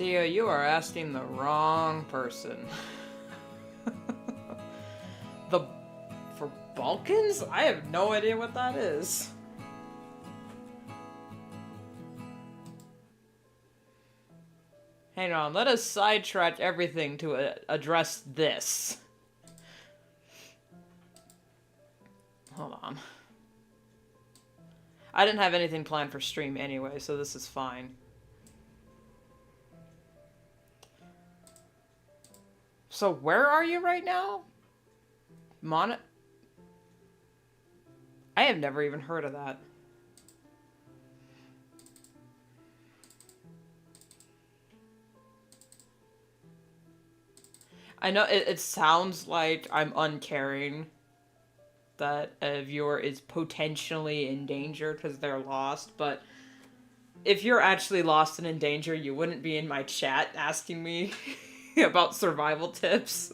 Tia, you are asking the wrong person. the... For Balkans? I have no idea what that is. Hang on, let us sidetrack everything to address this. Hold on. I didn't have anything planned for stream anyway, so this is fine. So where are you right now? I have never even heard of that. I know it sounds like I'm uncaring that a viewer is potentially in danger because they're lost, but if you're actually lost and in danger, you wouldn't be in my chat asking me about survival tips.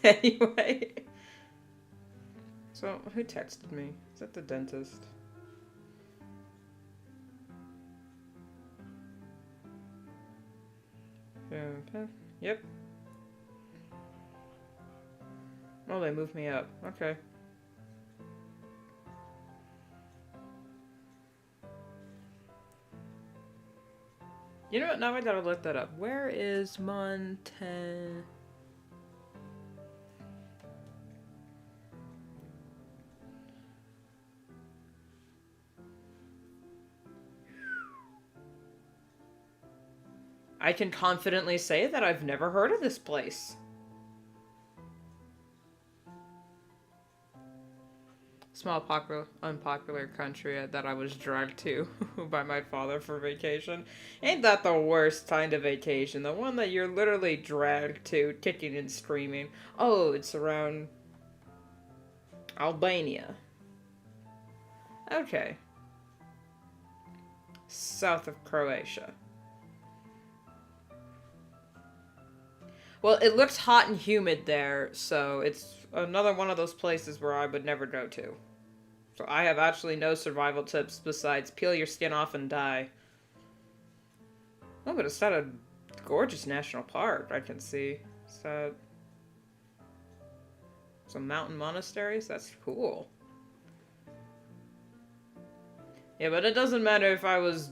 Anyway. So, who texted me? Is that the dentist? Yep. Oh, they moved me up. Okay. You know what? Now I gotta look that up. Where is Montana? I can confidently say that I've never heard of this place. Small, unpopular country that I was dragged to by my father for vacation. Ain't that the worst kind of vacation? The one that you're literally dragged to, kicking and screaming. Oh, it's around Albania. Okay. South of Croatia. Well, it looks hot and humid there, so it's another one of those places where I would never go to. So I have actually no survival tips besides peel your skin off and die. Oh, but it's not a gorgeous national park, I can see. So, some mountain monasteries? That's cool. Yeah, but it doesn't matter if I was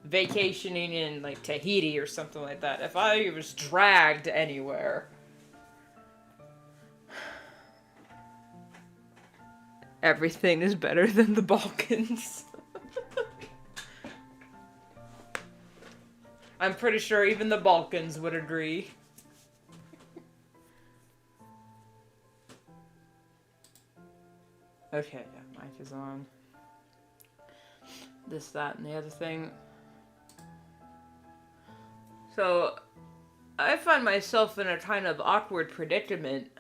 vacationing in, like, Tahiti or something like that. If I was dragged anywhere, everything is better than the Balkans. I'm pretty sure even the Balkans would agree. Okay, yeah, mic is on. This, that, and the other thing. So, I find myself in a kind of awkward predicament.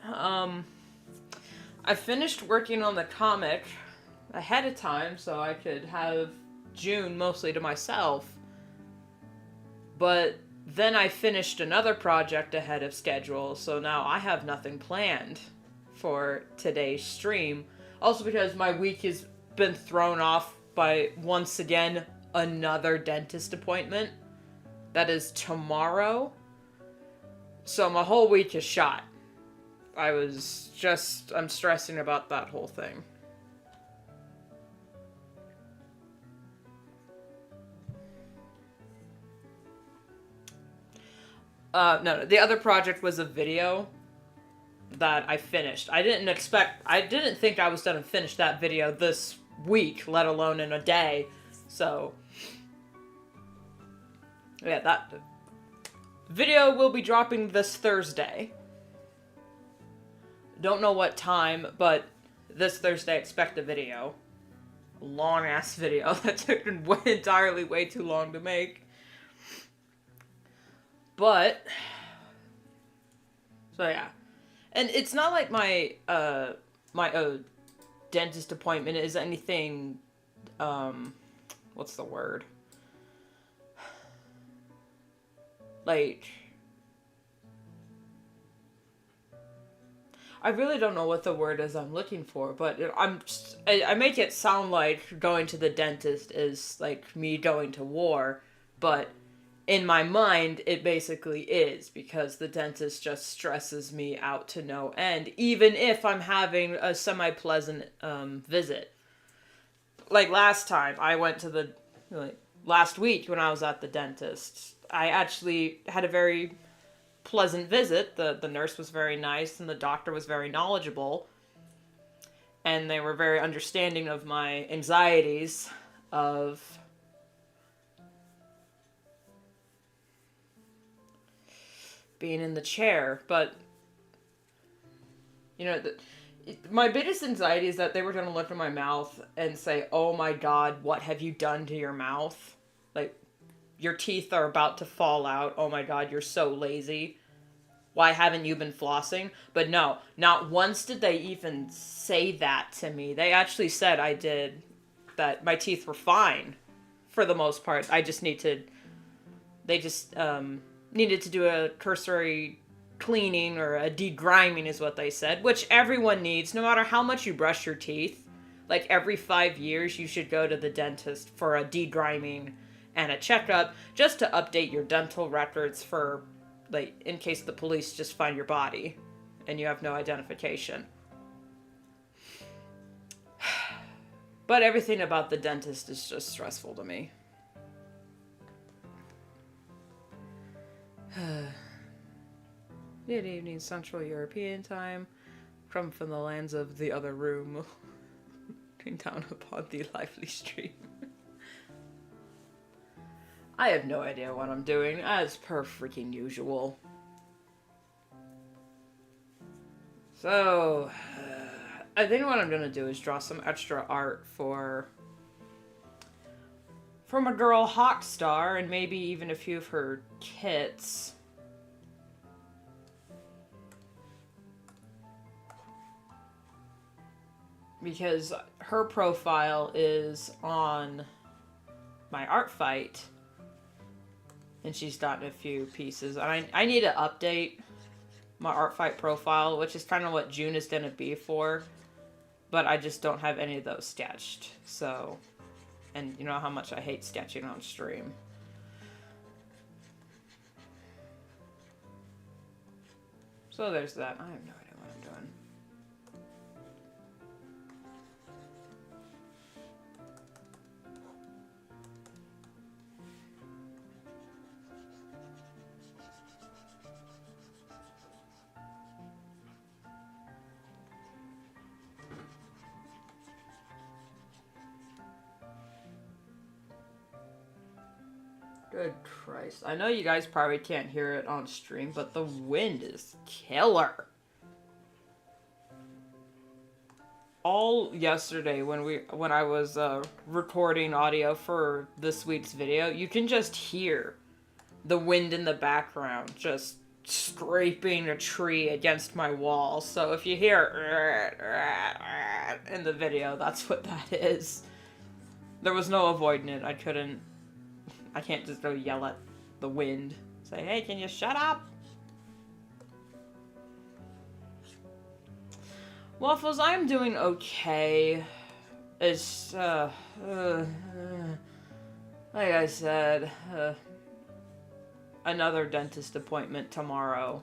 I finished working on the comic ahead of time so I could have June mostly to myself. But then I finished another project ahead of schedule, so now I have nothing planned for today's stream. Also because my week has been thrown off by, once again, another dentist appointment. That is tomorrow. So my whole week is shot. I'm stressing about that whole thing. No, the other project was a video that I finished. I didn't think I was gonna finish that video this week, let alone in a day. So, yeah, that video will be dropping this Thursday. Don't know what time, but this Thursday expect a video. Long ass video that took entirely way too long to make. But so yeah. And it's not like my dentist appointment is anything what's the word? Like, I really don't know what the word is I'm looking for, but I make it sound like going to the dentist is like me going to war, but in my mind, it basically is, because the dentist just stresses me out to no end, even if I'm having a semi-pleasant visit. Like last time, I went to the, like, last week when I was at the dentist, I actually had a very pleasant visit. The nurse was very nice, and the doctor was very knowledgeable, and they were very understanding of my anxieties of being in the chair. But, you know, my biggest anxiety is that they were going to look at my mouth and say, "Oh my God, what have you done to your mouth? Like, your teeth are about to fall out. Oh my God, you're so lazy. Why haven't you been flossing?" But no, not once did they even say that to me. They actually said that my teeth were fine for the most part. They just needed to do a cursory cleaning, or a degriming is what they said, which everyone needs, no matter how much you brush your teeth. Like, every 5 years you should go to the dentist for a degriming and a checkup, just to update your dental records for, like, in case the police just find your body and you have no identification. But everything about the dentist is just stressful to me. Good evening, Central European time. Come from the lands of the other room. Looking down upon the lively stream. I have no idea what I'm doing, as per freaking usual. So, I think what I'm gonna do is draw some extra art for my girl Hawkstar, and maybe even a few of her kits. Because her profile is on my art fight, and she's gotten a few pieces. I need to update my art fight profile, which is kind of what June is going to be for, but I just don't have any of those sketched. So, and you know how much I hate sketching on stream. So there's that. I have no idea what I'm doing. Good Christ. I know you guys probably can't hear it on stream, but the wind is killer. All yesterday when I was recording audio for this week's video, you can just hear the wind in the background just scraping a tree against my wall. So if you hear in the video, that's what that is. There was no avoiding it. I can't just go yell at the wind. Say, "Hey, can you shut up?" Waffles, I'm doing okay. It's, like I said, another dentist appointment tomorrow,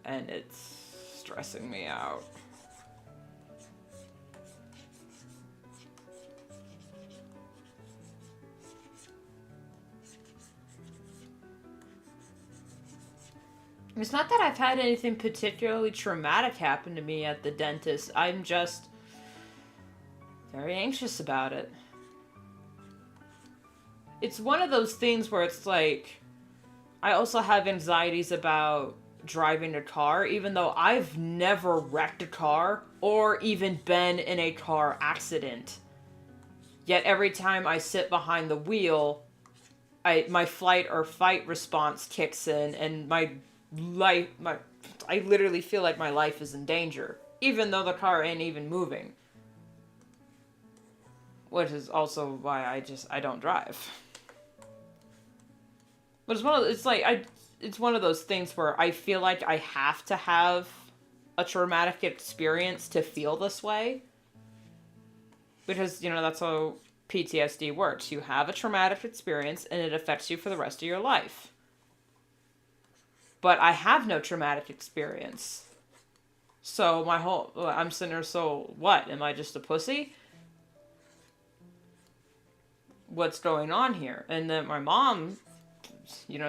and it's stressing me out. It's not that I've had anything particularly traumatic happen to me at the dentist. I'm just very anxious about it. It's one of those things where it's like, I also have anxieties about driving a car, even though I've never wrecked a car or even been in a car accident. Yet every time I sit behind the wheel, my flight or fight response kicks in, and I literally feel like my life is in danger, even though the car ain't even moving. Which is also why I don't drive. But it's one of those things where I feel like I have to have a traumatic experience to feel this way. Because, you know, that's how PTSD works. You have a traumatic experience and it affects you for the rest of your life. But I have no traumatic experience. So I'm sitting there, so what? Am I just a pussy? What's going on here? And then my mom,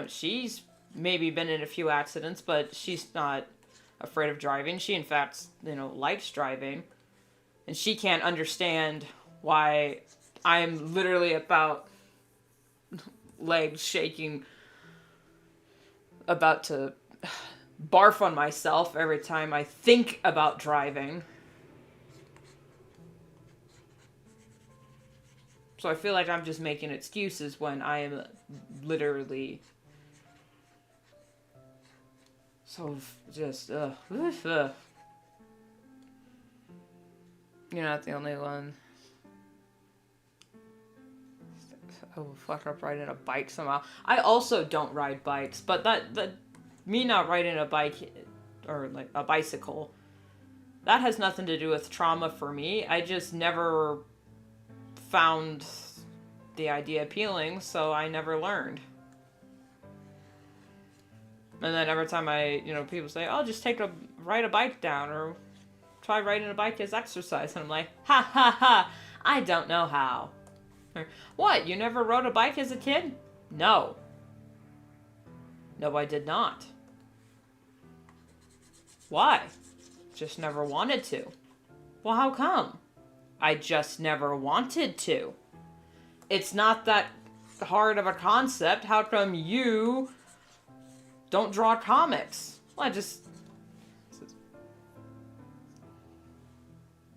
she's maybe been in a few accidents, but she's not afraid of driving. She, in fact, likes driving. And she can't understand why I'm literally about legs shaking, about to barf on myself every time I think about driving. So I feel like I'm just making excuses when I am literally so just, You're not the only one. Oh, fuck up riding a bike somehow. I also don't ride bikes, but me not riding a bike or like a bicycle, that has nothing to do with trauma for me. I just never found the idea appealing, so I never learned. And then every time people say, oh, just ride a bike down, or try riding a bike as exercise. And I'm like, ha ha ha, I don't know how. Or, what, you never rode a bike as a kid? No. No, I did not. Why? Just never wanted to. Well, how come? I just never wanted to. It's not that hard of a concept. How come you don't draw comics? Well,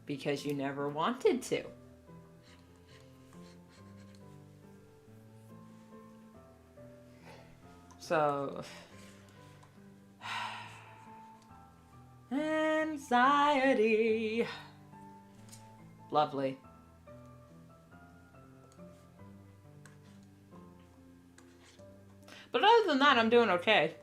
because you never wanted to. So, anxiety. Lovely. But other than that, I'm doing okay.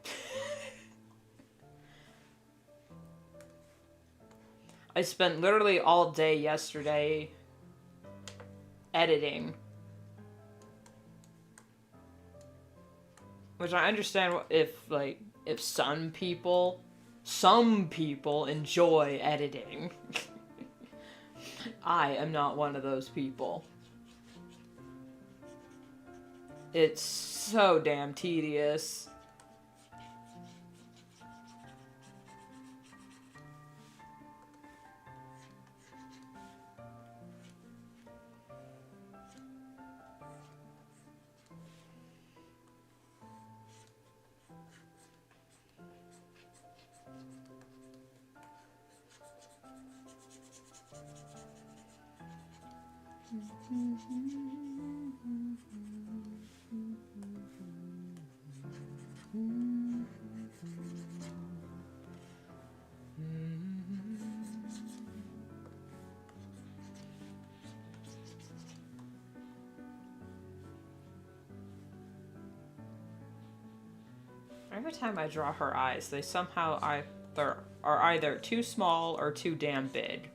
I spent literally all day yesterday editing. Which I understand if some people enjoy editing. I am not one of those people. It's so damn tedious. Every time I draw her eyes, they somehow are either too small or too damn big.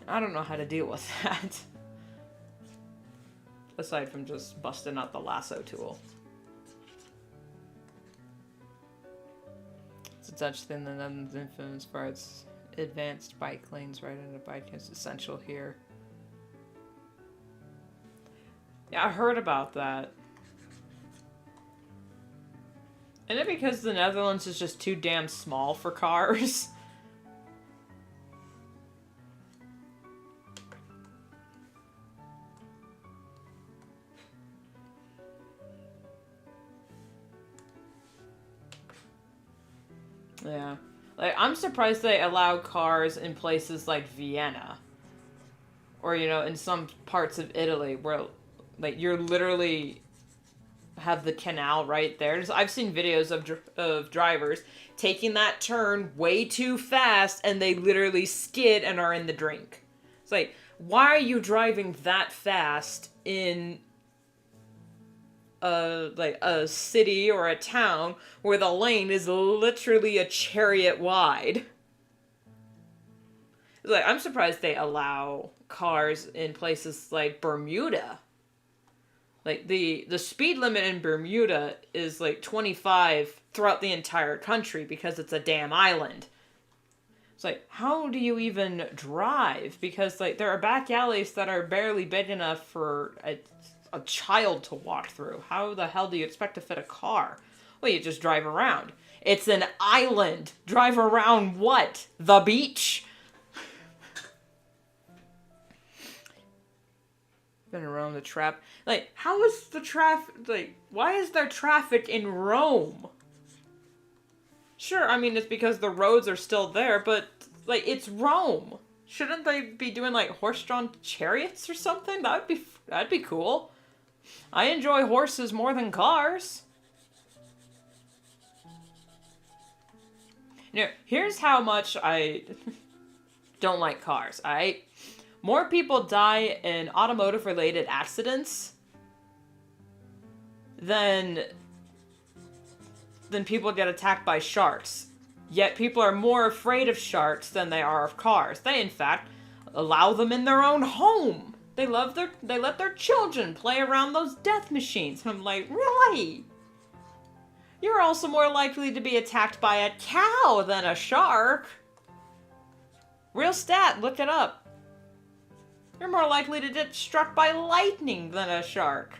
I don't know how to deal with that. Aside from just busting out the lasso tool. It's a such thing that the infamous parts. Advanced bike lanes right into bike is essential here. Yeah, I heard about that. Isn't it because the Netherlands is just too damn small for cars? Yeah. Like, I'm surprised they allow cars in places like Vienna. Or, in some parts of Italy where, you're literally have the canal right there. I've seen videos of drivers taking that turn way too fast and they literally skid and are in the drink. It's like, why are you driving that fast in a city or a town where the lane is literally a chariot wide? Like, I'm surprised they allow cars in places like Bermuda. Like, the speed limit in Bermuda is like 25 throughout the entire country because it's a damn island. It's like, how do you even drive? Because, like, there are back alleys that are barely big enough for a child to walk through. How the hell do you expect to fit a car? Well, you just drive around. It's an island. Drive around what? The beach? Been around the trap. Like, how is the traffic... Like, why is there traffic in Rome? Sure, I mean, it's because the roads are still there, but, like, it's Rome. Shouldn't they be doing, like, horse-drawn chariots or something? That'd be cool. I enjoy horses more than cars. You know, here's how much I don't like cars, alright? More people die in automotive-related accidents than people get attacked by sharks. Yet people are more afraid of sharks than they are of cars. They, in fact, allow them in their own home. They let their children play around those death machines. And I'm like, really? You're also more likely to be attacked by a cow than a shark. Real stat, look it up. You're more likely to get struck by lightning than a shark.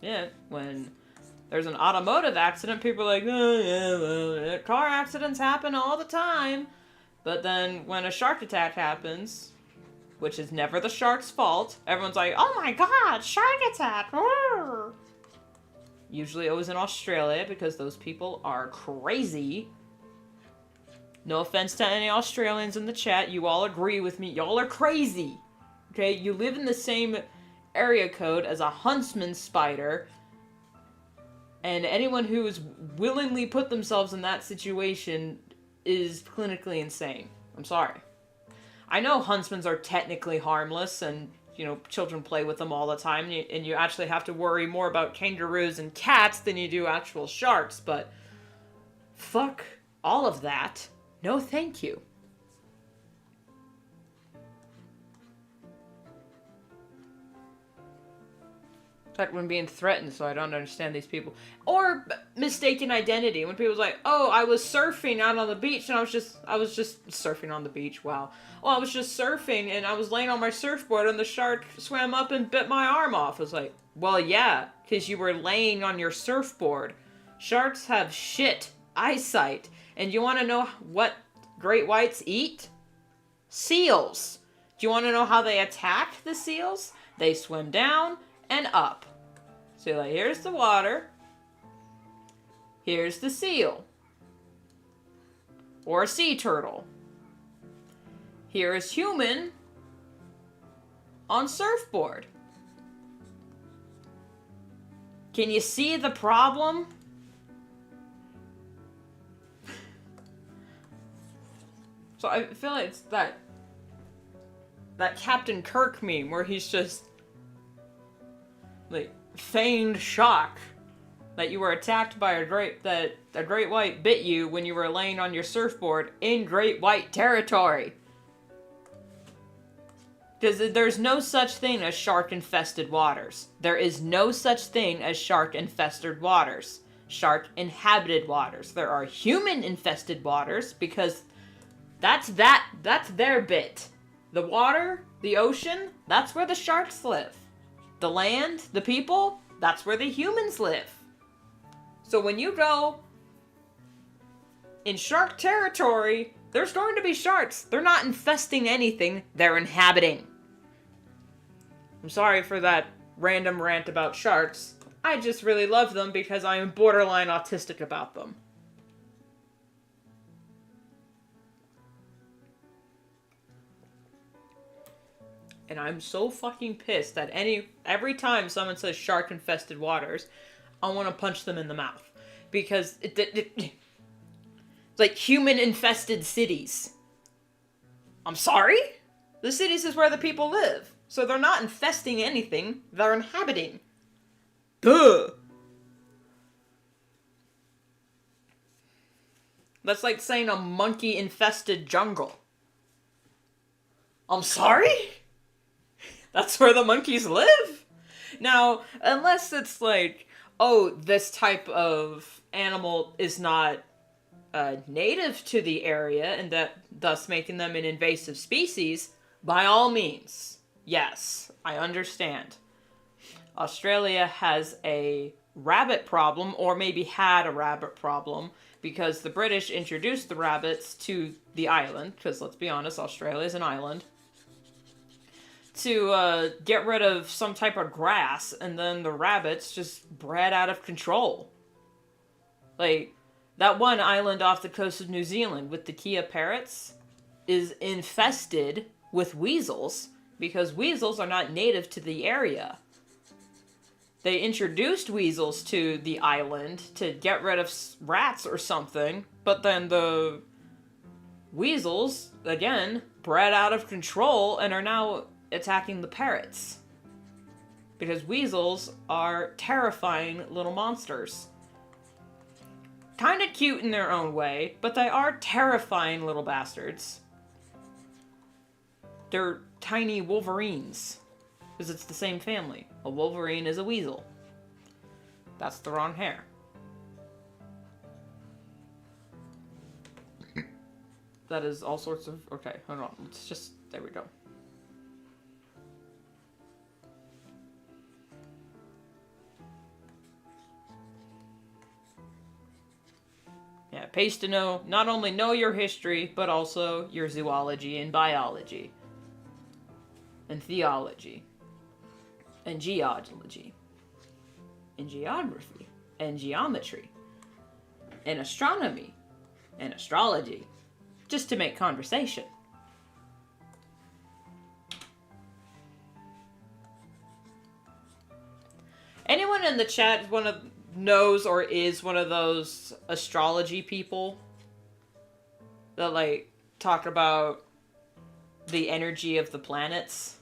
Yeah, when there's an automotive accident, people are like, oh yeah, well, car accidents happen all the time. But then when a shark attack happens, which is never the shark's fault, everyone's like, oh my god, shark attack! Roar! Usually it was in Australia because those people are crazy. No offense to any Australians in the chat, you all agree with me, y'all are crazy. Okay, you live in the same area code as a huntsman spider, and anyone who has willingly put themselves in that situation is clinically insane. I'm sorry. I know huntsmen are technically harmless, and, you know, children play with them all the time, and you actually have to worry more about kangaroos and cats than you do actual sharks, but fuck all of that. No thank you. Like when being threatened, so I don't understand these people. Or mistaken identity. When people's like, oh, I was surfing out on the beach, and I was just surfing on the beach, wow. Oh, I was just surfing, and I was laying on my surfboard, and the shark swam up and bit my arm off. I was like, well, yeah, because you were laying on your surfboard. Sharks have shit eyesight. And you want to know what great whites eat? Seals. Do you want to know how they attack the seals? They swim down and up. So like, here's the water. Here's the seal. Or a sea turtle. Here is human on surfboard. Can you see the problem? So I feel like it's that Captain Kirk meme where he's just like feigned shock that you were attacked by a great white bit you when you were laying on your surfboard in great white territory. Because there's no such thing as shark-infested waters. There is no such thing as shark-infested waters. Shark-inhabited waters. There are human-infested waters because that's their bit. The water, the ocean, that's where the sharks live. The land, the people, that's where the humans live. So when you go in shark territory, there's going to be sharks. They're not infesting anything, they're inhabiting. I'm sorry for that random rant about sharks. I just really love them because I am borderline autistic about them. And I'm so fucking pissed that every time someone says shark-infested waters, I want to punch them in the mouth. Because it's like human-infested cities. I'm sorry? The cities is where the people live. So they're not infesting anything, they're inhabiting. Duh! That's like saying a monkey-infested jungle. I'm sorry? That's where the monkeys live? Now, unless it's like, oh, this type of animal is not native to the area, and that thus making them an invasive species, by all means, yes, I understand. Australia has a rabbit problem, or maybe had a rabbit problem, because the British introduced the rabbits to the island, because let's be honest, Australia is an island, to get rid of some type of grass, and then the rabbits just bred out of control. Like, that one island off the coast of New Zealand with the Kia parrots is infested with weasels, because weasels are not native to the area. They introduced weasels to the island to get rid of rats or something, but then the weasels, again, bred out of control and are now attacking the parrots. Because weasels are terrifying little monsters. Kind of cute in their own way, but they are terrifying little bastards. They're tiny wolverines. Because it's the same family. A wolverine is a weasel. That's the wrong hair. That is all sorts of... Okay, hold on. Let's just... There we go. Yeah, pays to know, not only know your history, but also your zoology and biology. And theology. And geology. And geography. And geometry. And astronomy. And astrology. Just to make conversation. Anyone in the chat knows or is one of those astrology people that, like, talk about the energy of the planets?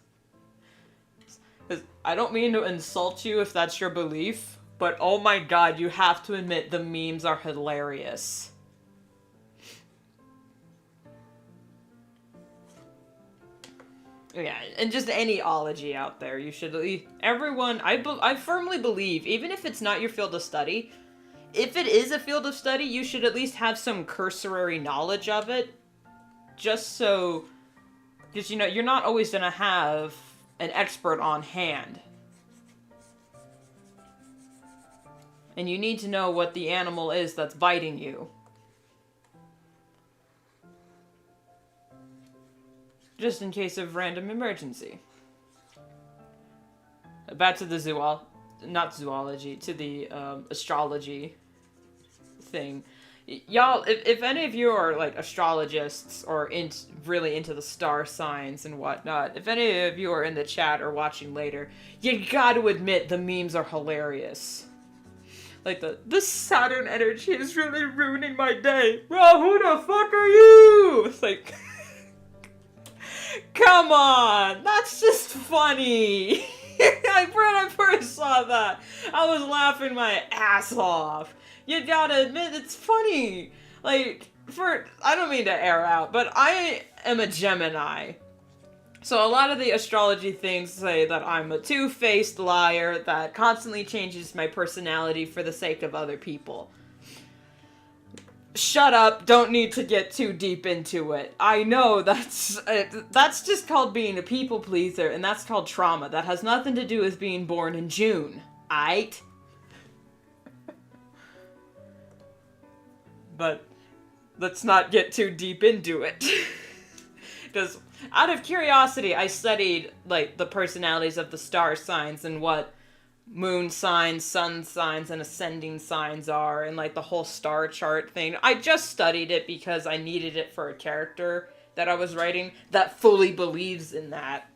I don't mean to insult you if that's your belief, but oh my god, you have to admit the memes are hilarious. Yeah, and just any ology out there, you should... Everyone, I firmly believe, even if it's not your field of study, if it is a field of study, you should at least have some cursory knowledge of it. Just so... Because, you know, you're not always going to have an expert on hand. And you need to know what the animal is that's biting you. Just in case of random emergency. Back to the astrology thing. Y'all, if any of you are, like, astrologists or really into the star signs and whatnot, if any of you are in the chat or watching later, you gotta admit the memes are hilarious. Like, the Saturn energy is really ruining my day. Bro, who the fuck are you? It's like... Come on! That's just funny! When I first saw that, I was laughing my ass off. You gotta admit, it's funny. Like, I don't mean to air out, but I am a Gemini. So a lot of the astrology things say that I'm a two-faced liar that constantly changes my personality for the sake of other people. Shut up, don't need to get too deep into it. I know that's just called being a people pleaser, and that's called trauma. That has nothing to do with being born in June, aight? But let's not get too deep into it. Because out of curiosity, I studied, like, the personalities of the star signs and what moon signs, sun signs, and ascending signs are, and, like, the whole star chart thing. I just studied it because I needed it for a character that I was writing that fully believes in that.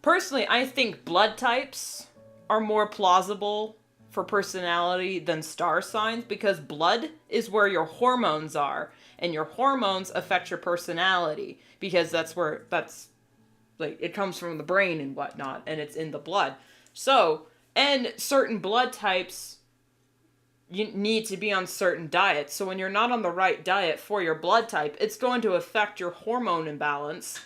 Personally, I think blood types are more plausible for personality than star signs, because blood is where your hormones are, and your hormones affect your personality, because that's like, it comes from the brain and whatnot, and it's in the blood. So, and certain blood types, you need to be on certain diets. So when you're not on the right diet for your blood type, it's going to affect your hormone imbalance,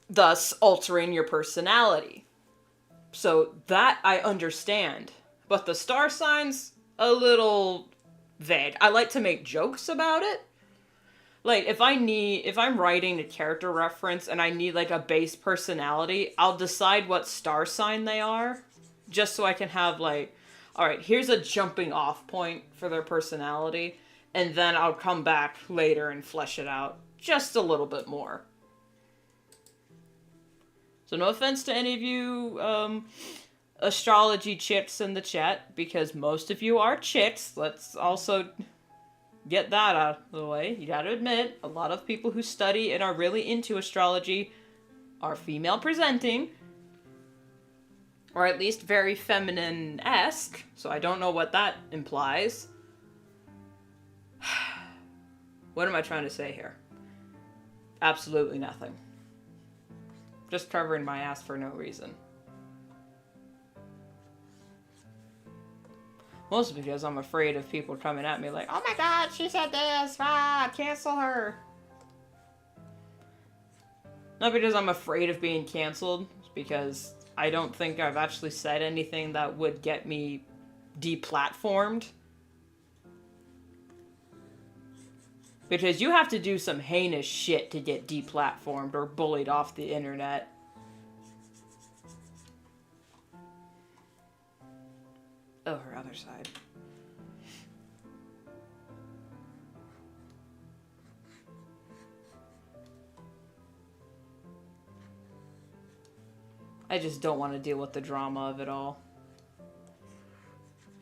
thus altering your personality. So that I understand. But the star signs, a little vague. I like to make jokes about it. Like, if I'm writing a character reference and I need, like, a base personality, I'll decide what star sign they are, just so I can have, like, alright, here's a jumping off point for their personality, and then I'll come back later and flesh it out just a little bit more. So no offense to any of you, astrology chicks in the chat, because most of you are chicks. Let's also get that out of the way. You gotta admit, a lot of people who study and are really into astrology are female presenting, or at least very feminine-esque, so I don't know what that implies. What am I trying to say here? Absolutely nothing. Just covering my ass for no reason. Mostly because I'm afraid of people coming at me like, oh my god, she said this, cancel her. Not because I'm afraid of being canceled, it's because I don't think I've actually said anything that would get me deplatformed. Because you have to do some heinous shit to get deplatformed or bullied off the internet. Oh, her other side. I just don't want to deal with the drama of it all.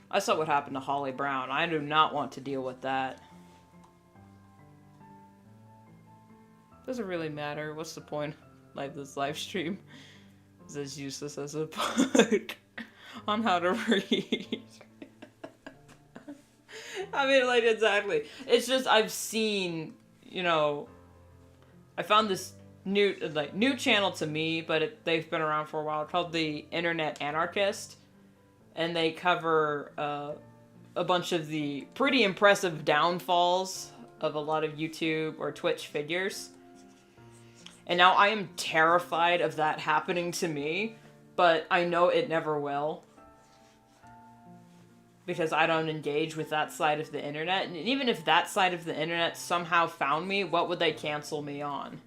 I saw what happened to Holly Brown. I do not want to deal with that. Doesn't really matter. What's the point of this live stream? It's as useless as a book on how to read. I mean, like, exactly. It's just, I've seen, you know, I found this new channel to me, but they've been around for a while, called the Internet Anarchist. And they cover a bunch of the pretty impressive downfalls of a lot of YouTube or Twitch figures. And now I am terrified of that happening to me, but I know it never will. Because I don't engage with that side of the internet. And even if that side of the internet somehow found me, what would they cancel me on?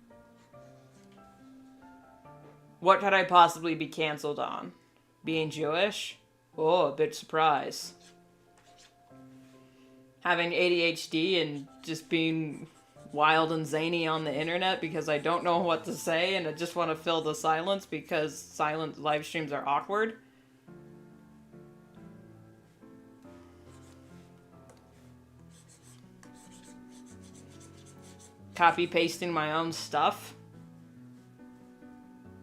What could I possibly be canceled on? Being Jewish? Oh, a big surprise. Having ADHD and just being wild and zany on the internet because I don't know what to say and I just want to fill the silence because silent live streams are awkward. Copy pasting my own stuff.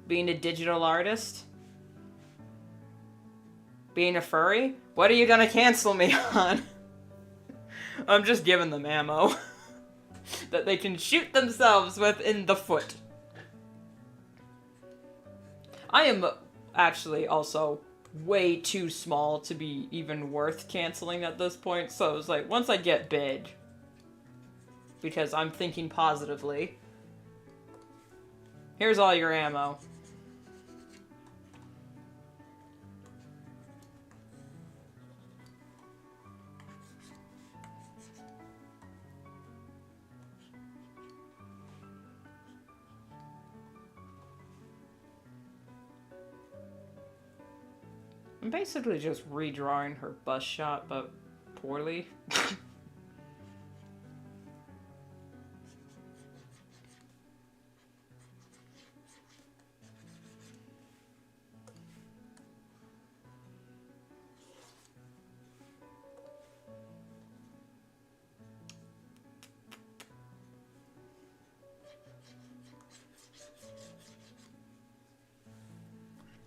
Being a digital artist. Being a furry. What are you gonna cancel me on? I'm just giving them ammo. That they can shoot themselves with in the foot. I am actually also way too small to be even worth canceling at this point, so it was like, once I get big, because I'm thinking positively, here's all your ammo. I'm basically just redrawing her bust shot, but poorly.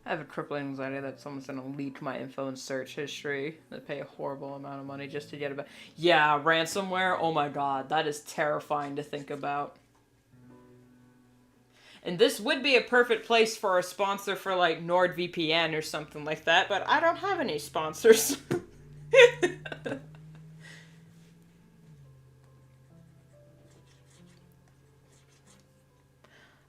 I have a crippling anxiety that someone's gonna leak my info and search history. They pay a horrible amount of money just to get it back. Yeah, ransomware. Oh my god, that is terrifying to think about. And this would be a perfect place for a sponsor for like NordVPN or something like that, but I don't have any sponsors.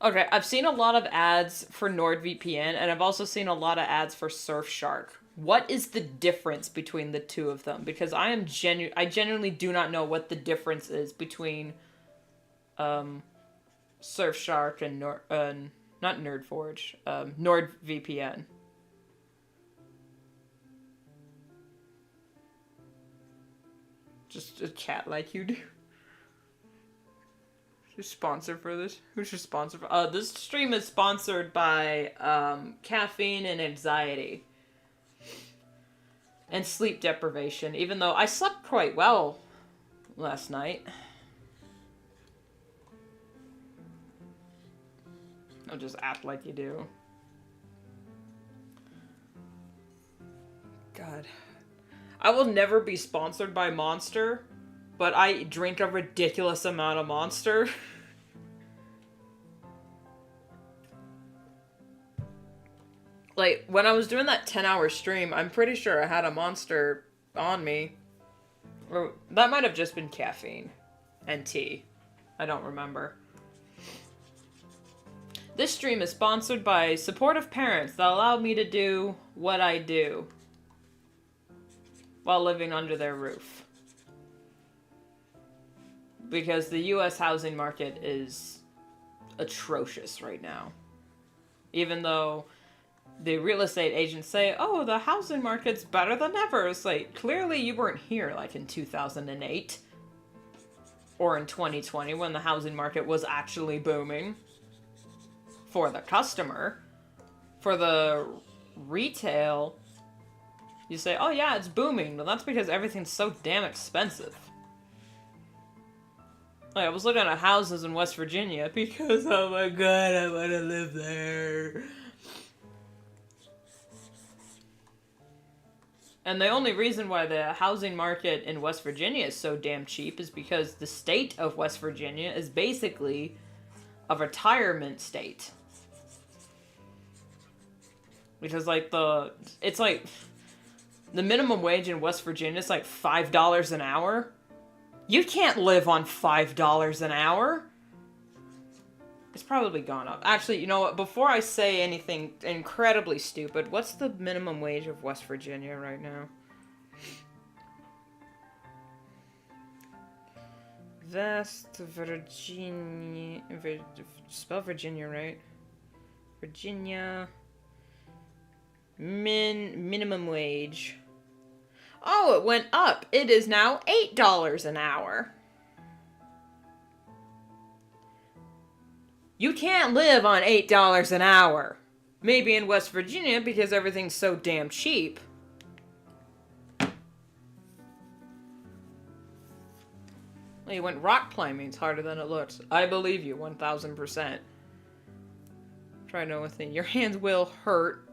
Okay, I've seen a lot of ads for NordVPN, and I've also seen a lot of ads for Surfshark. What is the difference between the two of them? Because I genuinely do not know what the difference is between Surfshark and not NerdForge, NordVPN. Just a cat like you do. Who's sponsored for this? Who should sponsor for this stream is sponsored by caffeine and anxiety. And sleep deprivation, even though I slept quite well last night. I'll just act like you do. God. I will never be sponsored by Monster, but I drink a ridiculous amount of Monster. Like, when I was doing that 10-hour stream, I'm pretty sure I had a Monster on me. Or that might have just been caffeine and tea. I don't remember. This stream is sponsored by supportive parents that allow me to do what I do while living under their roof. Because the US housing market is atrocious right now. Even though the real estate agents say, oh, the housing market's better than ever. It's like, clearly you weren't here like in 2008. Or in 2020 when the housing market was actually booming. For the customer. For the retail, you say, oh yeah, it's booming. Well, that's because everything's so damn expensive. Like, I was looking at houses in West Virginia because, oh my god, I want to live there. And the only reason why the housing market in West Virginia is so damn cheap is because the state of West Virginia is basically a retirement state. Because, like, it's like, the minimum wage in West Virginia is like $5 an hour. You can't live on $5 an hour. It's probably gone up. Actually, you know what? Before I say anything incredibly stupid, what's the minimum wage of West Virginia right now? West Virginia... Spell Virginia right. Virginia... Minimum wage. Oh, it went up. It is now $8 an hour. You can't live on $8 an hour. Maybe in West Virginia because everything's so damn cheap. Well, you went rock climbing. It's harder than it looks. I believe you 1000%. Try no one thing. Your hands will hurt.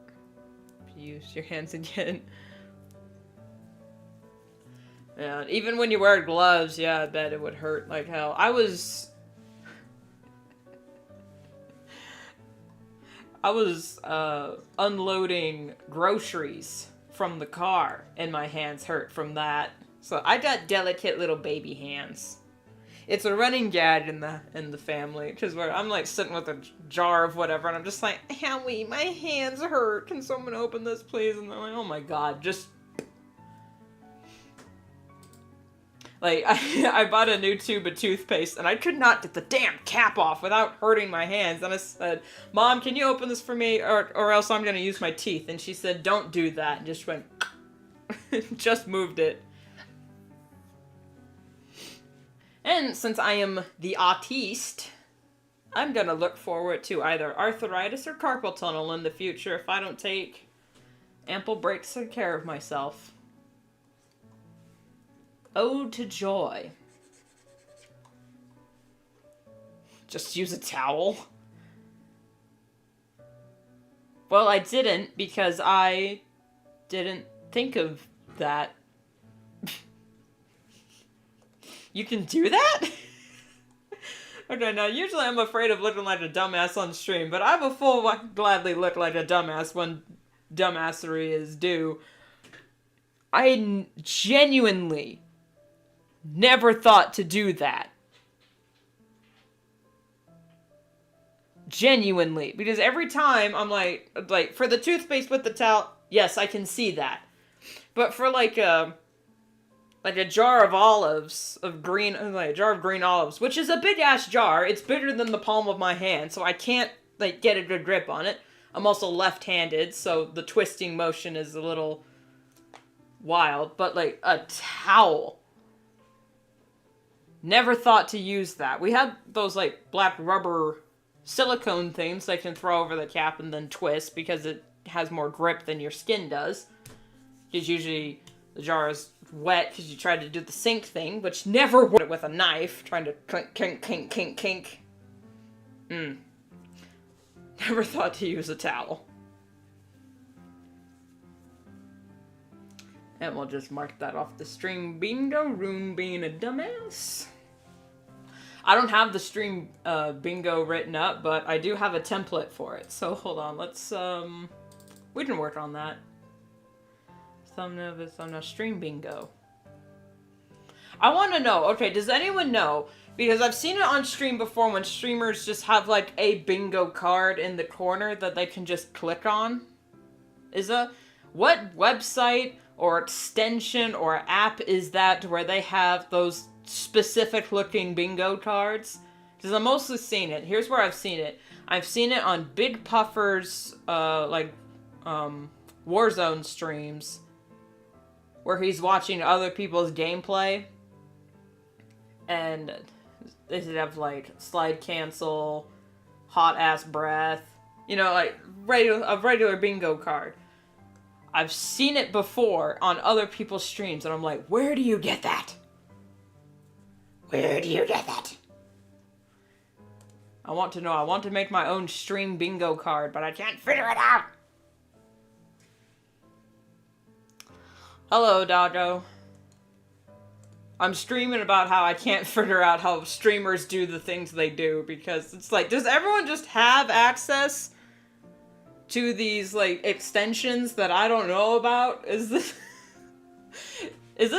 If you use your hands again. Yeah, even when you wear gloves, yeah, I bet it would hurt like hell. I was unloading groceries from the car, and my hands hurt from that. So I got delicate little baby hands. It's a running gag in the family, because I'm like sitting with a jar of whatever, and I'm just like, Howie, my hands hurt. Can someone open this, please? And they're like, oh my god, just. Like, I bought a new tube of toothpaste, and I could not get the damn cap off without hurting my hands. And I said, Mom, can you open this for me, or else I'm going to use my teeth? And she said, don't do that, and just went, just moved it. And since I am the autiste, I'm going to look forward to either arthritis or carpal tunnel in the future if I don't take ample breaks to take care of myself. Ode to joy. Just use a towel. Well, I didn't because I didn't think of that. You can do that? Okay, now usually I'm afraid of looking like a dumbass on stream, but I will full gladly look like a dumbass when dumbassery is due. I genuinely never thought to do that. Genuinely. Because every time I'm like, for the toothpaste with the towel, yes, I can see that. But for like a jar of olives, a jar of green olives, which is a big ass jar, it's bigger than the palm of my hand, so I can't, like, get a good grip on it. I'm also left-handed, so the twisting motion is a little wild, but like a towel. Never thought to use that. We had those like black rubber silicone things that can throw over the cap and then twist because it has more grip than your skin does. Because usually the jar is wet because you tried to do the sink thing, which never worked with a knife, trying to clink, kink, kink, kink, kink. Never thought to use a towel. And we'll just mark that off the stream bingo, Rune being a dumbass. I don't have the stream bingo written up, but I do have a template for it. So hold on, let's, we can work on that. Thumbnail, stream bingo. I want to know, okay, does anyone know, because I've seen it on stream before when streamers just have like a bingo card in the corner that they can just click on. What website or extension or app is that where they have those specific looking bingo cards? Because I've mostly seen it. Here's where I've seen it. I've seen it on Big Puffer's, Warzone streams, where he's watching other people's gameplay, and they have, like, slide cancel, hot ass breath, you know, like, a regular bingo card. I've seen it before on other people's streams, and I'm like, where do you get that? Where do you get that? I want to know. I want to make my own stream bingo card, but I can't figure it out. Hello, Doggo. I'm streaming about how I can't figure out how streamers do the things they do, because it's like, does everyone just have access to these, like, extensions that I don't know about? Is this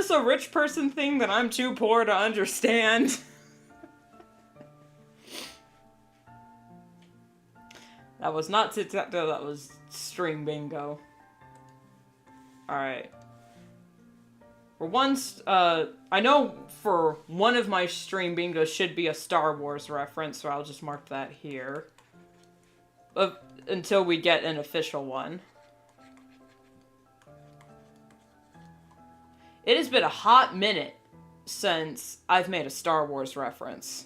a rich person thing that I'm too poor to understand? That was not tic-tac-toe, that was stream bingo. Alright. For once, I know for one of my stream bingos should be a Star Wars reference, so I'll just mark that here. Until we get an official one. It has been a hot minute since I've made a Star Wars reference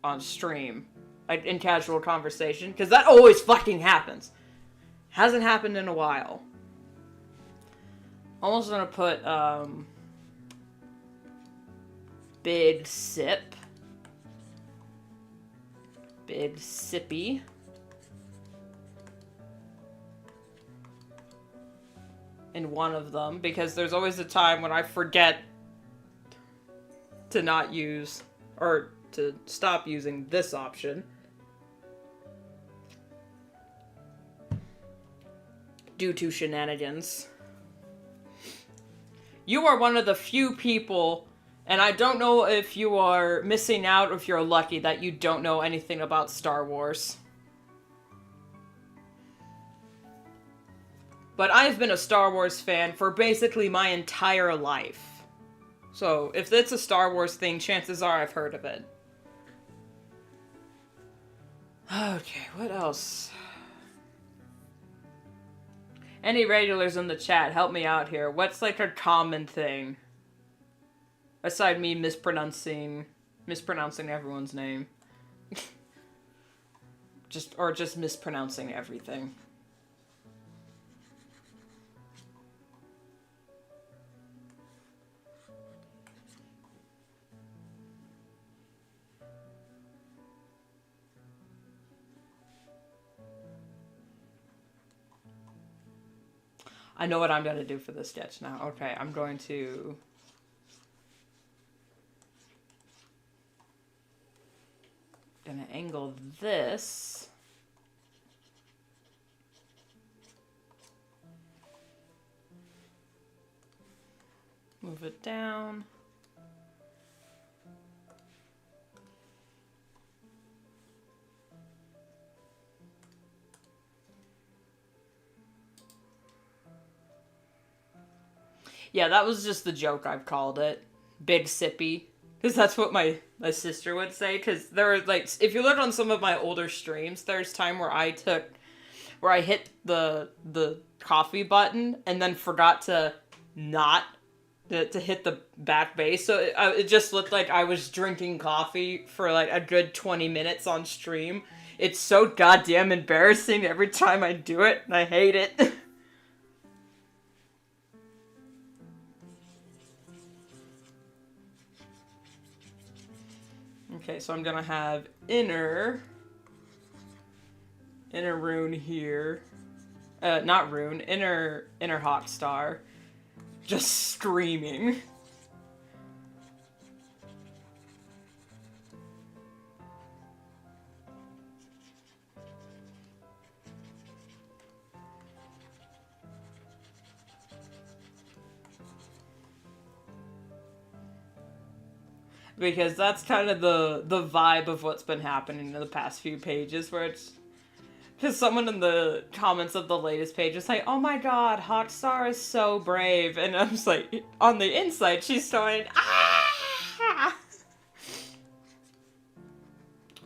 on stream. Like, in casual conversation, because that always fucking happens. Hasn't happened in a while. Almost gonna put, big sip. Big sippy. In one of them, because there's always a time when I forget to not use, or to stop using this option. Due to shenanigans. You are one of the few people, and I don't know if you are missing out or if you're lucky that you don't know anything about Star Wars. But I've been a Star Wars fan for basically my entire life. So, if it's a Star Wars thing, chances are I've heard of it. Okay, what else? Any regulars in the chat, help me out here. What's like a common thing? Aside me mispronouncing everyone's name. just mispronouncing everything. I know what I'm going to do for this sketch now. Okay, I'm going to... angle this. Move it down. Yeah, that was just the joke I've called it. Big sippy. Because that's what my sister would say. Because there were, like, if you look on some of my older streams, there's time where I hit the coffee button and then forgot to not to hit the back base. So it just looked like I was drinking coffee for like a good 20 minutes on stream. It's so goddamn embarrassing every time I do it, and I hate it. Okay, so I'm gonna have inner rune here. Not rune, inner hawk star. Just screaming. Because that's kind of the vibe of what's been happening in the past few pages, where it's because someone in the comments of the latest page is like, oh my god, Hawkstar is so brave. And I'm just like, on the inside, she's going, ah!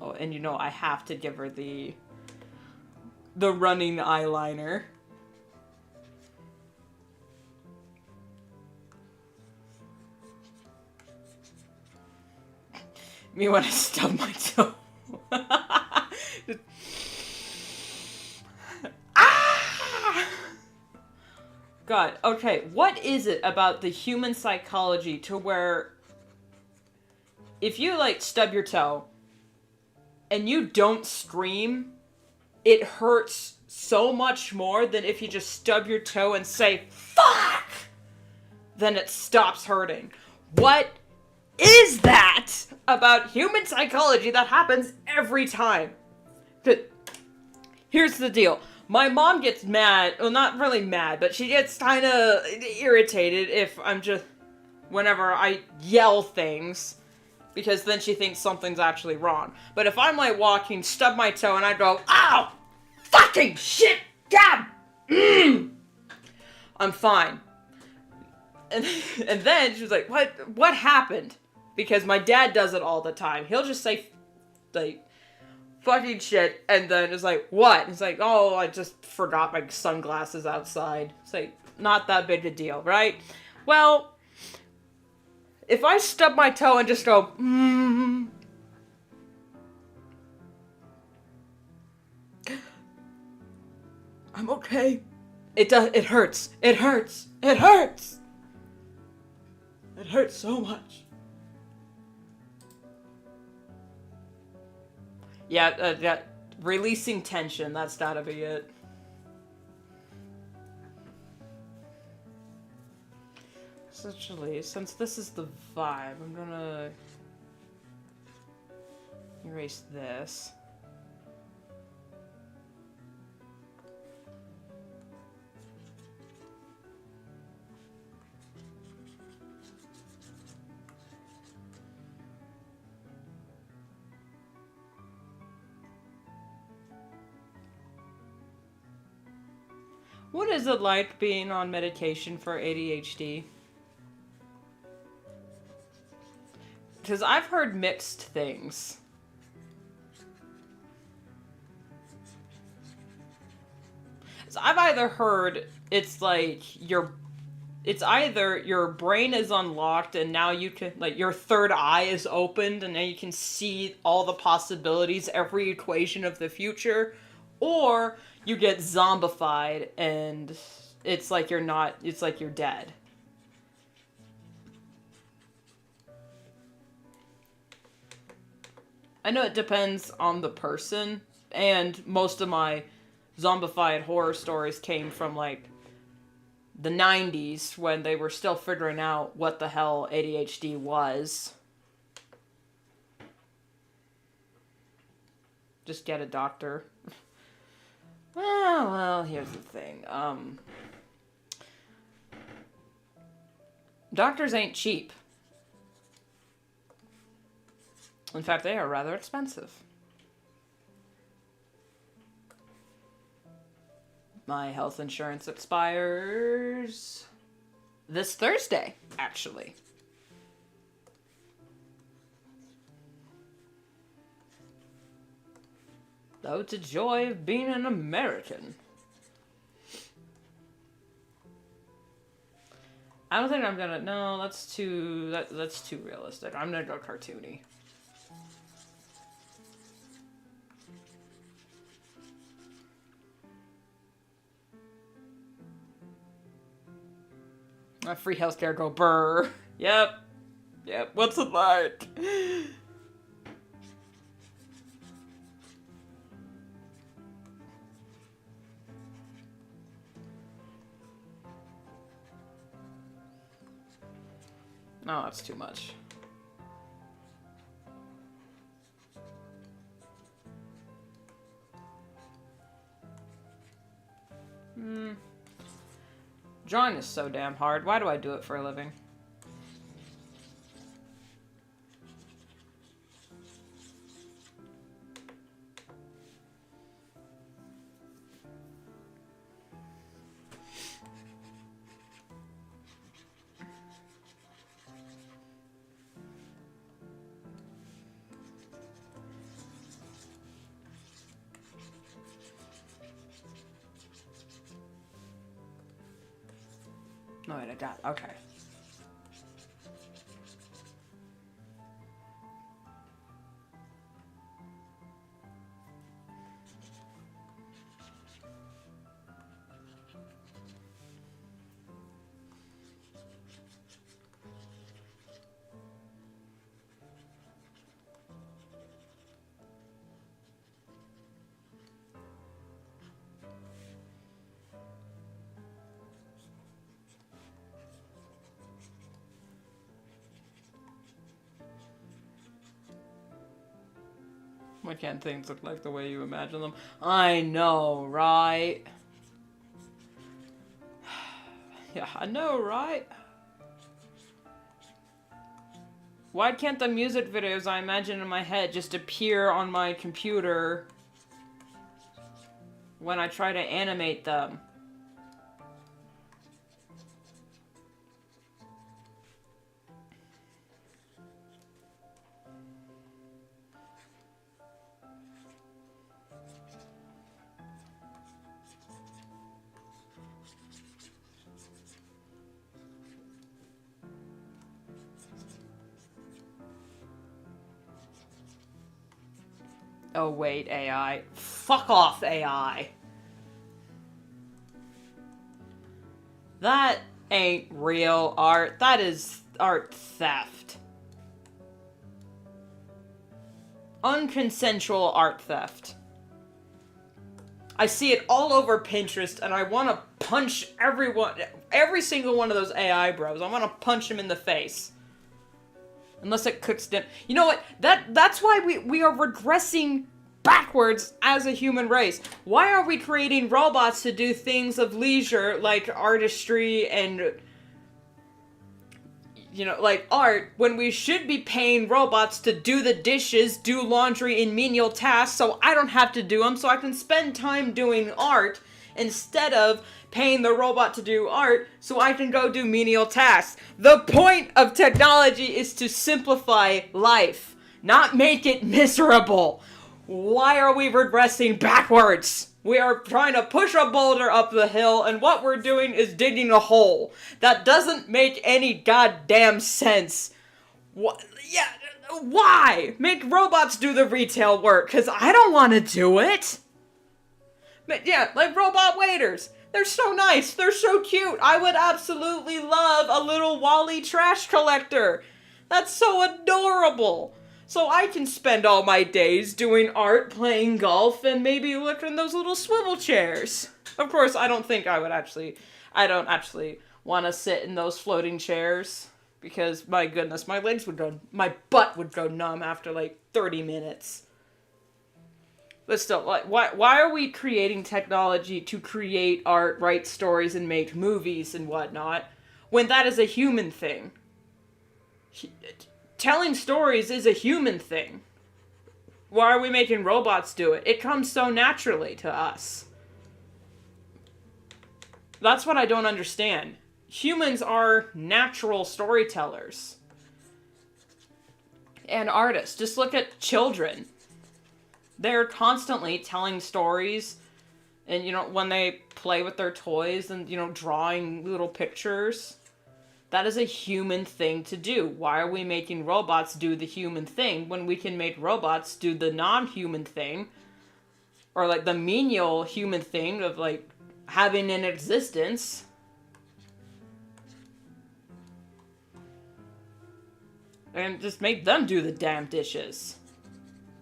Oh, and you know, I have to give her the running eyeliner. Me when I stub my toe. Ah! God, okay, what is it about the human psychology to where if you, like, stub your toe and you don't scream, it hurts so much more than if you just stub your toe and say, fuck! Then it stops hurting. What is that about human psychology that happens every time? Here's the deal. My mom gets mad, well, not really mad, but she gets kind of irritated if I'm just, whenever I yell things, because then she thinks something's actually wrong. But if I'm, like, walking, stub my toe, and I go, ow! Fucking shit! God! I'm fine. And then she was like, what happened? Because my dad does it all the time. He'll just say, like, fucking shit, and then it's like, what? It's like, oh, I just forgot my sunglasses outside. It's like, not that big a deal, right? Well, if I stub my toe and just go, I'm okay. It hurts. It hurts. It hurts. It hurts so much. Yeah, releasing tension, that's gotta be it. Essentially, since this is the vibe, I'm gonna erase this. What is it like being on medication for ADHD? Because I've heard mixed things. So I've either heard it's like it's either your brain is unlocked and now you can, like, your third eye is opened and now you can see all the possibilities, every equation of the future, or you get zombified and it's like you're dead. I know it depends on the person, and most of my zombified horror stories came from, like, the 90s when they were still figuring out what the hell ADHD was. Just get a doctor. Well, here's the thing. Doctors ain't cheap. In fact, they are rather expensive. My health insurance expires this Thursday, actually. Though it's a joy of being an American. I don't think I'm gonna... No, that's too realistic. I'm gonna go cartoony. Free healthcare, go brr. Yep. What's it like? No, that's too much. Drawing is so damn hard. Why do I do it for a living? No, wait, I got it. Okay. Why can't things look like the way you imagine them? I know, right? Yeah, I know, right? Why can't the music videos I imagine in my head just appear on my computer when I try to animate them? Oh wait, AI. Fuck off, AI. That ain't real art. That is art theft. Unconsensual art theft. I see it all over Pinterest and I want to punch every single one of those AI bros. I want to punch him in the face. Unless it cooks dinner. You know what? That's why we are regressing backwards as a human race. Why are we creating robots to do things of leisure like artistry and, you know, like art, when we should be paying robots to do the dishes, do laundry, and menial tasks so I don't have to do them, so I can spend time doing art instead of paying the robot to do art so I can go do menial tasks. The point of technology is to simplify life, not make it miserable. Why are we regressing backwards? We are trying to push a boulder up the hill, and what we're doing is digging a hole. That doesn't make any goddamn sense. What? Yeah, why? Make robots do the retail work, because I don't want to do it. But yeah, like robot waiters. They're so nice. They're so cute. I would absolutely love a little Wally trash collector. That's so adorable. So I can spend all my days doing art, playing golf, and maybe look in those little swivel chairs. Of course, I don't actually want to sit in those floating chairs. Because, my goodness, my butt would go numb after like 30 minutes. But still, like, why are we creating technology to create art, write stories, and make movies and whatnot, when that is a human thing? Telling stories is a human thing. Why are we making robots do it? It comes so naturally to us. That's what I don't understand. Humans are natural storytellers. And artists. Just look at children. They're constantly telling stories, and, when they play with their toys and, drawing little pictures. That is a human thing to do. Why are we making robots do the human thing when we can make robots do the non-human thing? Or, like, the menial human thing of, like, having an existence. And just make them do the damn dishes.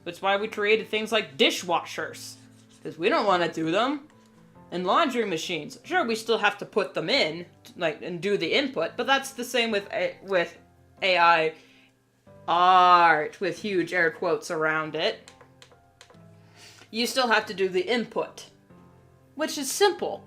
That's why we created things like dishwashers. Because we don't want to do them. And laundry machines. Sure, we still have to put them in, like, and do the input, but that's the same with AI art, with huge air quotes around it. You still have to do the input, which is simple.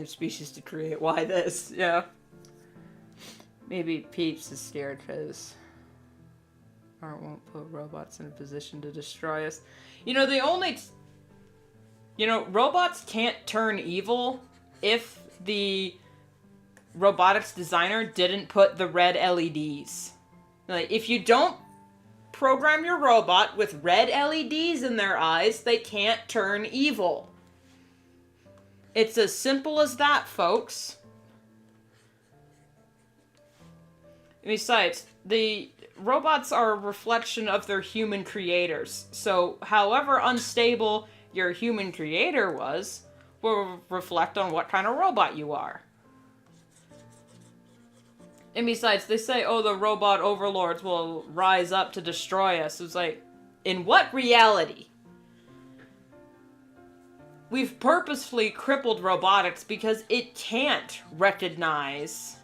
Species to create. Why this? Yeah. Maybe Peeps is scared because art won't put robots in a position to destroy us. Robots can't turn evil if the robotics designer didn't put the red LEDs. Like, if you don't program your robot with red LEDs in their eyes, they can't turn evil. It's as simple as that, folks. Besides, the robots are a reflection of their human creators. So, however unstable your human creator was, will reflect on what kind of robot you are. And besides, they say, oh, the robot overlords will rise up to destroy us. It's like, in what reality? We've purposefully crippled robotics because it can't recognize.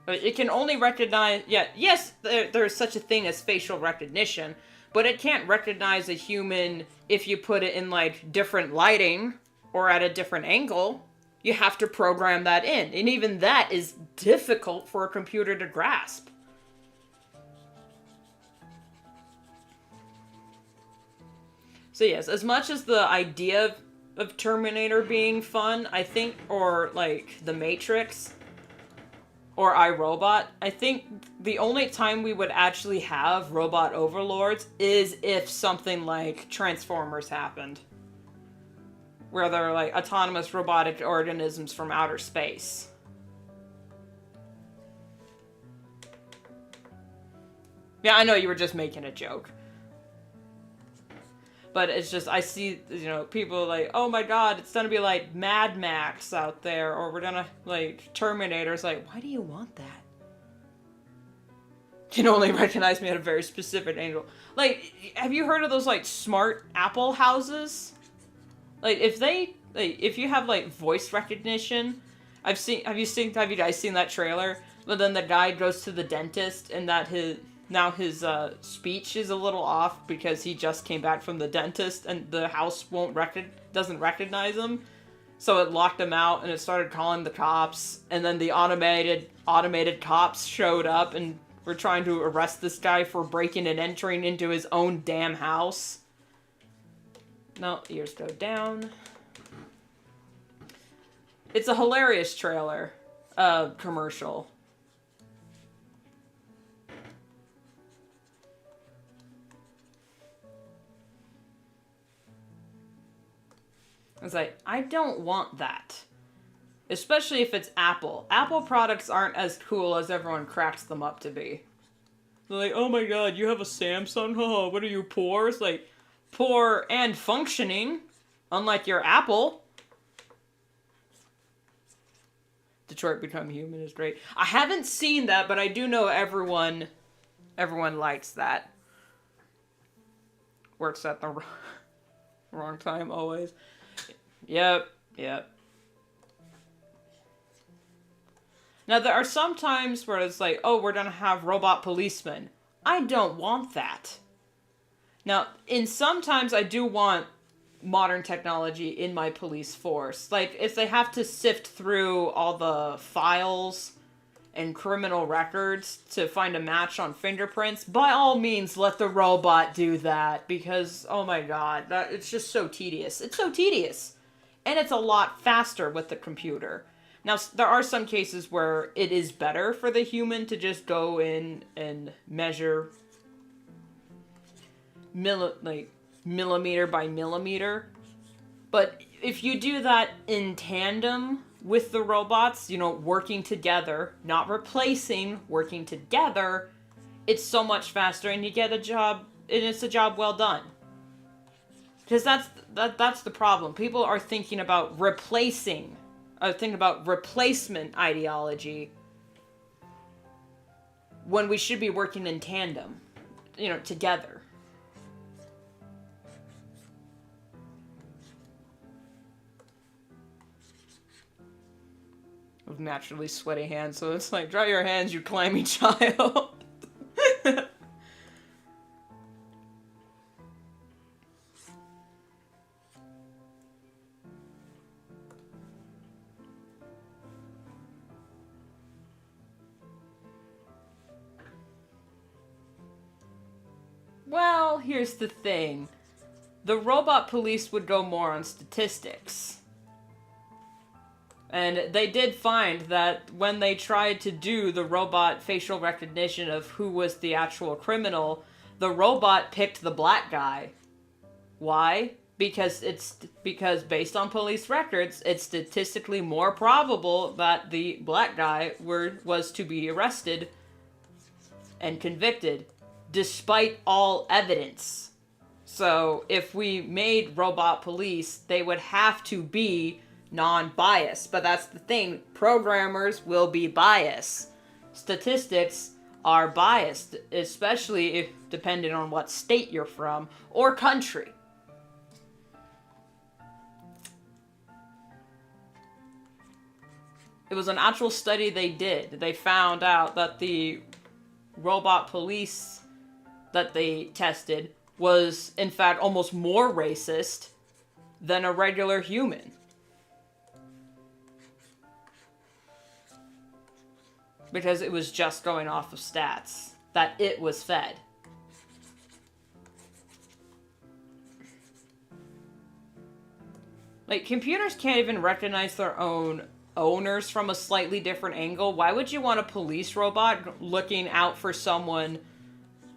It can only recognize. Yeah, yes, there's such a thing as facial recognition, but it can't recognize a human if you put it in, like, different lighting or at a different angle. You have to program that in, and even that is difficult for a computer to grasp. So yes, as much as the idea of Terminator being fun, I think, or like The Matrix, or iRobot, I think the only time we would actually have robot overlords is if something like Transformers happened. Where they're like autonomous robotic organisms from outer space. Yeah, I know you were just making a joke. But it's just, I see, people like, oh my god, it's gonna be like Mad Max out there, or we're gonna, like, Terminator's like, why do you want that? You can only recognize me at a very specific angle. Like, have you heard of those, like, smart Apple houses? Like, if you have, like, voice recognition, have you guys seen that trailer? But then the guy goes to the dentist, and his speech is a little off because he just came back from the dentist and the house doesn't recognize him. So it locked him out and it started calling the cops, and then the automated cops showed up and were trying to arrest this guy for breaking and entering into his own damn house. No, ears go down. It's a hilarious trailer. Commercial. It's like, I don't want that. Especially if it's Apple. Apple products aren't as cool as everyone cracks them up to be. They're like, oh my god, you have a Samsung? Oh, what are you, poor? It's like, poor and functioning. Unlike your Apple. Detroit Become Human is great. I haven't seen that, but I do know everyone likes that. works at the wrong time always. Yep, yep. Now, there are some times where it's like, oh, we're gonna have robot policemen. I don't want that. Now, in sometimes I do want modern technology in my police force. Like, if they have to sift through all the files and criminal records to find a match on fingerprints, by all means, let the robot do that. Because, oh my god, it's just so tedious. It's so tedious. And it's a lot faster with the computer. Now, there are some cases where it is better for the human to just go in and measure millimeter by millimeter. But if you do that in tandem with the robots, you know, working together, not replacing, working together, it's so much faster and you get a job, and it's a job well done. Because that's the problem. People are thinking about replacement ideology when we should be working in tandem, you know, together. With naturally sweaty hands, so it's like, dry your hands, you clammy child. Well, here's the thing. The robot police would go more on statistics. And they did find that when they tried to do the robot facial recognition of who was the actual criminal, the robot picked the black guy. Why? Because based on police records, it's statistically more probable that the black guy was to be arrested and convicted, despite all evidence. So if we made robot police, they would have to be non-biased. But that's the thing, programmers will be biased. Statistics are biased, especially if depending on what state you're from or country. It was an actual study they did. They found out that the robot police that they tested was, in fact, almost more racist than a regular human. Because it was just going off of stats that it was fed. Like, computers can't even recognize their own owners from a slightly different angle. Why would you want a police robot looking out for someone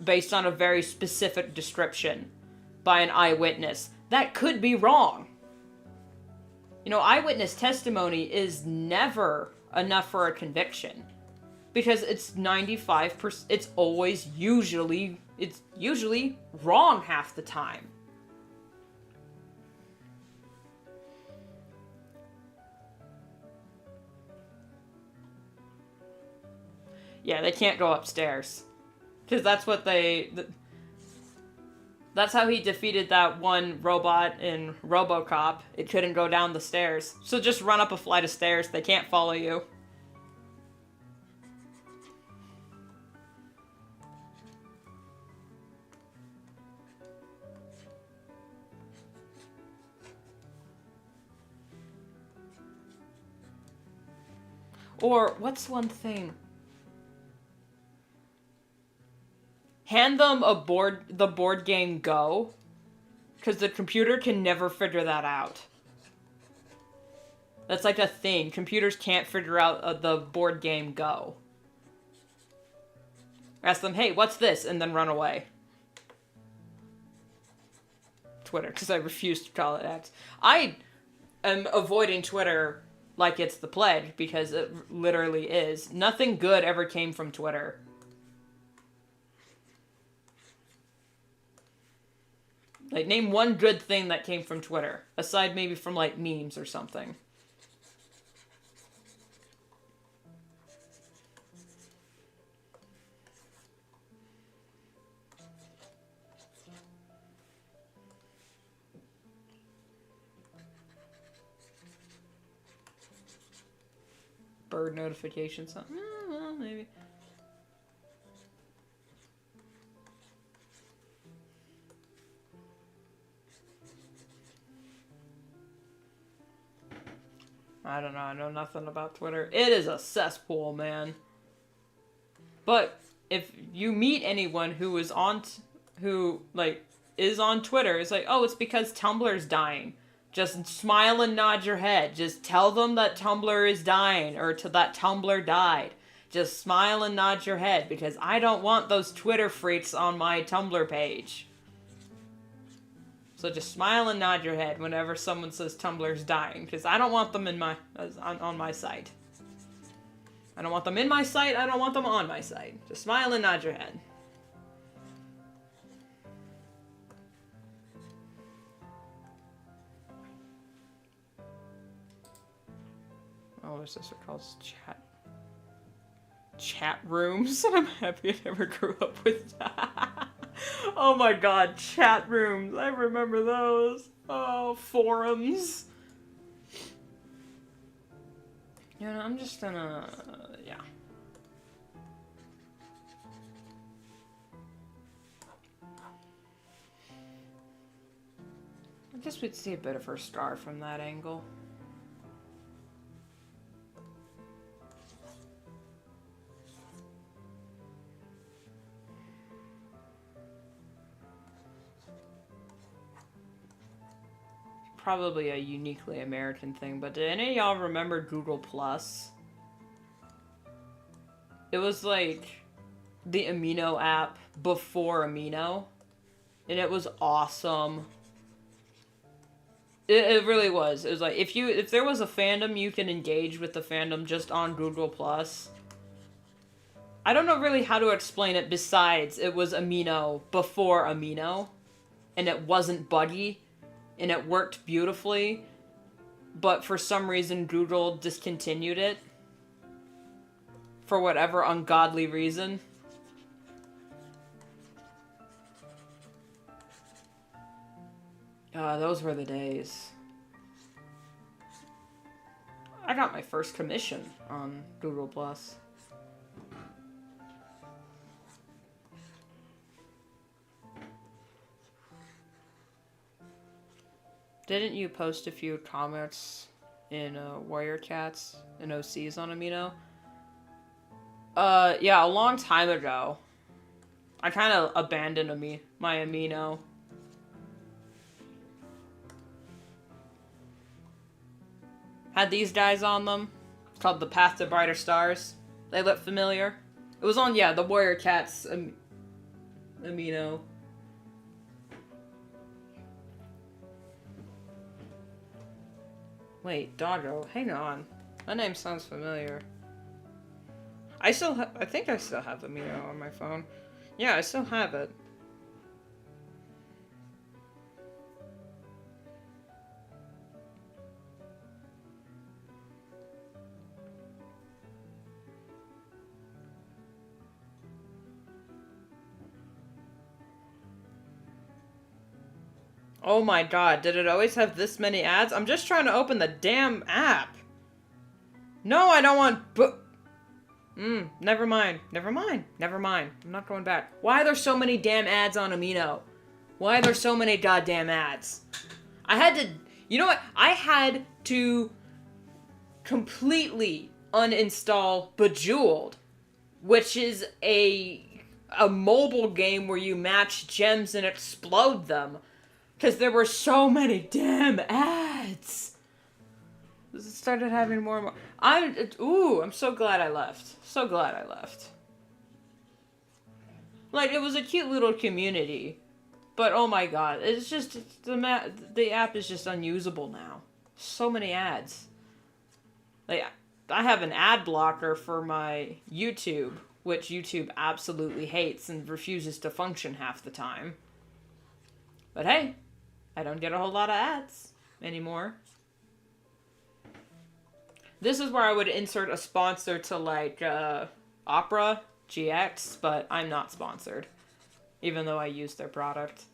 based on a very specific description by an eyewitness? That could be wrong. You know, eyewitness testimony is never enough for a conviction. Because it's 95%, it's usually wrong half the time. Yeah, they can't go upstairs. Because that's what that's how he defeated that one robot in RoboCop. It couldn't go down the stairs. So just run up a flight of stairs. They can't follow you. Or, what's one thing? Hand them the board game Go, because the computer can never figure that out. That's like a thing. Computers can't figure out the board game Go. Ask them, hey, what's this? And then run away. Twitter, because I refuse to call it X. I am avoiding Twitter like it's the plague, because it literally is. Nothing good ever came from Twitter. Like, name one good thing that came from Twitter, aside maybe from, like, memes or something. bird notifications. So, well, maybe. I don't know. I know nothing about Twitter. It is a cesspool, man. But if you meet anyone who is on, is on Twitter, it's like, oh, it's because Tumblr's dying. Just smile and nod your head. Just tell them that Tumblr is dying, or that Tumblr died. Just smile and nod your head, because I don't want those Twitter freaks on my Tumblr page. So just smile and nod your head whenever someone says Tumblr's dying, because I don't want them on my site. I don't want them in my site, I don't want them on my site. Just smile and nod your head. Oh, there's this called chat rooms. I'm happy I never grew up with that. Oh my god, chat rooms. I remember those. Oh, forums. You know, I'm just gonna... yeah. I guess we'd see a bit of her scar from that angle. Probably a uniquely American thing, but did any of y'all remember Google Plus? It was like the Amino app before Amino, and it was awesome. It really was. It was like if there was a fandom, you can engage with the fandom just on Google Plus. I don't know really how to explain it besides it was Amino before Amino, and it wasn't buggy. And it worked beautifully, but for some reason Google discontinued it. For whatever ungodly reason. Those were the days. I got my first commission on Google Plus. Didn't you post a few comments in Warrior Cats and OCs on Amino? Yeah, a long time ago. I kind of abandoned my Amino. Had these guys on them. It's called The Path to Brighter Stars. They look familiar. It was on, yeah, the Warrior Cats Amino. Wait, Doggo, hang on. That name sounds familiar. I think I still have Amino on my phone. Yeah, I still have it. Oh my god, did it always have this many ads? I'm just trying to open the damn app. No, I don't want never mind. Never mind. Never mind. I'm not going back. Why are there so many damn ads on Amino? Why are there so many goddamn ads? I had to... You know what? I had to completely uninstall Bejeweled, which is a mobile game where you match gems and explode them. Because there were so many damn ads. It started having more and more. I'm so glad I left. So glad I left. Like, it was a cute little community. But oh my god, it's just, the app is just unusable now. So many ads. Like, I have an ad blocker for my YouTube, which YouTube absolutely hates and refuses to function half the time. But hey, I don't get a whole lot of ads anymore. This is where I would insert a sponsor to, like, Opera GX, but I'm not sponsored, even though I use their product.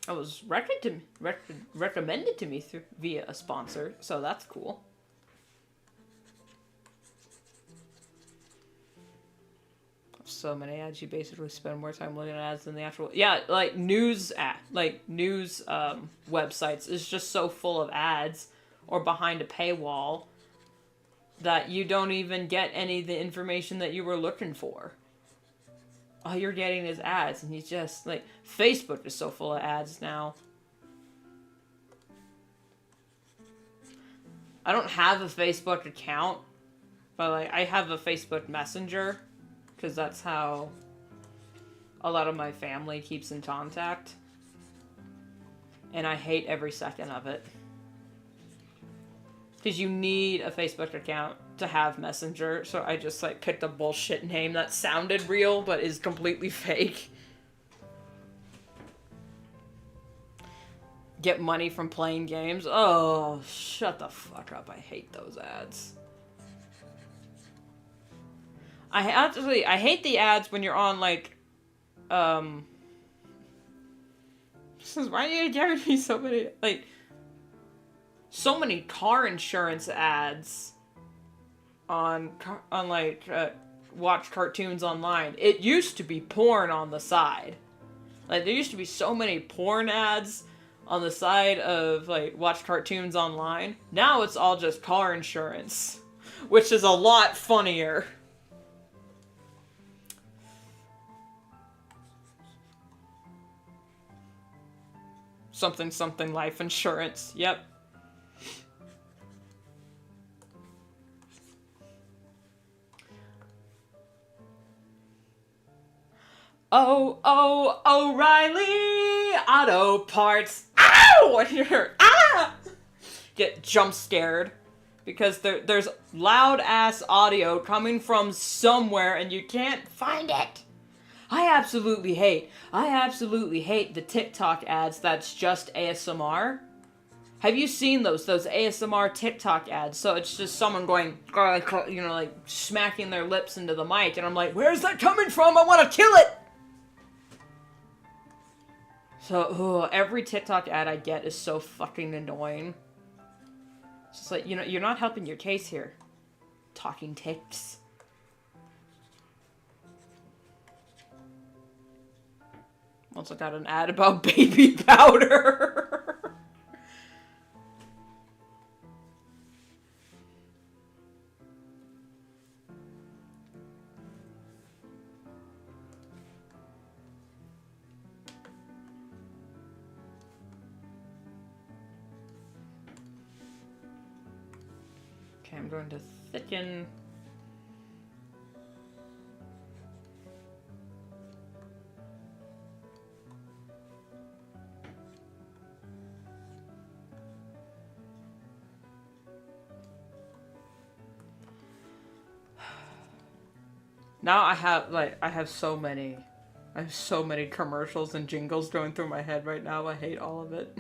It was recommended to me via a sponsor, so that's cool. So many ads, you basically spend more time looking at ads than the actual... Yeah, like news websites is just so full of ads or behind a paywall that you don't even get any of the information that you were looking for. All you're getting is ads, and you just, like... Facebook is so full of ads now. I don't have a Facebook account, but, like, I have a Facebook Messenger, because that's how a lot of my family keeps in contact. And I hate every second of it. Because you need a Facebook account to have Messenger, so I just, like, picked a bullshit name that sounded real, but is completely fake. Get money from playing games. Oh, shut the fuck up. I hate those ads. I hate the ads when you're on, like, why are you giving me so many, like, so many car insurance ads on watch cartoons online. It used to be porn on the side. Like, there used to be so many porn ads on the side of, like, watch cartoons online. Now it's all just car insurance, which is a lot funnier. Something, something life insurance. Yep. Oh, O'Reilly Auto Parts. Ow! And you're, get jump scared. Because there's loud ass audio coming from somewhere and you can't find it. I absolutely hate the TikTok ads that's just ASMR. Have you seen those ASMR TikTok ads? So it's just someone going, you know, like smacking their lips into the mic, and I'm like, where's that coming from? I want to kill it! So, every TikTok ad I get is so fucking annoying. It's just like, you know, you're not helping your case here. Talking ticks. Once I got an ad about baby powder. Okay, I'm going to thicken. Now I have so many commercials and jingles going through my head right now. I hate all of it.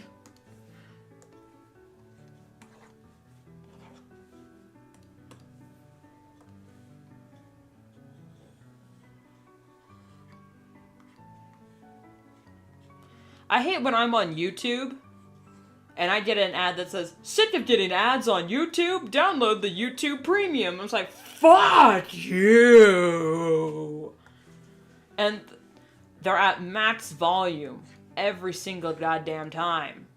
I hate when I'm on YouTube and I get an ad that says, sick of getting ads on YouTube? Download the YouTube Premium. I was like, fuck you! And they're at max volume every single goddamn time.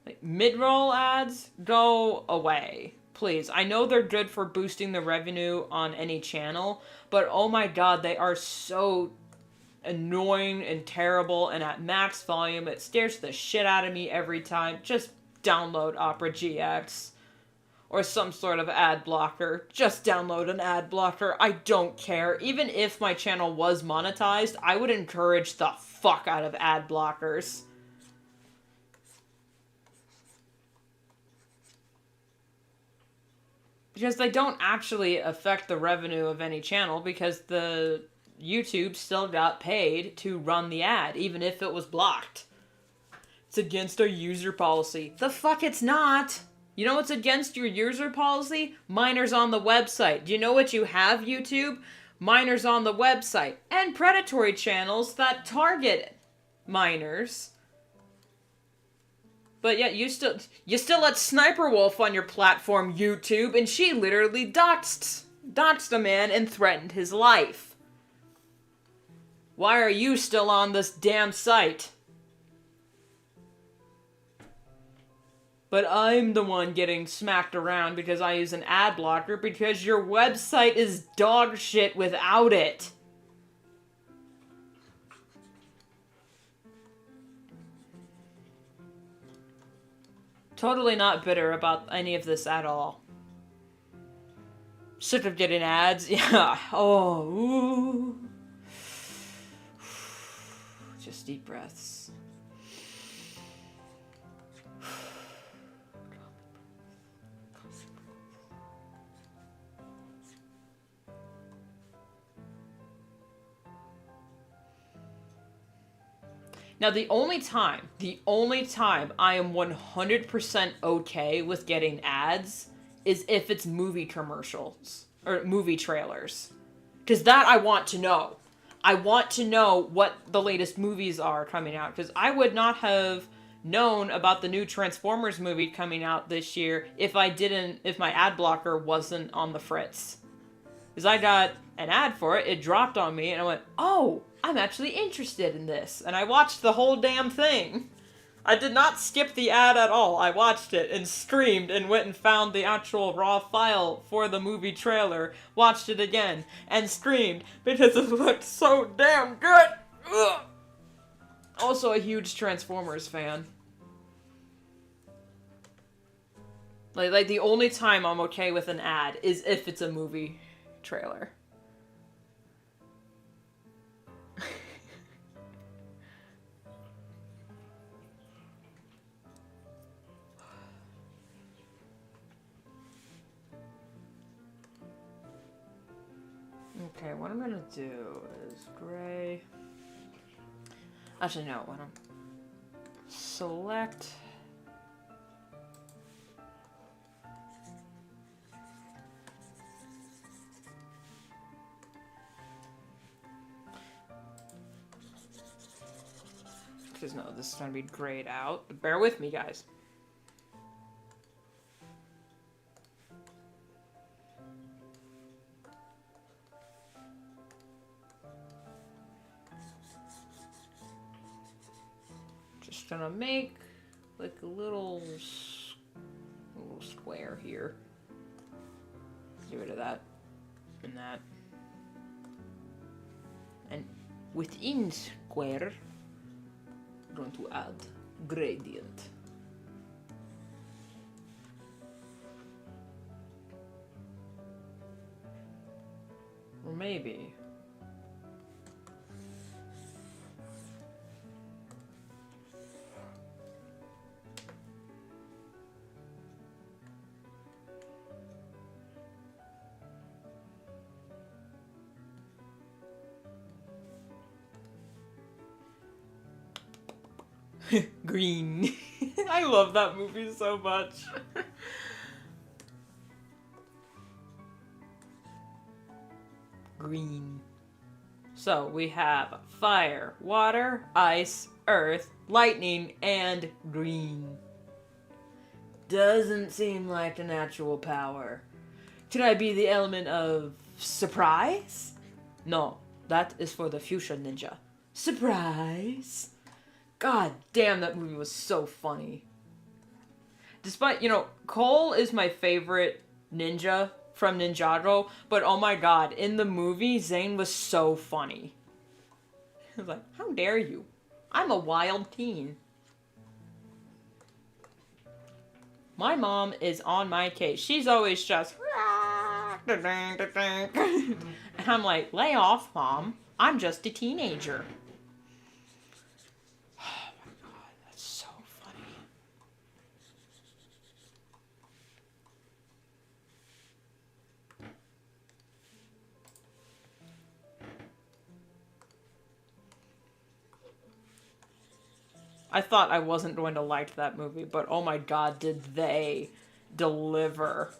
Like, mid-roll ads, go away. Please. I know they're good for boosting the revenue on any channel, but oh my god, they are so annoying and terrible, and at max volume, it scares the shit out of me every time. Just download Opera GX. Or some sort of ad blocker. Just download an ad blocker. I don't care. Even if my channel was monetized, I would encourage the fuck out of ad blockers. Because they don't actually affect the revenue of any channel, because the YouTube still got paid to run the ad, even if it was blocked. It's against our user policy. The fuck it's not! You know what's against your user policy? Minors on the website. Do you know what you have, YouTube? minors on the website, and predatory channels that target minors. But yet you still let Sniper Wolf on your platform, YouTube, and she literally doxed a man and threatened his life. Why are you still on this damn site? But I'm the one getting smacked around because I use an ad blocker because your website is dog shit without it. Totally not bitter about any of this at all. Sick of getting ads. Yeah. Oh. Ooh. Just deep breaths. Now, the only time I am 100% okay with getting ads is if it's movie commercials or movie trailers. Because that I want to know. I want to know what the latest movies are coming out. Because I would not have known about the new Transformers movie coming out this year if my ad blocker wasn't on the fritz. Because I got an ad for it, it dropped on me, and I went, oh, I'm actually interested in this. And I watched the whole damn thing. I did not skip the ad at all. I watched it and screamed and went and found the actual raw file for the movie trailer, watched it again, and screamed because it looked so damn good. Ugh. Also a huge Transformers fan. Like the only time I'm okay with an ad is if it's a movie trailer. Okay, what I'm gonna do is gray. Actually, no, why don't select. Because no, this is gonna be grayed out. Bear with me, guys. Just gonna make like a little square here. Get rid of that and that. And within square, I'm going to add gradient. Or maybe green. I love that movie so much. Green. So we have fire, water, ice, earth, lightning, and green. Doesn't seem like a natural power. Could I be the element of surprise? No, that is for the fuchsia ninja. Surprise! God damn, that movie was so funny. Despite, Cole is my favorite ninja from Ninjago, but oh my god, in the movie, Zane was so funny. He was like, how dare you? I'm a wild teen. My mom is on my case. She's always just... And I'm like, lay off, Mom. I'm just a teenager. I thought I wasn't going to like that movie, but oh my god, did they deliver.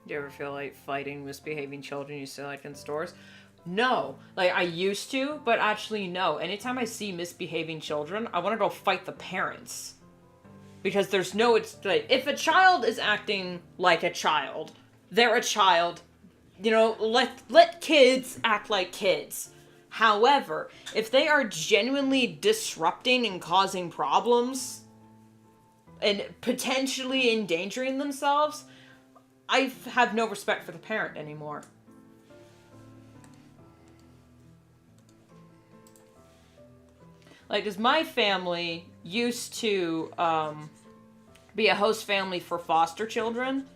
Do you ever feel like fighting misbehaving children you see like in stores? No. Like, I used to, but actually, no. Anytime I see misbehaving children, I want to go fight the parents. Because there's no, it's like, if a child is acting like a child, they're a child. You know, let kids act like kids. However, if they are genuinely disrupting and causing problems and potentially endangering themselves, I have no respect for the parent anymore. Like, because my family used to be a host family for foster children.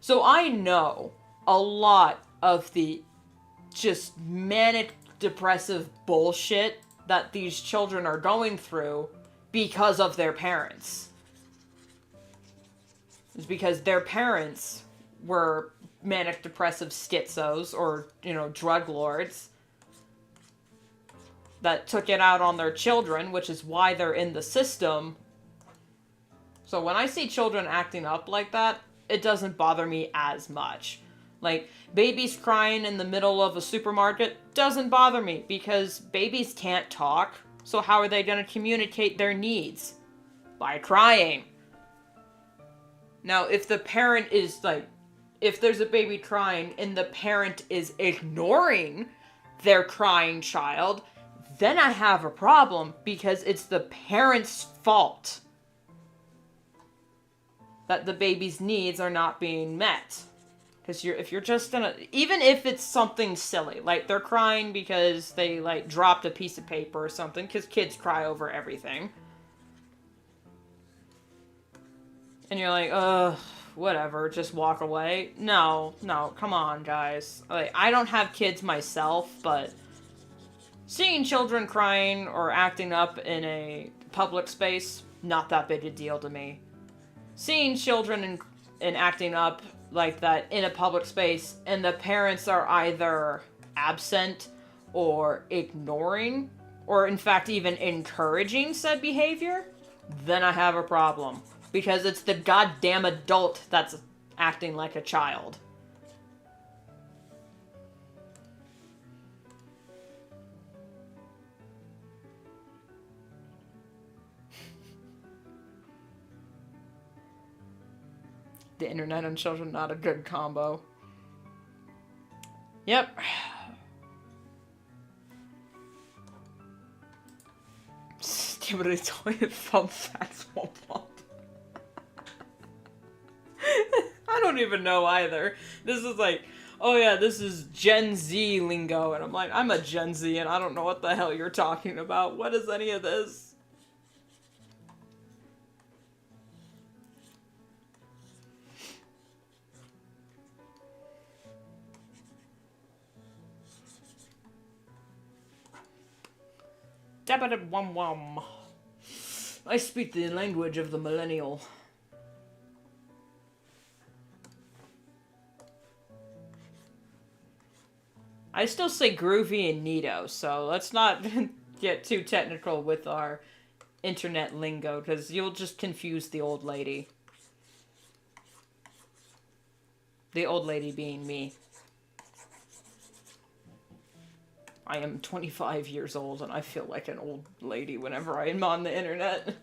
So I know a lot of the just manic depressive bullshit that these children are going through because of their parents. It's because their parents were manic depressive schizos or, you know, drug lords that took it out on their children, which is why they're in the system. So when I see children acting up like that, it doesn't bother me as much. Like, babies crying in the middle of a supermarket doesn't bother me because babies can't talk. So how are they going to communicate their needs? By crying. Now, if the parent is like, if there's a baby crying and the parent is ignoring their crying child, then I have a problem because it's the parent's fault that the baby's needs are not being met. Because if you're just gonna, even if it's something silly, like they're crying because they like dropped a piece of paper or something, because kids cry over everything. And you're like, whatever, just walk away. No, come on, guys. Like, I don't have kids myself, but seeing children crying or acting up in a public space, not that big a deal to me. Seeing children and acting up like that in a public space and the parents are either absent or ignoring or in fact even encouraging said behavior, then I have a problem. Because it's the goddamn adult that's acting like a child. The internet and children, not a good combo. Yep. Stupid toilet fun facts won't pop. I don't even know either. This is like, oh yeah, this is Gen Z lingo. And I'm like, I'm a Gen Z and I don't know what the hell you're talking about. What is any of this? Dabba-dab-wum-wum. I speak the language of the millennial. I still say groovy and neato, so let's not get too technical with our internet lingo, because you'll just confuse the old lady. The old lady being me. I am 25 years old and I feel like an old lady whenever I'm on the internet.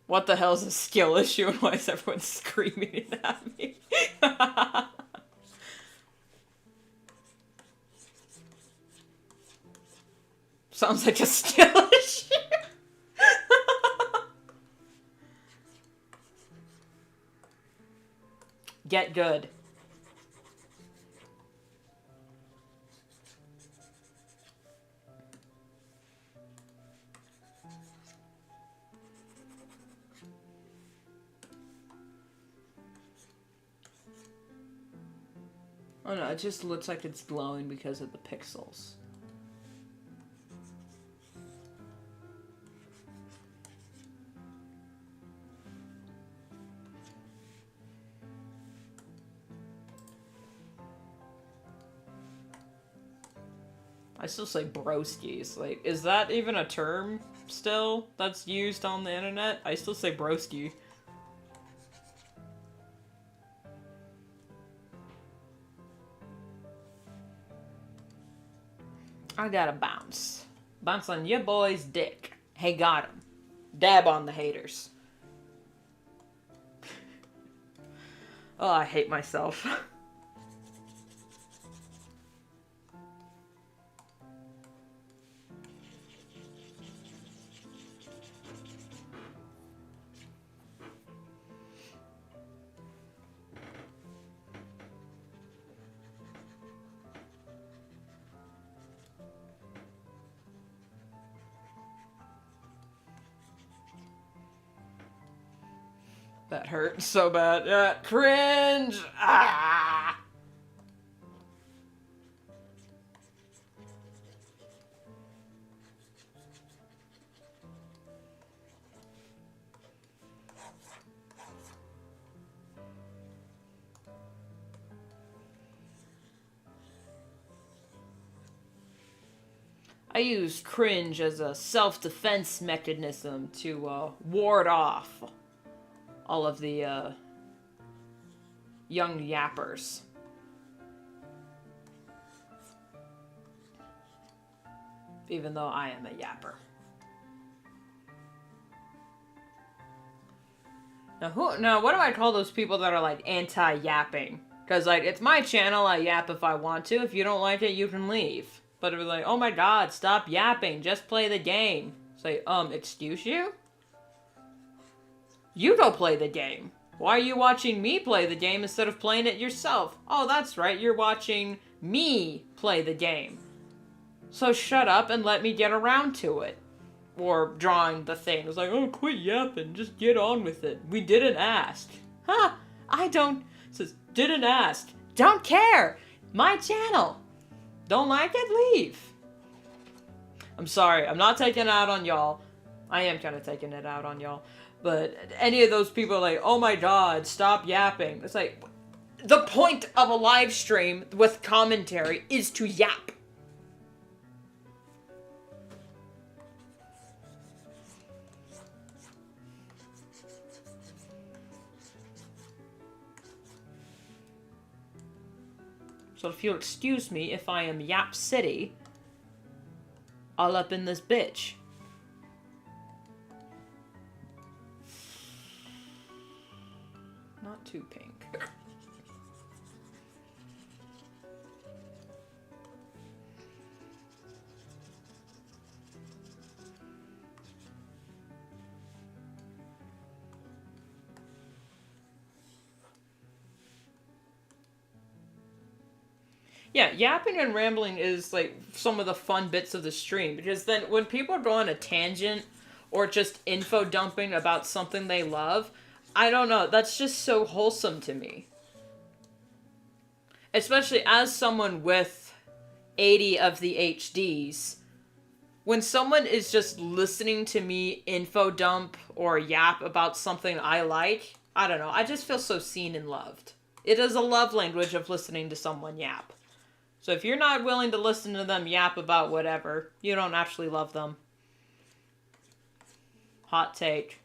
What the hell is a skill issue and why is everyone screaming it at me? Sounds like a skill issue. Get good. Oh no, it just looks like it's glowing because of the pixels. I still say broskies. Like, is that even a term still that's used on the internet? I still say broski. I gotta bounce. Bounce on your boy's dick. Hey, got him. Dab on the haters. Oh, I hate myself. That hurt so bad. Cringe! Ah! I use cringe as a self-defense mechanism to ward off all of the young yappers. Even though I am a yapper. Now what do I call those people that are like anti-yapping? Because like, it's my channel, I yap if I want to. If you don't like it, you can leave. But it was like, oh my god, stop yapping, just play the game. Say, excuse you? You go play the game. Why are you watching me play the game instead of playing it yourself? Oh, that's right, you're watching me play the game. So shut up and let me get around to it. Or drawing the thing. It was like, oh, quit yapping, just get on with it. We didn't ask. Huh, I don't... It says, didn't ask. Don't care. My channel. Don't like it? Leave. I'm sorry, I'm not taking it out on y'all. I am kind of taking it out on y'all. But any of those people are like, oh my god, stop yapping. It's like, the point of a live stream with commentary is to yap. So if you'll excuse me if I am Yap City, all up in this bitch. Not too pink. Yeah, yapping and rambling is like some of the fun bits of the stream, because then when people go on a tangent or just info dumping about something they love, I don't know, that's just so wholesome to me. Especially as someone with 80 of the HDs, when someone is just listening to me info dump or yap about something I like, I don't know, I just feel so seen and loved. It is a love language of listening to someone yap. So if you're not willing to listen to them yap about whatever, you don't actually love them. Hot take.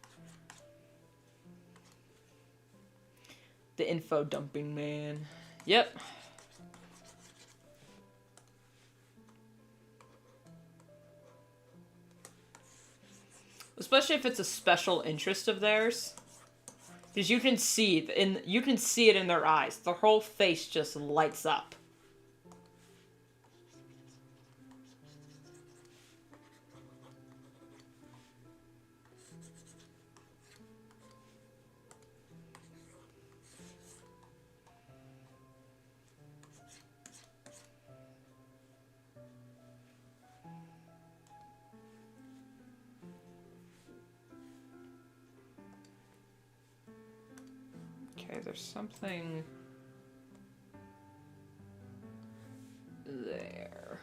The info dumping man. Yep. Especially if it's a special interest of theirs. Because you can see it in their eyes. Their whole face just lights up. Okay, there's something there.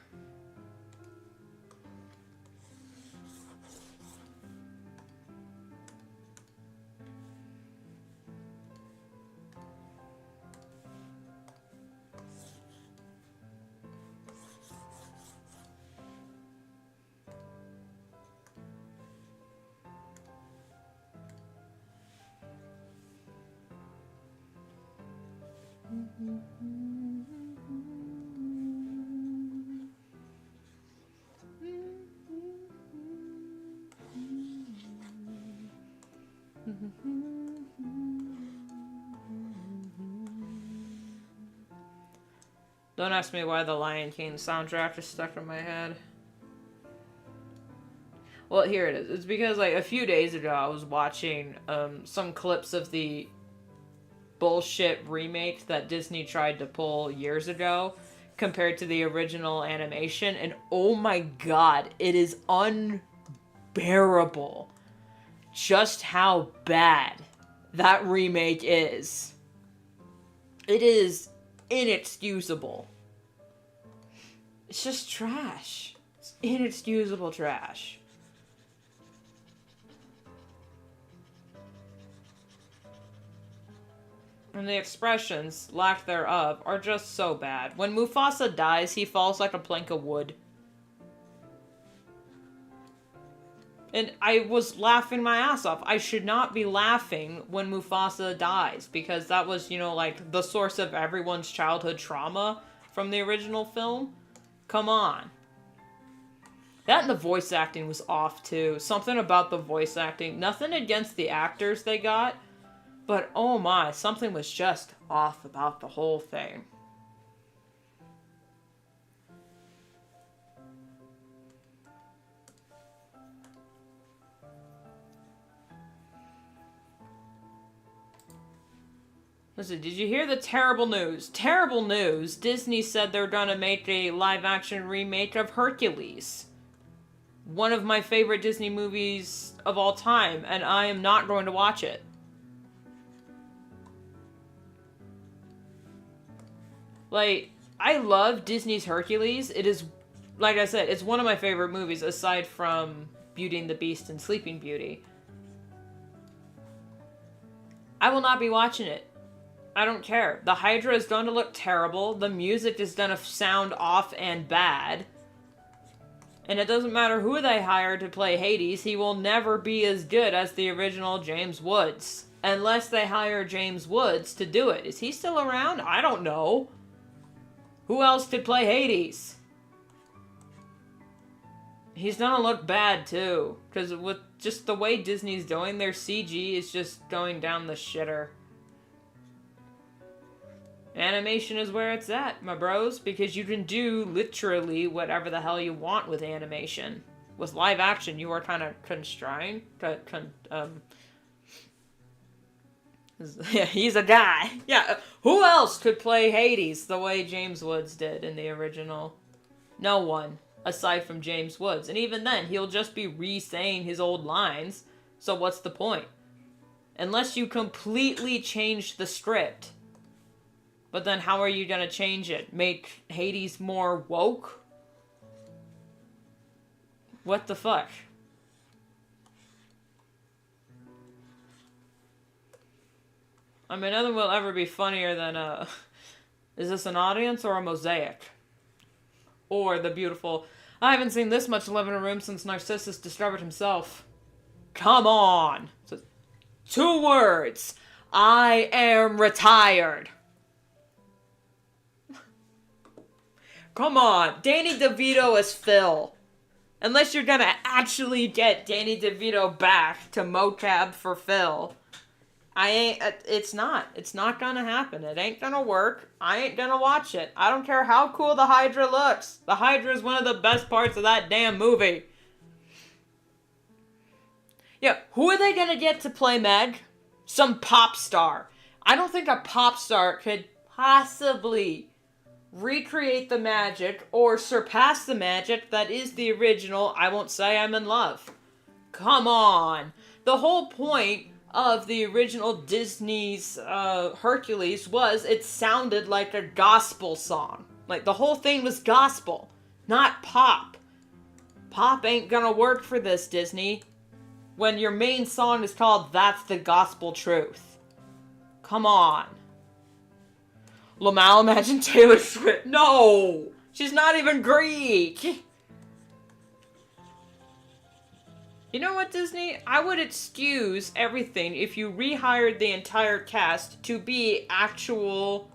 Don't ask me why the Lion King soundtrack is stuck in my head. Well, here it is. It's because, like, a few days ago I was watching some clips of the bullshit remake that Disney tried to pull years ago compared to the original animation, and oh my god, it is unbearable just how bad that remake is. It is inexcusable. It's just trash. It's inexcusable trash. And the expressions, lack thereof, are just so bad. When Mufasa dies, he falls like a plank of wood. And I was laughing my ass off. I should not be laughing when Mufasa dies, because that was, you know, like, the source of everyone's childhood trauma from the original film. Come on. That and the voice acting was off, too. Something about the voice acting. Nothing against the actors they got, but oh my, something was just off about the whole thing. Listen, did you hear the terrible news? Terrible news! Disney said they're gonna make a live-action remake of Hercules. One of my favorite Disney movies of all time, and I am not going to watch it. Like, I love Disney's Hercules. It is, like I said, it's one of my favorite movies aside from Beauty and the Beast and Sleeping Beauty. I will not be watching it. I don't care. The Hydra is going to look terrible. The music is going to sound off and bad. And it doesn't matter who they hire to play Hades, he will never be as good as the original James Woods. Unless they hire James Woods to do it. Is he still around? I don't know. Who else could play Hades? He's gonna look bad, too. Because with just the way Disney's doing, their CG is just going down the shitter. Animation is where it's at, my bros. Because you can do literally whatever the hell you want with animation. With live action, you are kind of constrained. Yeah, he's a guy. Yeah, who else could play Hades the way James Woods did in the original? No one, aside from James Woods. And even then, he'll just be re-saying his old lines. So what's the point? Unless you completely change the script. But then how are you gonna change it? Make Hades more woke? What the fuck? I mean, nothing will ever be funnier than, is this an audience or a mosaic? Or the beautiful, I haven't seen this much love in a room since Narcissus discovered himself. Come on! So, 2 words. I am retired. Come on. Danny DeVito as Phil. Unless you're gonna actually get Danny DeVito back to mocap for Phil. It's not gonna happen. It ain't gonna work. I ain't gonna watch it. I don't care how cool the Hydra looks. The Hydra is one of the best parts of that damn movie. Yeah, who are they gonna get to play Meg? Some pop star. I don't think a pop star could possibly recreate the magic or surpass the magic that is the original I Won't Say I'm in Love. Come on. The whole point of the original Disney's Hercules was it sounded like a gospel song. Like, the whole thing was gospel, not pop. Pop ain't gonna work for this, Disney, when your main song is called That's the Gospel Truth. Come on. Lamal, imagine Taylor Swift. No! She's not even Greek! You know what, Disney? I would excuse everything if you rehired the entire cast to be actual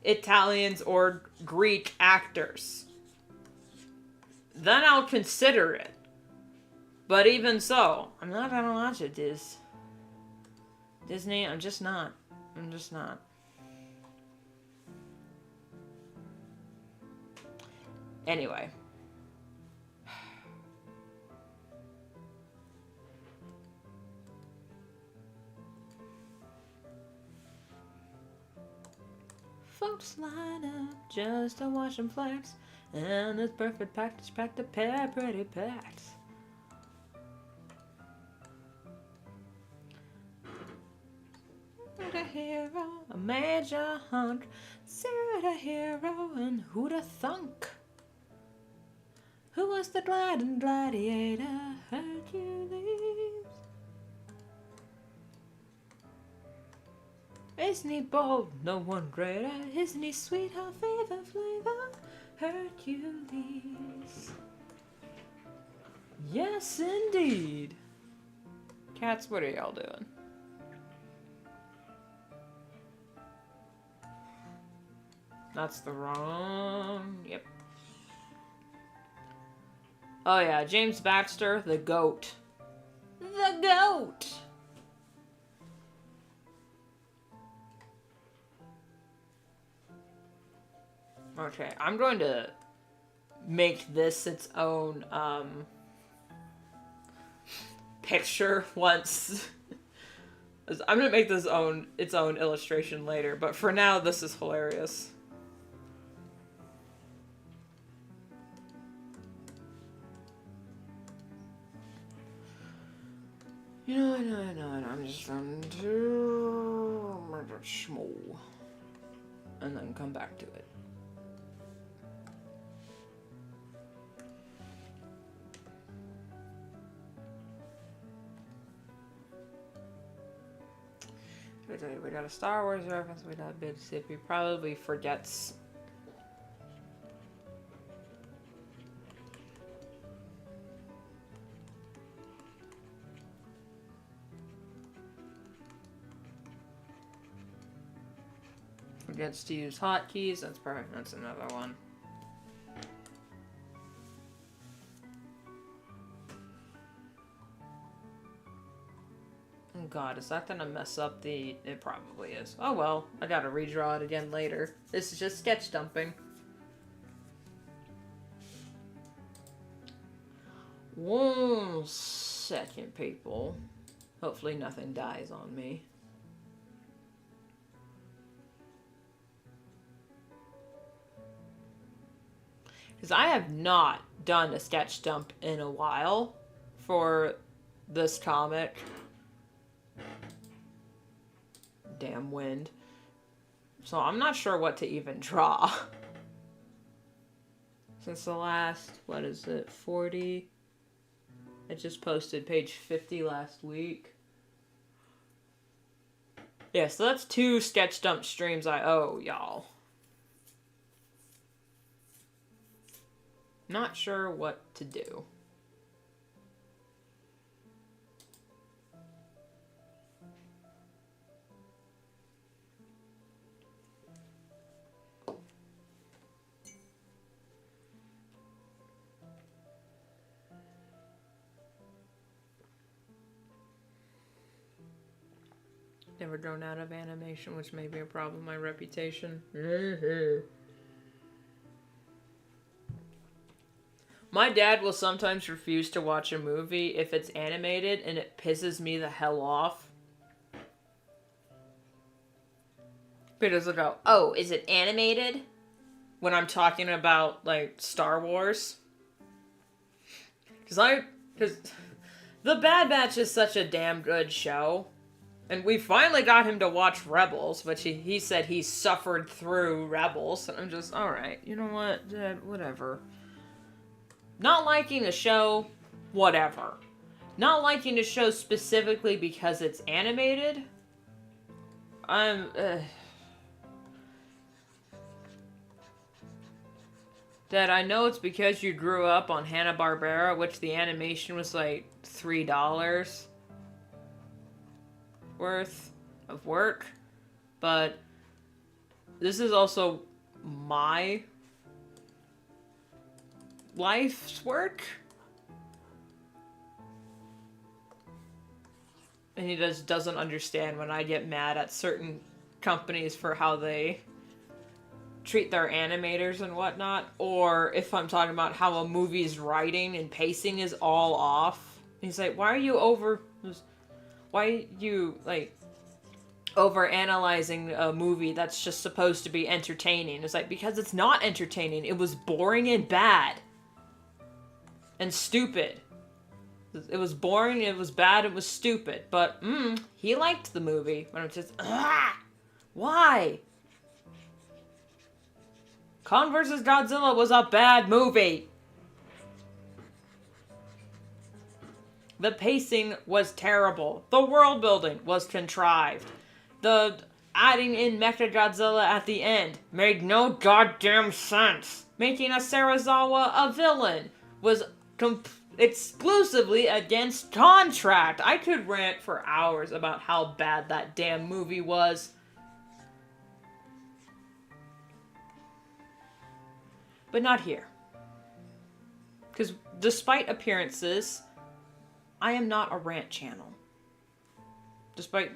Italians or Greek actors. Then I'll consider it. But even so, I'm not gonna watch it, Disney, I'm just not. Anyway. Folks line up just to watch them flex. And it's perfect practice, pack the pair pretty packs. A hero, a major hunk, Sarah the hero, and who the thunk? Who was the gladiator? Hercules. Isn't he bold? No one greater. Isn't he sweet? Her favorite flavor? Hercules. Yes, indeed. Cats, what are y'all doing? That's the wrong... Yep. Oh yeah, James Baxter, the GOAT. The GOAT! Okay, I'm going to make this its own, picture once... I'm gonna make this its own illustration later, but for now, this is hilarious. No, I'm just trying to murder Schmo. And then come back to it. We got a Star Wars reference, we got Big Sippy. Probably forgets. Forgets to use hotkeys. That's perfect. That's another one. Oh god, is that gonna mess up the... It probably is. Oh well, I gotta redraw it again later. This is just sketch dumping. One second, people. Hopefully nothing dies on me. Because I have not done a sketch dump in a while for this comic. Damn wind. So I'm not sure what to even draw. Since the last, what is it, 40? I just posted page 50 last week. Yeah, so that's 2 sketch dump streams I owe y'all. Not sure what to do. Never grown out of animation, which may be a problem. My reputation. My dad will sometimes refuse to watch a movie if it's animated, and it pisses me the hell off. Because he'll go, "Oh, is it animated?" When I'm talking about, like, Star Wars. Because The Bad Batch is such a damn good show. And we finally got him to watch Rebels, which he said he suffered through Rebels. And I'm just, alright, you know what, Dad, whatever. Not liking a show, whatever. Not liking a show specifically because it's animated, Dad, I know it's because you grew up on Hanna-Barbera, which the animation was like $3 worth of work, but this is also my life's work. And he just doesn't understand when I get mad at certain companies for how they treat their animators and whatnot. Or if I'm talking about how a movie's writing and pacing is all off. He's like, why are you over analyzing a movie that's just supposed to be entertaining? It's like, because it's not entertaining. It was boring and bad. And stupid. It was boring, it was bad, it was stupid. But, he liked the movie. But I'm just, why? Kong vs. Godzilla was a bad movie. The pacing was terrible. The world building was contrived. The adding in Mechagodzilla at the end made no goddamn sense. Making a Sarazawa a villain was exclusively against contract. I could rant for hours about how bad that damn movie was. But not here. Because despite appearances, I am not a rant channel. Despite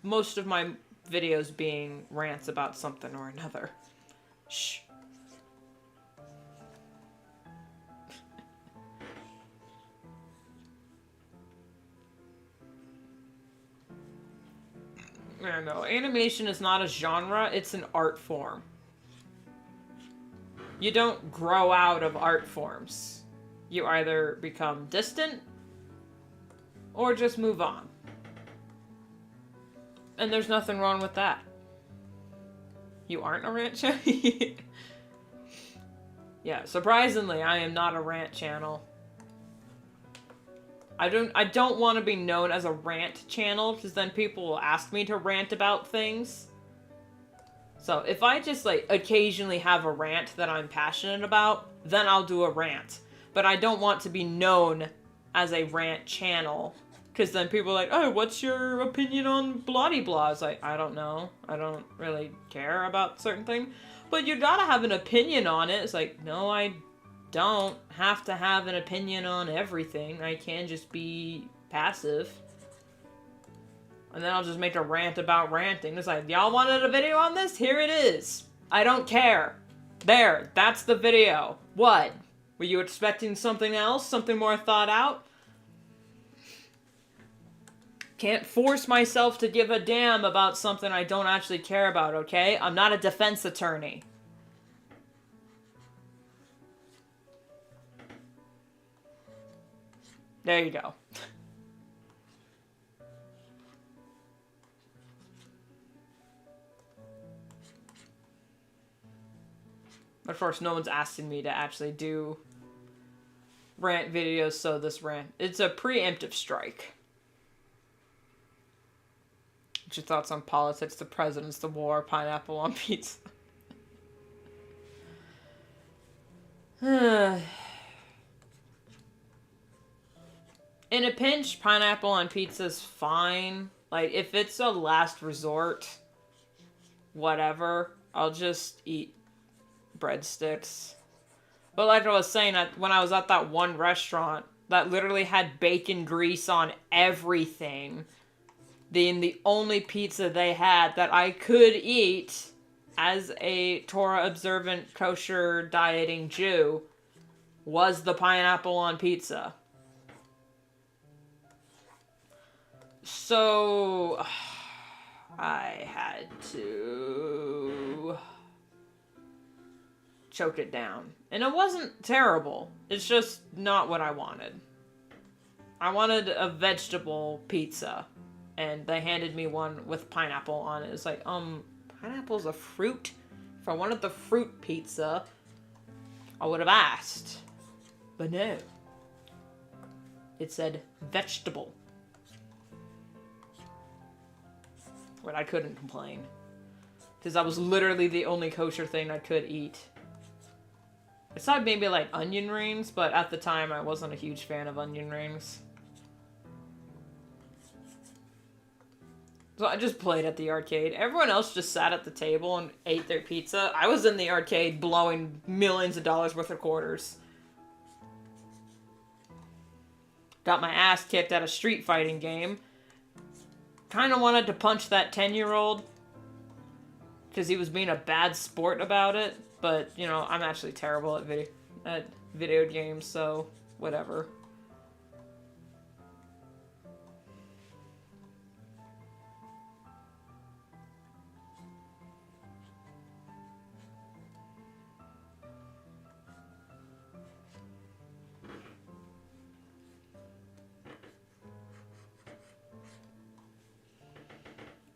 most of my videos being rants about something or another. Shh. I know, animation is not a genre, it's an art form. You don't grow out of art forms. You either become distant, or just move on. And there's nothing wrong with that. You aren't a rant channel? Yeah, surprisingly, I am not a rant channel. I don't want to be known as a rant channel, because then people will ask me to rant about things. So, if I just, like, occasionally have a rant that I'm passionate about, then I'll do a rant. But I don't want to be known as a rant channel, because then people are like, oh, what's your opinion on blah-de-blah? It's like, I don't know. I don't really care about certain things. But you gotta have an opinion on it. It's like, no, I don't have to have an opinion on everything. I can just be passive. And then I'll just make a rant about ranting. It's like, y'all wanted a video on this? Here it is. I don't care. There, that's the video. What? Were you expecting something else? Something more thought out? Can't force myself to give a damn about something I don't actually care about, okay? I'm not a defense attorney. There you go. Of course, no one's asking me to actually do rant videos, so this rant... It's a preemptive strike. What's your thoughts on politics, the presidents, the war, pineapple on pizza? In a pinch, pineapple on pizza's fine. Like, if it's a last resort, whatever, I'll just eat breadsticks. But like I was saying, when I was at that one restaurant that literally had bacon grease on everything, the only pizza they had that I could eat as a Torah observant kosher dieting Jew was the pineapple on pizza. So I had to choke it down. And it wasn't terrible. It's just not what I wanted. I wanted a vegetable pizza. And they handed me one with pineapple on it. It's like, pineapple's a fruit? If I wanted the fruit pizza, I would have asked. But no. It said vegetable. But I couldn't complain. Because that was literally the only kosher thing I could eat. Aside maybe like onion rings, but at the time I wasn't a huge fan of onion rings. So I just played at the arcade. Everyone else just sat at the table and ate their pizza. I was in the arcade blowing millions of dollars worth of quarters. Got my ass kicked at a street fighting game. Kind of wanted to punch that 10-year-old because he was being a bad sport about it. But, you know, I'm actually terrible at video games, so whatever.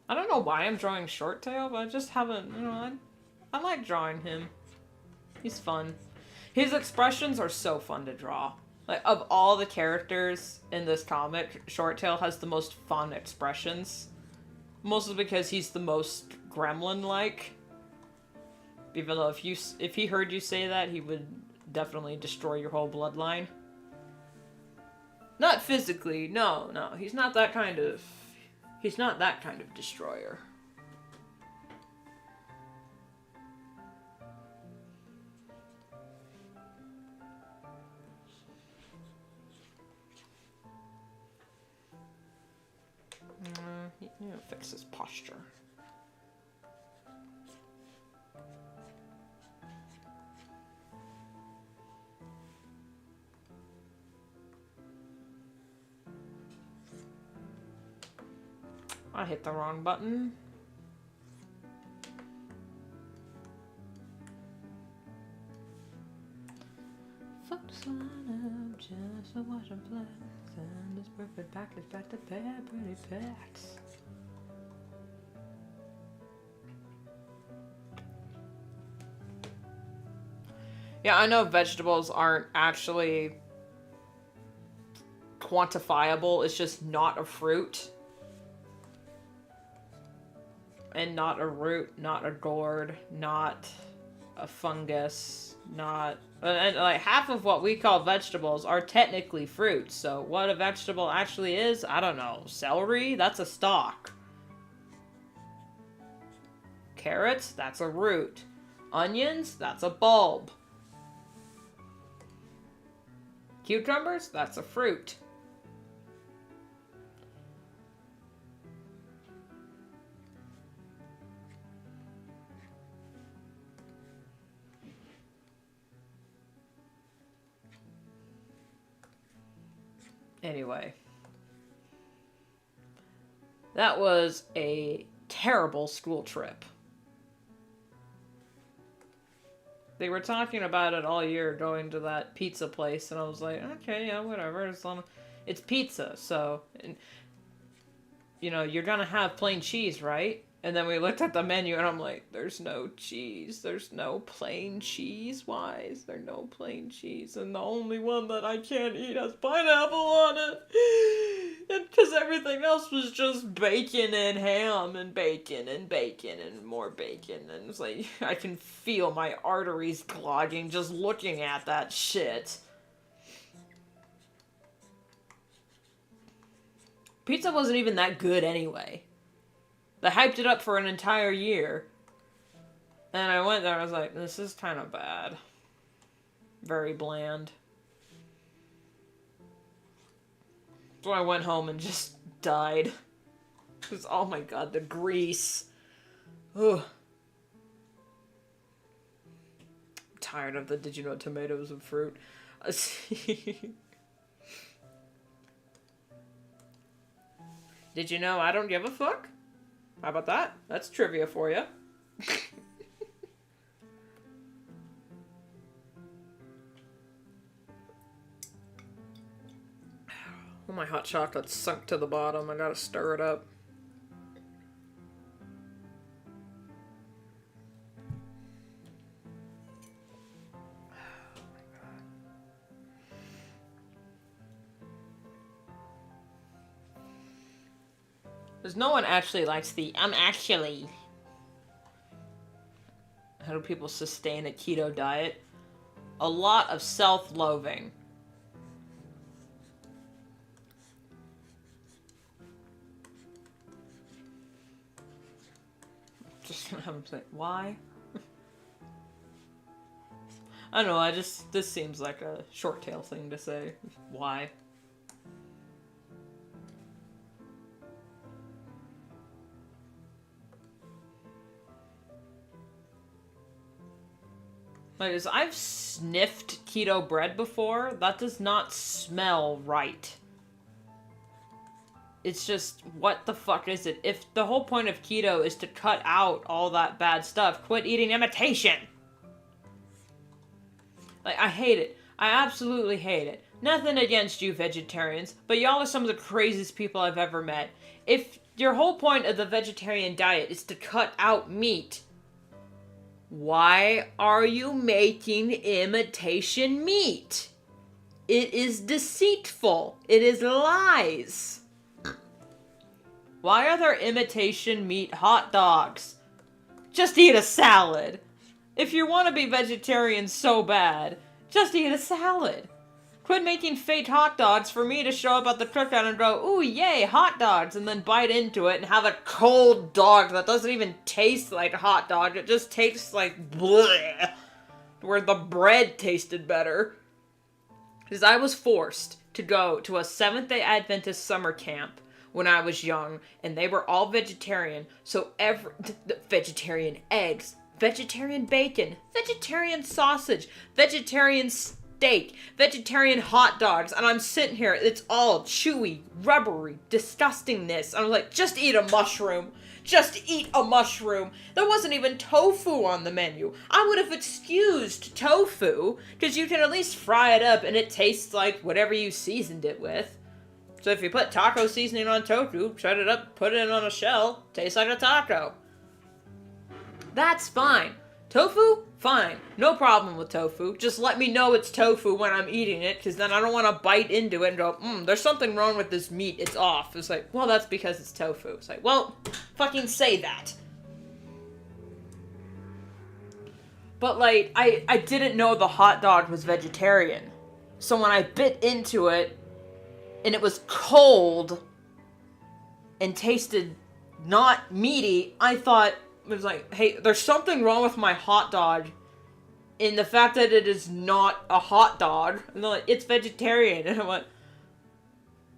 I don't know why I'm drawing Shorttail, but I just haven't, you know, I like drawing him. He's fun. His expressions are so fun to draw. Like, of all the characters in this comic, Shorttail has the most fun expressions. Mostly because he's the most gremlin-like. Even though if he heard you say that, he would definitely destroy your whole bloodline. Not physically, no. He's not that kind of destroyer. You know, fix his posture. I hit the wrong button. Folks line up just to watch them play. Send this perfect package back to pair pretty packs. Yeah, I know vegetables aren't actually quantifiable. It's just not a fruit. And not a root, not a gourd, not a fungus, not... And like half of what we call vegetables are technically fruits. So what a vegetable actually is, I don't know. Celery? That's a stalk. Carrots? That's a root. Onions? That's a bulb. Cucumbers? That's a fruit. Anyway. That was a terrible school trip. They were talking about it all year, going to that pizza place, and I was like, okay, yeah, whatever. It's pizza, so, and, you know, you're gonna have plain cheese, right? And then we looked at the menu, and I'm like, there's no cheese. There's no plain cheese. Why is there no plain cheese? And the only one that I can't eat has pineapple on it. And because everything else was just bacon and ham and bacon and bacon and more bacon. And it's like, I can feel my arteries clogging just looking at that shit. Pizza wasn't even that good anyway. They hyped it up for an entire year. And I went there and I was like, this is kind of bad. Very bland. So I went home and just died. Because, oh my god, the grease. Ugh. I'm tired of the did you know tomatoes and fruit. Did you know I don't give a fuck? How about that? That's trivia for you. Oh, my hot chocolate's sunk to the bottom. I gotta stir it up. Because no one actually likes the, actually. How do people sustain a keto diet? A lot of self-loathing. just gonna have him say, why? I don't know, this seems like a short tail thing to say. Why? Like, I've sniffed keto bread before. That does not smell right. It's just, what the fuck is it? If the whole point of keto is to cut out all that bad stuff, quit eating imitation! Like, I hate it. I absolutely hate it. Nothing against you vegetarians, but y'all are some of the craziest people I've ever met. If your whole point of the vegetarian diet is to cut out meat, why are you making imitation meat? It is deceitful. It is lies. Why are there imitation meat hot dogs? Just eat a salad. If you want to be vegetarian so bad, just eat a salad. Quit making fake hot dogs for me to show up at the cookout and go, ooh, yay, hot dogs, and then bite into it and have a cold dog that doesn't even taste like a hot dog. It just tastes like bleh, where the bread tasted better. Because I was forced to go to a Seventh-day Adventist summer camp when I was young, and they were all vegetarian, so vegetarian eggs, vegetarian bacon, vegetarian sausage, vegetarian steak, vegetarian hot dogs, and I'm sitting here, it's all chewy, rubbery, disgustingness. I'm like, just eat a mushroom. Just eat a mushroom. There wasn't even tofu on the menu. I would have excused tofu, because you can at least fry it up and it tastes like whatever you seasoned it with. So if you put taco seasoning on tofu, shut it up, put it on a shell, tastes like a taco. That's fine. Tofu? Fine. No problem with tofu. Just let me know it's tofu when I'm eating it, because then I don't want to bite into it and go, there's something wrong with this meat, it's off. It's like, well, that's because it's tofu. It's like, well, fucking say that. But, like, I didn't know the hot dog was vegetarian. So when I bit into it, and it was cold, and tasted not meaty, I thought, it was like, hey, there's something wrong with my hot dog in the fact that it is not a hot dog. And they're like, it's vegetarian. And I went,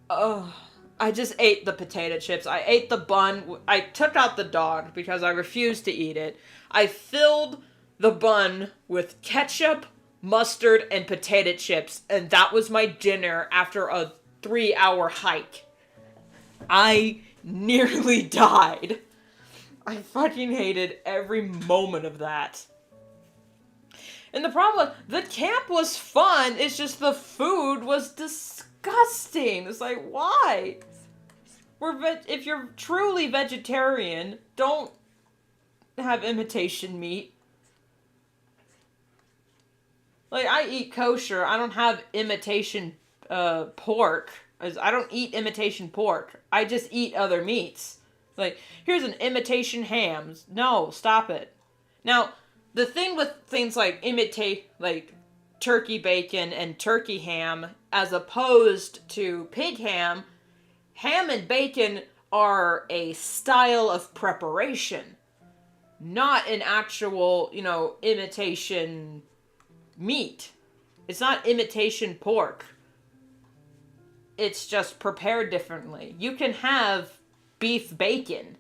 oh, I just ate the potato chips. I ate the bun. I took out the dog because I refused to eat it. I filled the bun with ketchup, mustard, and potato chips. And that was my dinner after a 3-hour hike. I nearly died. I fucking hated every moment of that. And the problem was, the camp was fun, it's just the food was disgusting. It's like, why? If you're truly vegetarian, don't have imitation meat. Like, I eat kosher, I don't have imitation pork. I don't eat imitation pork. I just eat other meats. Like, here's an imitation ham. No, stop it. Now, the thing with things like turkey bacon and turkey ham, as opposed to pig ham and bacon are a style of preparation, not an actual, imitation meat. It's not imitation pork. It's just prepared differently. You can have beef bacon.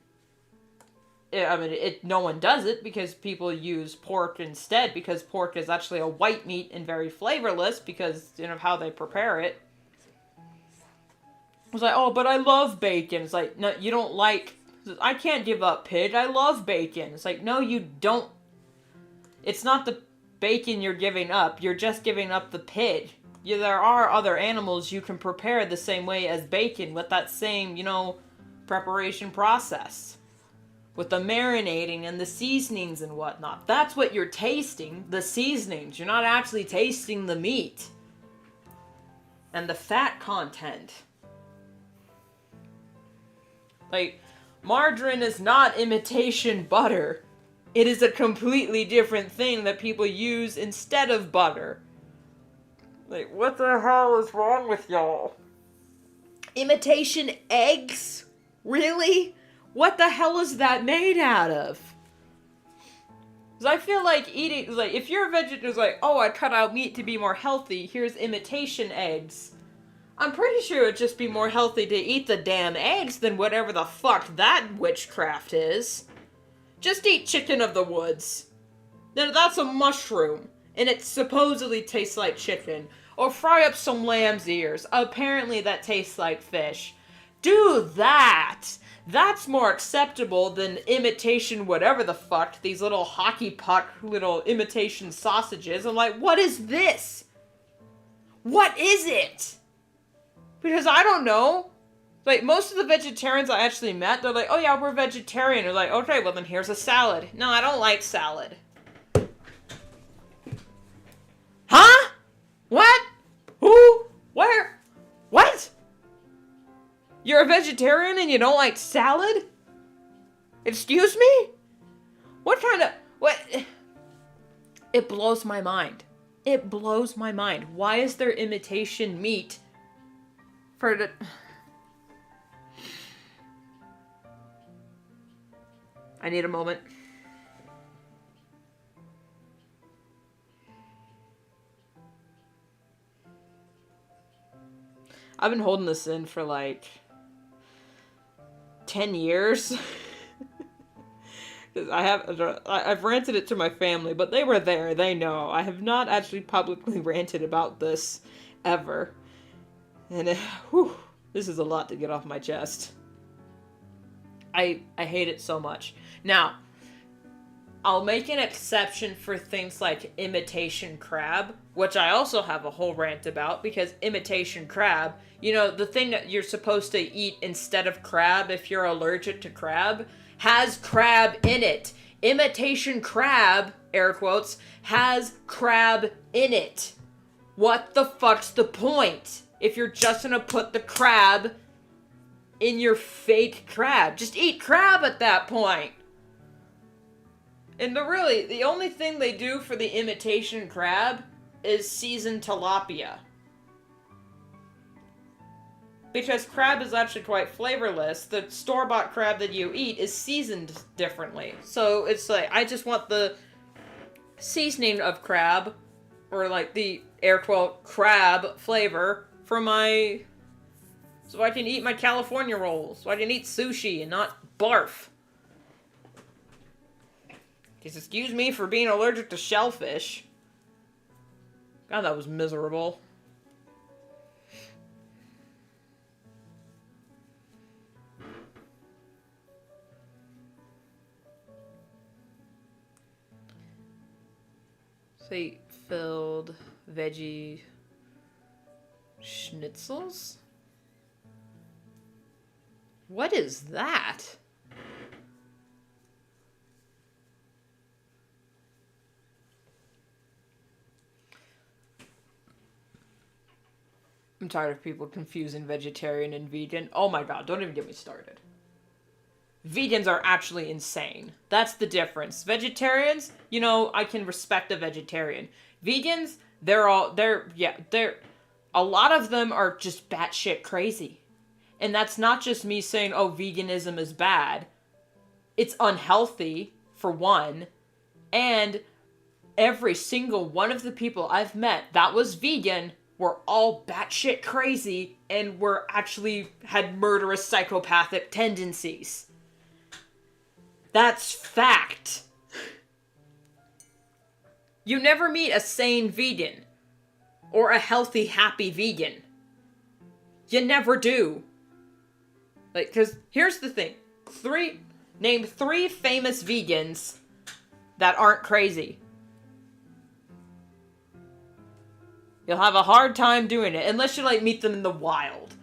I mean, no one does it because people use pork instead, because pork is actually a white meat and very flavorless because, of how they prepare it. I was like, oh, but I love bacon. It's like, no, you don't like... I can't give up pig. I love bacon. It's like, no, you don't. It's not the bacon you're giving up. You're just giving up the pig. There are other animals you can prepare the same way as bacon with that same, preparation process. With the marinating and the seasonings and whatnot. That's what you're tasting, the seasonings. You're not actually tasting the meat. And the fat content. Like, margarine is not imitation butter. It is a completely different thing that people use instead of butter. Like, what the hell is wrong with y'all? Imitation eggs? Really? What the hell is that made out of? Because I feel like eating, like, if you're a vegetarian, it's like, oh, I cut out meat to be more healthy, here's imitation eggs. I'm pretty sure it'd just be more healthy to eat the damn eggs than whatever the fuck that witchcraft is. Just eat chicken of the woods. Now that's a mushroom, and it supposedly tastes like chicken. Or fry up some lamb's ears. Apparently that tastes like fish. Do that! That's more acceptable than imitation whatever the fuck, these little hockey puck little imitation sausages. I'm like, what is this? What is it? Because I don't know. Like, most of the vegetarians I actually met, they're like, oh yeah, we're vegetarian. They're like, okay, well then here's a salad. No, I don't like salad. Huh? What? Who? Where? What? You're a vegetarian and you don't like salad? Excuse me? What kind of... What? It blows my mind. It blows my mind. Why is there imitation meat for the... I need a moment. I've been holding this in for like 10 years. I've ranted it to my family, but they were there. They know. I have not actually publicly ranted about this ever. And this is a lot to get off my chest. I hate it so much. Now, I'll make an exception for things like imitation crab, which I also have a whole rant about, because imitation crab, you know, the thing that you're supposed to eat instead of crab if you're allergic to crab, has crab in it. Imitation crab, air quotes, has crab in it. What the fuck's the point? If you're just gonna put the crab in your fake crab. Just eat crab at that point. And the only thing they do for the imitation crab is seasoned tilapia. Because crab is actually quite flavorless. The store-bought crab that you eat is seasoned differently. So it's like, I just want the seasoning of crab, or like the air quote crab flavor for my... So I can eat my California rolls. So I can eat sushi and not barf. Just excuse me for being allergic to shellfish. God, that was miserable. Say filled veggie schnitzels? What is that? I'm tired of people confusing vegetarian and vegan. Oh my god, don't even get me started. Vegans are actually insane. That's the difference. Vegetarians, you know, I can respect a vegetarian. Vegans, a lot of them are just batshit crazy. And that's not just me saying, oh, veganism is bad. It's unhealthy, for one. And every single one of the people I've met that was vegan were all batshit crazy and were actually had murderous psychopathic tendencies. That's fact. You never meet a sane vegan. Or a healthy, happy vegan. You never do. Like, because here's the thing. Name 3 famous vegans that aren't crazy. You'll have a hard time doing it, unless you, like, meet them in the wild.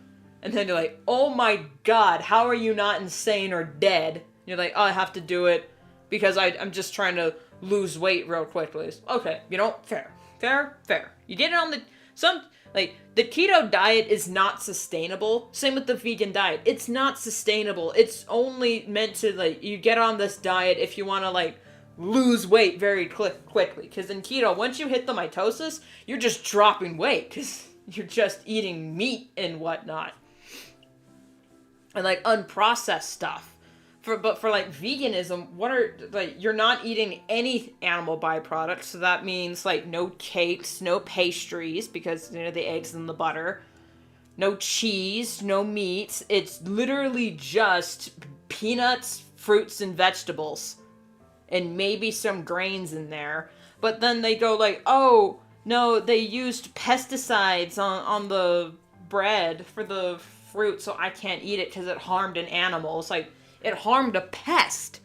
And then you're like, oh my god, how are you not insane or dead? And you're like, oh, I have to do it because I'm just trying to lose weight real quickly. Okay, you know, fair. You did it on the... the keto diet is not sustainable. Same with the vegan diet. It's not sustainable. It's only meant to, like, you get on this diet if you want to, like, lose weight very quickly. Because in keto, once you hit the mitosis, you're just dropping weight. Because you're just eating meat and whatnot. And, like, unprocessed stuff. But for like veganism, what are like you're not eating any animal byproducts, so that means like no cakes, no pastries because you know the eggs and the butter, no cheese, no meats. It's literally just peanuts, fruits, and vegetables, and maybe some grains in there. But then they go like, oh no, they used pesticides on the bread for the fruit, so I can't eat it because it harmed an animal. It's like it harmed a pest.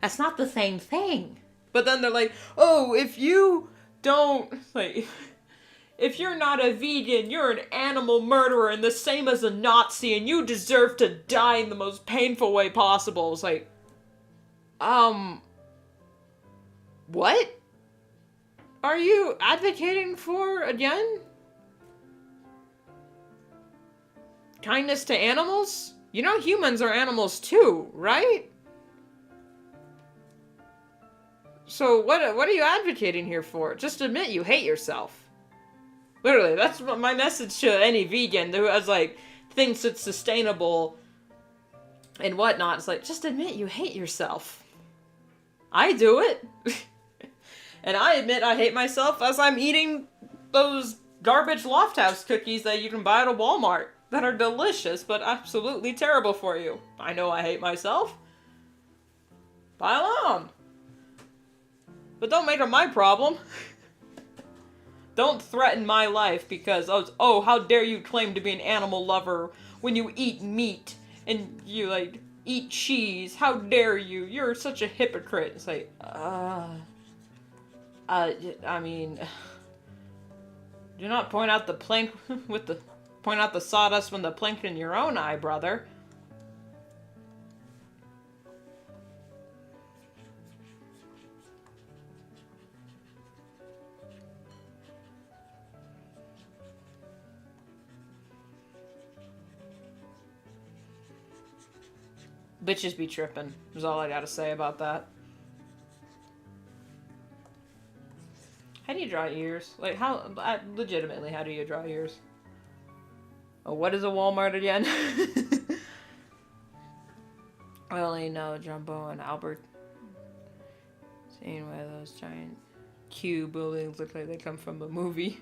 That's not the same thing. But then they're like, oh, if you don't, like, if you're not a vegan, you're an animal murderer and the same as a Nazi and you deserve to die in the most painful way possible. It's like, what are you advocating for again? Kindness to animals? You know humans are animals too, right? So what are you advocating here for? Just admit you hate yourself. Literally, that's what my message to any vegan who has like thinks it's sustainable and whatnot. It's like, just admit you hate yourself. I do it. And I admit I hate myself as I'm eating those garbage Lofthouse cookies that you can buy at a Walmart that are delicious but absolutely terrible for you. I know I hate myself. Pile on. But don't make it my problem. Don't threaten my life because, oh, how dare you claim to be an animal lover when you eat meat and you, like, eat cheese. How dare you? You're such a hypocrite. It's like, I mean, do not point out the plank point out the sawdust when the plank in your own eye, brother. Bitches be trippin', is all I gotta say about that. How do you draw ears? Like, how, legitimately, how do you draw ears? Oh, what is a Walmart again? I only know Jumbo and Albert. Seeing where those giant Q buildings look like they come from a movie.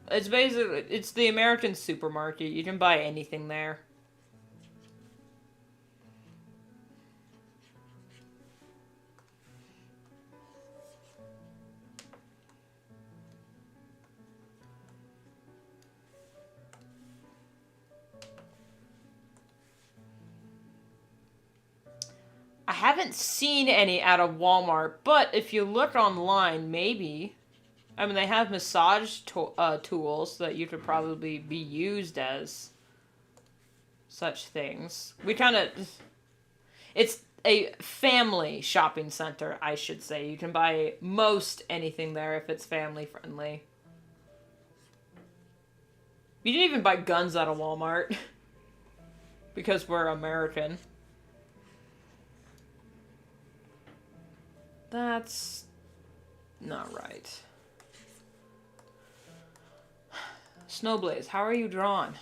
It's basically, it's the American supermarket. You can buy anything there. I haven't seen any out of Walmart, but if you look online, maybe. I mean, they have massage tools that you could probably be used as such things. It's a family shopping center, I should say. You can buy most anything there if it's family friendly. You can even buy guns out of Walmart. Because we're American. That's not right. Snowblaze, how are you drawn?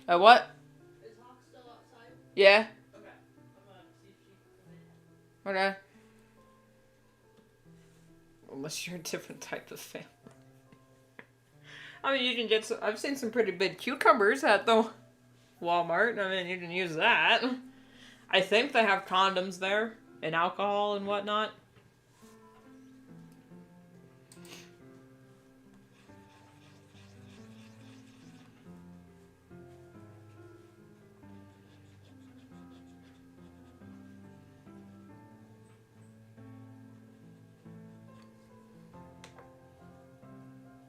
What? Is Hawk still outside? Yeah. Okay. I'm gonna see if she can come in. Okay. Unless you're a different type of family. I mean, you can get some, I've seen some pretty big cucumbers at the Walmart. I mean, you can use that. I think they have condoms there and alcohol and whatnot.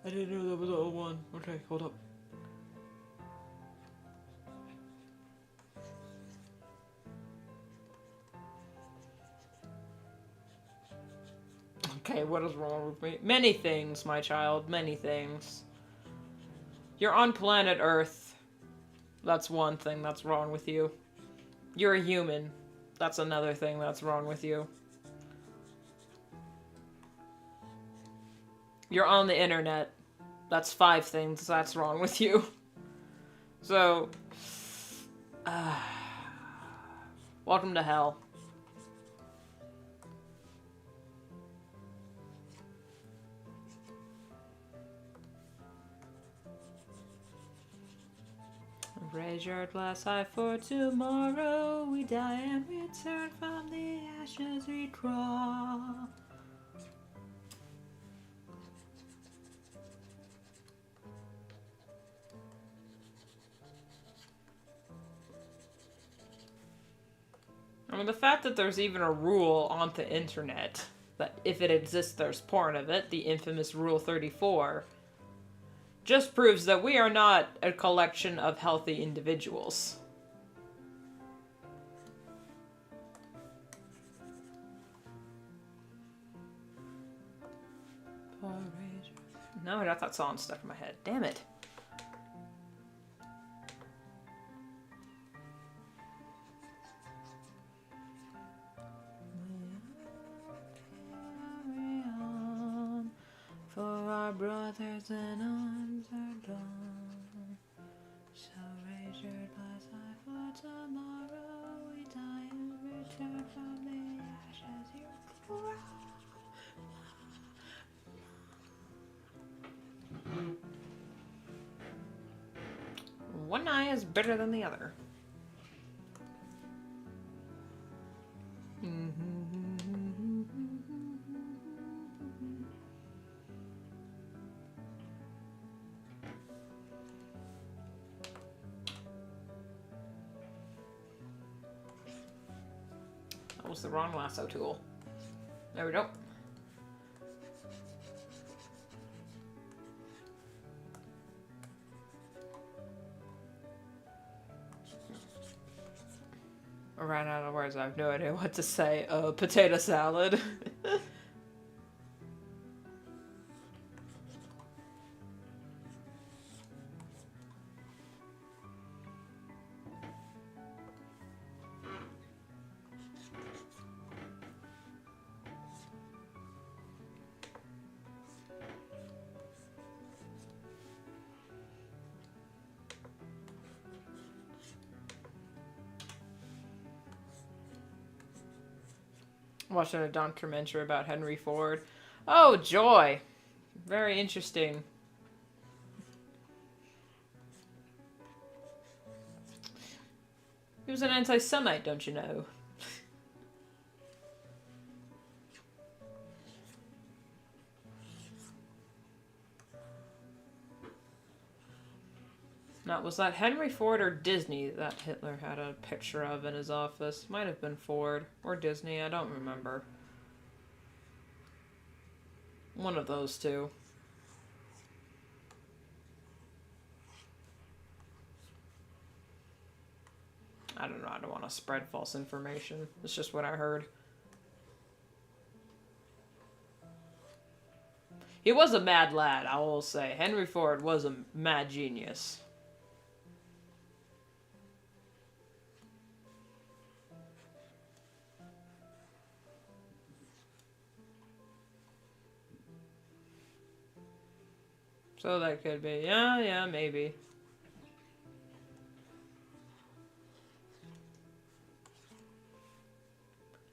I didn't know that was the old one. Okay, hold up. Okay, what is wrong with me? Many things, my child. Many things. You're on planet Earth. That's one thing that's wrong with you. You're a human. That's another thing that's wrong with you. You're on the internet. That's 5 things that's wrong with you. So, welcome to hell. Raise your glass high for tomorrow. We die and return from the ashes we draw. I mean, the fact that there's even a rule on the internet that if it exists, there's porn of it, the infamous Rule 34, just proves that we are not a collection of healthy individuals. No, I got that song stuck in my head. Damn it. For our brothers in arms are gone. So raise your glass high for tomorrow. We die and return from the ashes you cry. One eye is better than the other. That was the wrong lasso tool. There we go. I ran out of words. I have no idea what to say. Potato salad. Watching a documentary about Henry Ford. Oh, joy! Very interesting. He was an anti-Semite, don't you know? Now, was that Henry Ford or Disney that Hitler had a picture of in his office? Might have been Ford or Disney, I don't remember. One of those two. I don't know, I don't want to spread false information. It's just what I heard. He was a mad lad, I will say. Henry Ford was a mad genius. So that could be, yeah, maybe.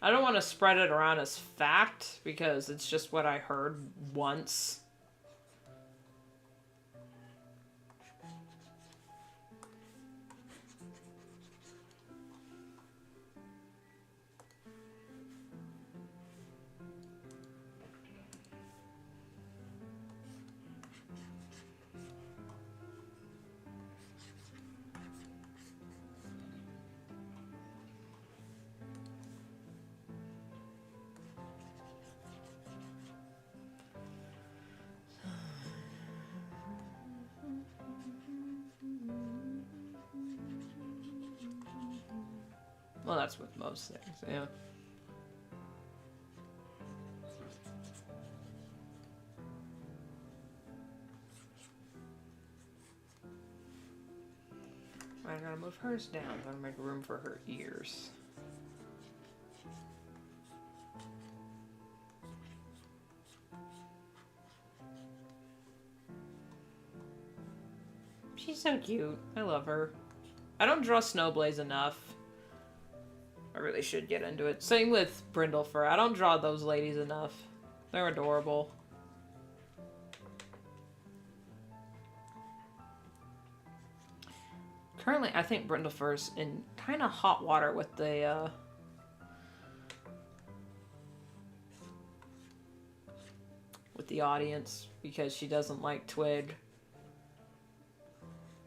I don't want to spread it around as fact, because it's just what I heard once. Well, that's with most things, yeah. I gotta move hers down. I'm gonna make room for her ears. She's so cute. I love her. I don't draw Snowblaze enough. I really should get into it. Same with Brindlefur. I don't draw those ladies enough. They're adorable. Currently, I think Brindlefur's in kind of hot water with the, audience because she doesn't like Twig.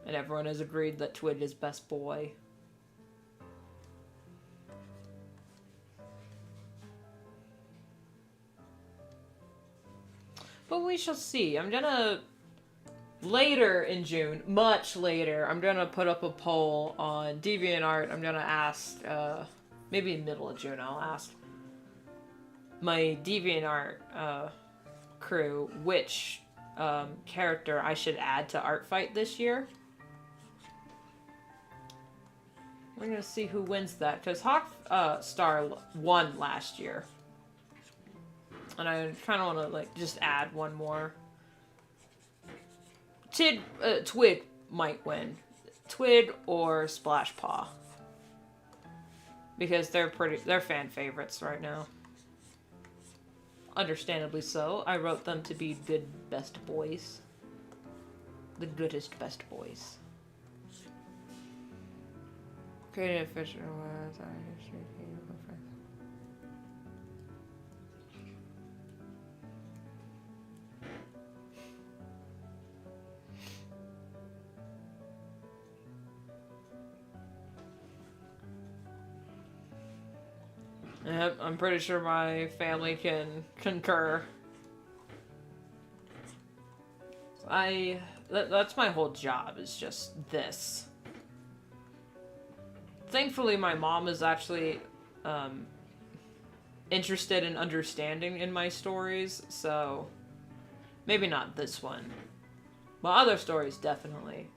And everyone has agreed that Twig is best boy. But we shall see. I'm gonna... Later in June, much later, I'm gonna put up a poll on DeviantArt. I'm gonna ask, maybe in the middle of June, I'll ask my DeviantArt, crew which, character I should add to Art Fight this year. We're gonna see who wins that, because Star won last year. And I kind of want to, like, just add one more. Twig might win. Twig or Splashpaw. Because they're fan favorites right now. Understandably so. I wrote them to be good best boys. The goodest best boys. Creative fictional words. Yep, I'm pretty sure my family can concur. That's my whole job, is just this. Thankfully, my mom is actually, interested in understanding in my stories, so maybe not this one. But other stories, definitely.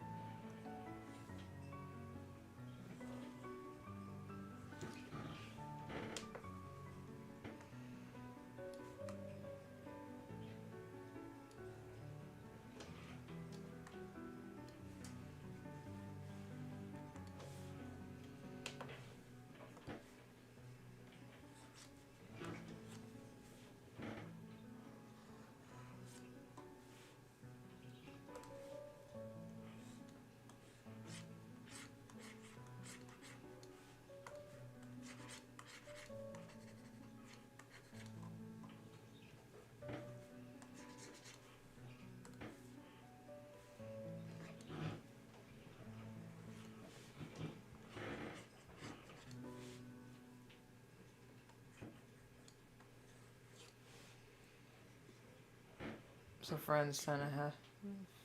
So friends trying to have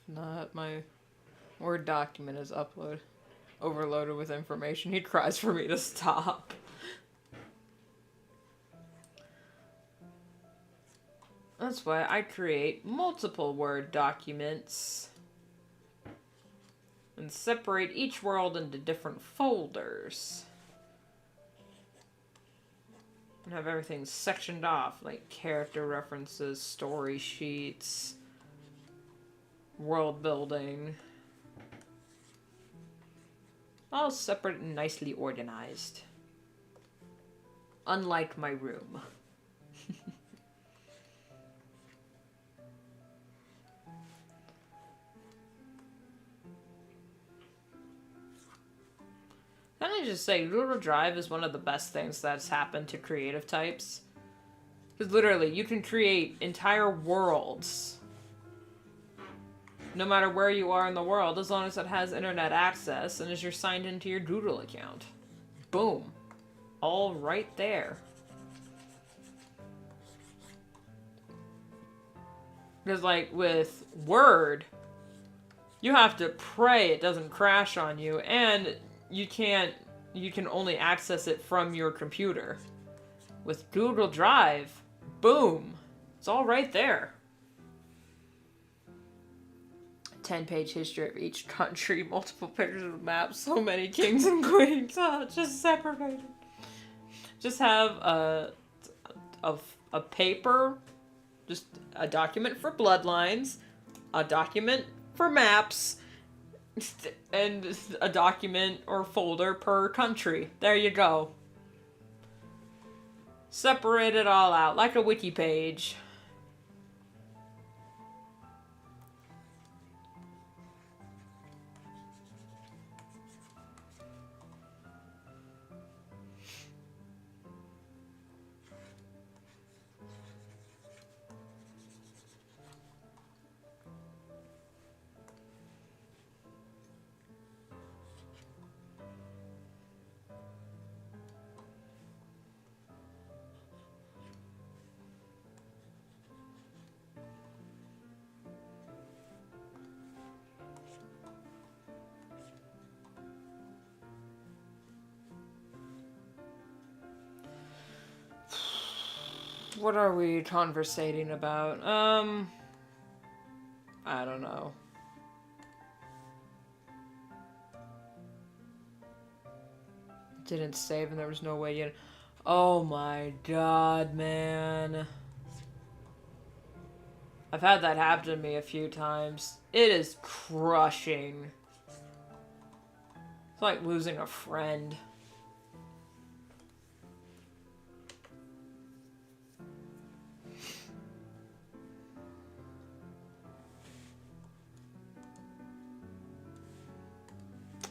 not my Word document is overloaded with information. He cries for me to stop. That's why I create multiple Word documents and separate each world into different folders. And have everything sectioned off, like character references, story sheets, world building. All separate and nicely organized. Unlike my room. Can I just say, Google Drive is one of the best things that's happened to creative types. Because literally, you can create entire worlds. No matter where you are in the world, as long as it has internet access and as you're signed into your Google account. Boom. All right there. Because like with Word, you have to pray it doesn't crash on you, and you can only access it from your computer. With Google Drive, boom, it's all right there. 10-page history of each country, multiple pictures of maps, so many kings and queens, just separated. Just have a paper, just a document for bloodlines, a document for maps, and a document or folder per country. There you go. Separate it all out like a wiki page. What are we conversating about? I don't know. Didn't save and there was no way yet. Oh my god, man. I've had that happen to me a few times. It is crushing. It's like losing a friend.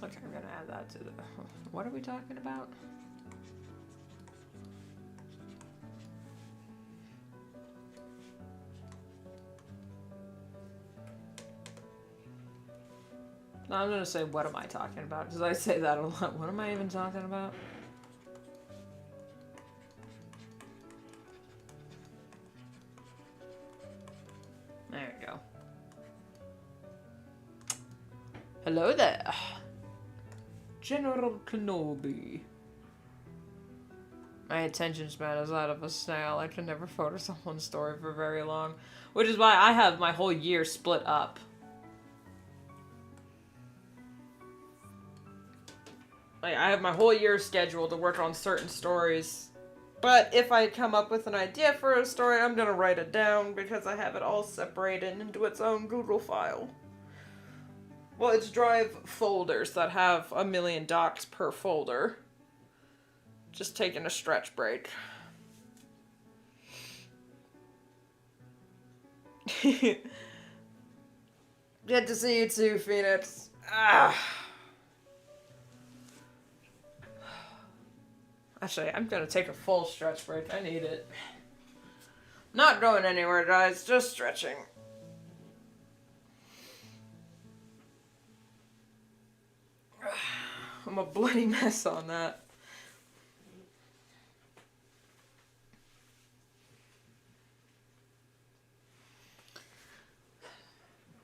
Okay, I'm gonna add that to the... What are we talking about? No, I'm gonna say, what am I talking about? Because I say that a lot. What am I even talking about? There you go. Hello there. General Kenobi. My attention span is that of a snail. I can never focus on one story for very long. Which is why I have my whole year split up. Like, I have my whole year scheduled to work on certain stories. But if I come up with an idea for a story, I'm gonna write it down because I have it all separated into its own Google file. Well, it's Drive folders that have 1,000,000 docs per folder. Just taking a stretch break. Good to see you too, Phoenix. Actually, I'm gonna take a full stretch break. I need it. Not going anywhere, guys. Just stretching. I'm a bloody mess on that.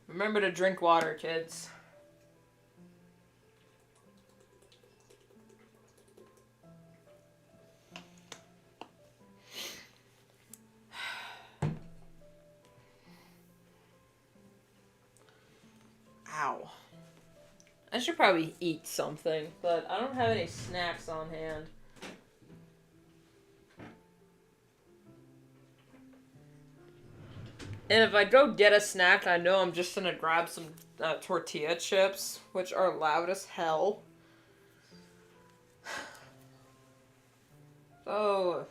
Remember to drink water, kids. Ow. I should probably eat something, but I don't have any snacks on hand. And if I go get a snack, I know I'm just gonna grab some tortilla chips, which are loud as hell. So,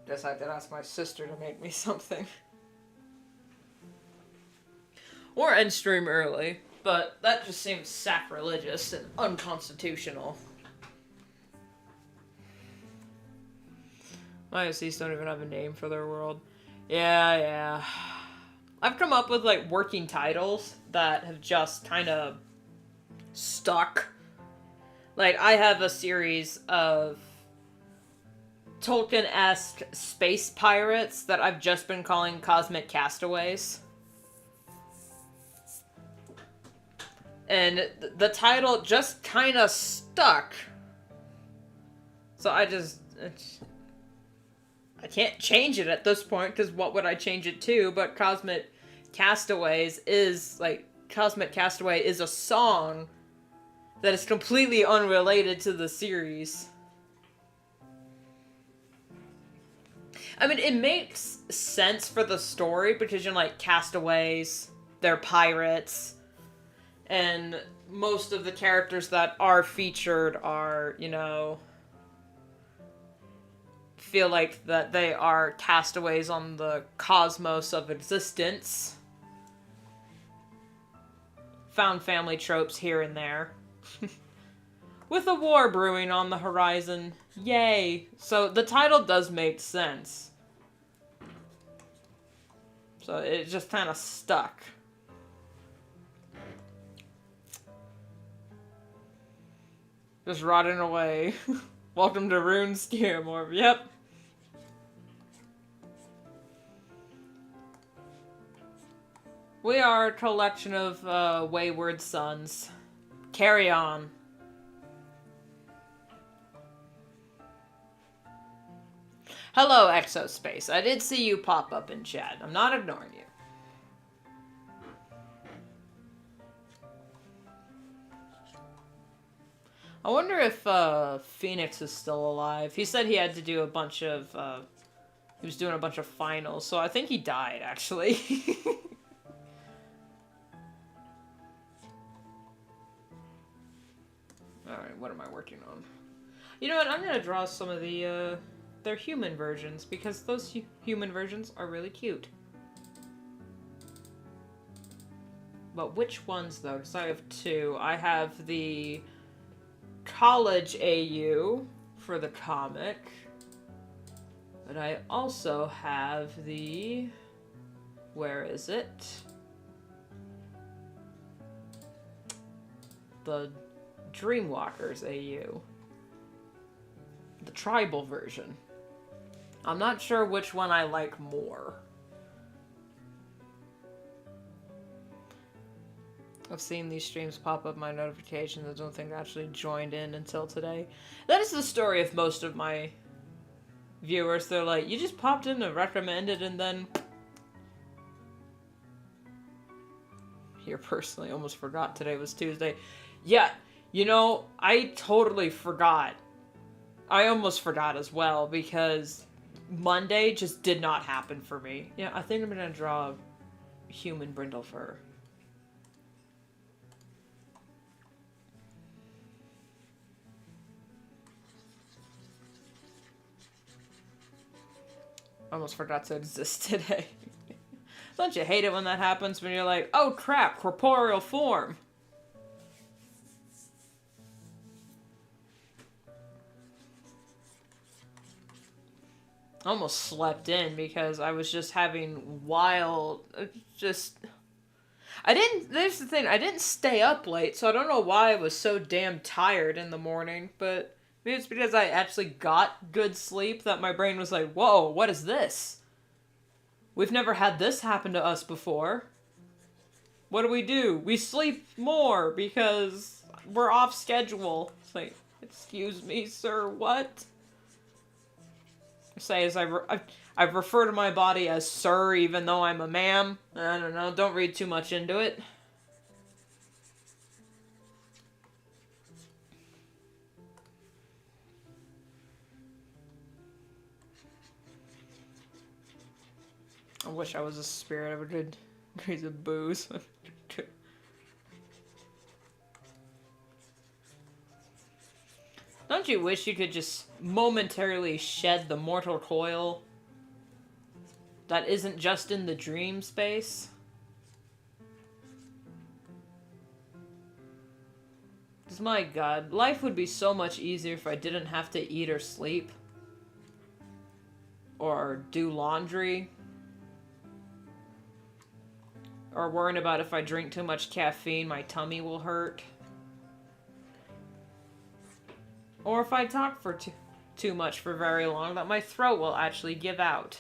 guess I could ask my sister to make me something. Or end stream early, but that just seems sacrilegious and unconstitutional. My OCs don't even have a name for their world. Yeah. I've come up with, like, working titles that have just kind of stuck. Like, I have a series of Tolkien-esque space pirates that I've just been calling Cosmic Castaways. And the title just kind of stuck. So I can't change it at this point, because what would I change it to? But Cosmic Castaways is, like, Cosmic Castaway is a song that is completely unrelated to the series. I mean, it makes sense for the story, because you're like, castaways, they're pirates, And most of the characters that are featured are, you know, feel like that they are castaways on the cosmos of existence. Found family tropes here and there. With a war brewing on the horizon. Yay! So the title does make sense. So it just kind of stuck. Just rotting away. Welcome to Rune Skiermore. Yep. We are a collection of wayward sons. Carry on. Hello, Exospace. I did see you pop up in chat. I'm not ignoring you. I wonder if Phoenix is still alive. He said he had to do a bunch of... he was doing a bunch of finals, so I think he died, actually. Alright, what am I working on? You know what? I'm gonna draw some of the, their human versions, because those human versions are really cute. But which ones, though? Because I have two. I have the college AU for the comic. But I also have the... Where is it? The Dreamwalkers AU. The tribal version. I'm not sure which one I like more. I've seen these streams pop up my notifications. I don't think I actually joined in until today. That is the story of most of my viewers. They're like, you just popped in to recommend it and then... Here personally, almost forgot today was Tuesday. Yeah, you know, I totally forgot. I almost forgot as well because Monday just did not happen for me. Yeah, I think I'm gonna draw a human Brindlefur. Almost forgot to exist today. Don't you hate it when that happens when you're like, oh crap, corporeal form. Almost slept in because I was just having wild, there's the thing, I didn't stay up late, so I don't know why I was so damn tired in the morning, but maybe it's because I actually got good sleep that my brain was like, whoa, what is this? We've never had this happen to us before. What do? We sleep more because we're off schedule. It's like, excuse me, sir, what? I say as I refer to my body as sir even though I'm a ma'am. I don't know, don't read too much into it. I wish I was a spirit. I would do degrees of booze. Don't you wish you could just momentarily shed the mortal coil that isn't just in the dream space? Because my god, life would be so much easier if I didn't have to eat or sleep. Or do laundry. Or worrying about if I drink too much caffeine, my tummy will hurt. Or if I talk for too much for very long, that my throat will actually give out.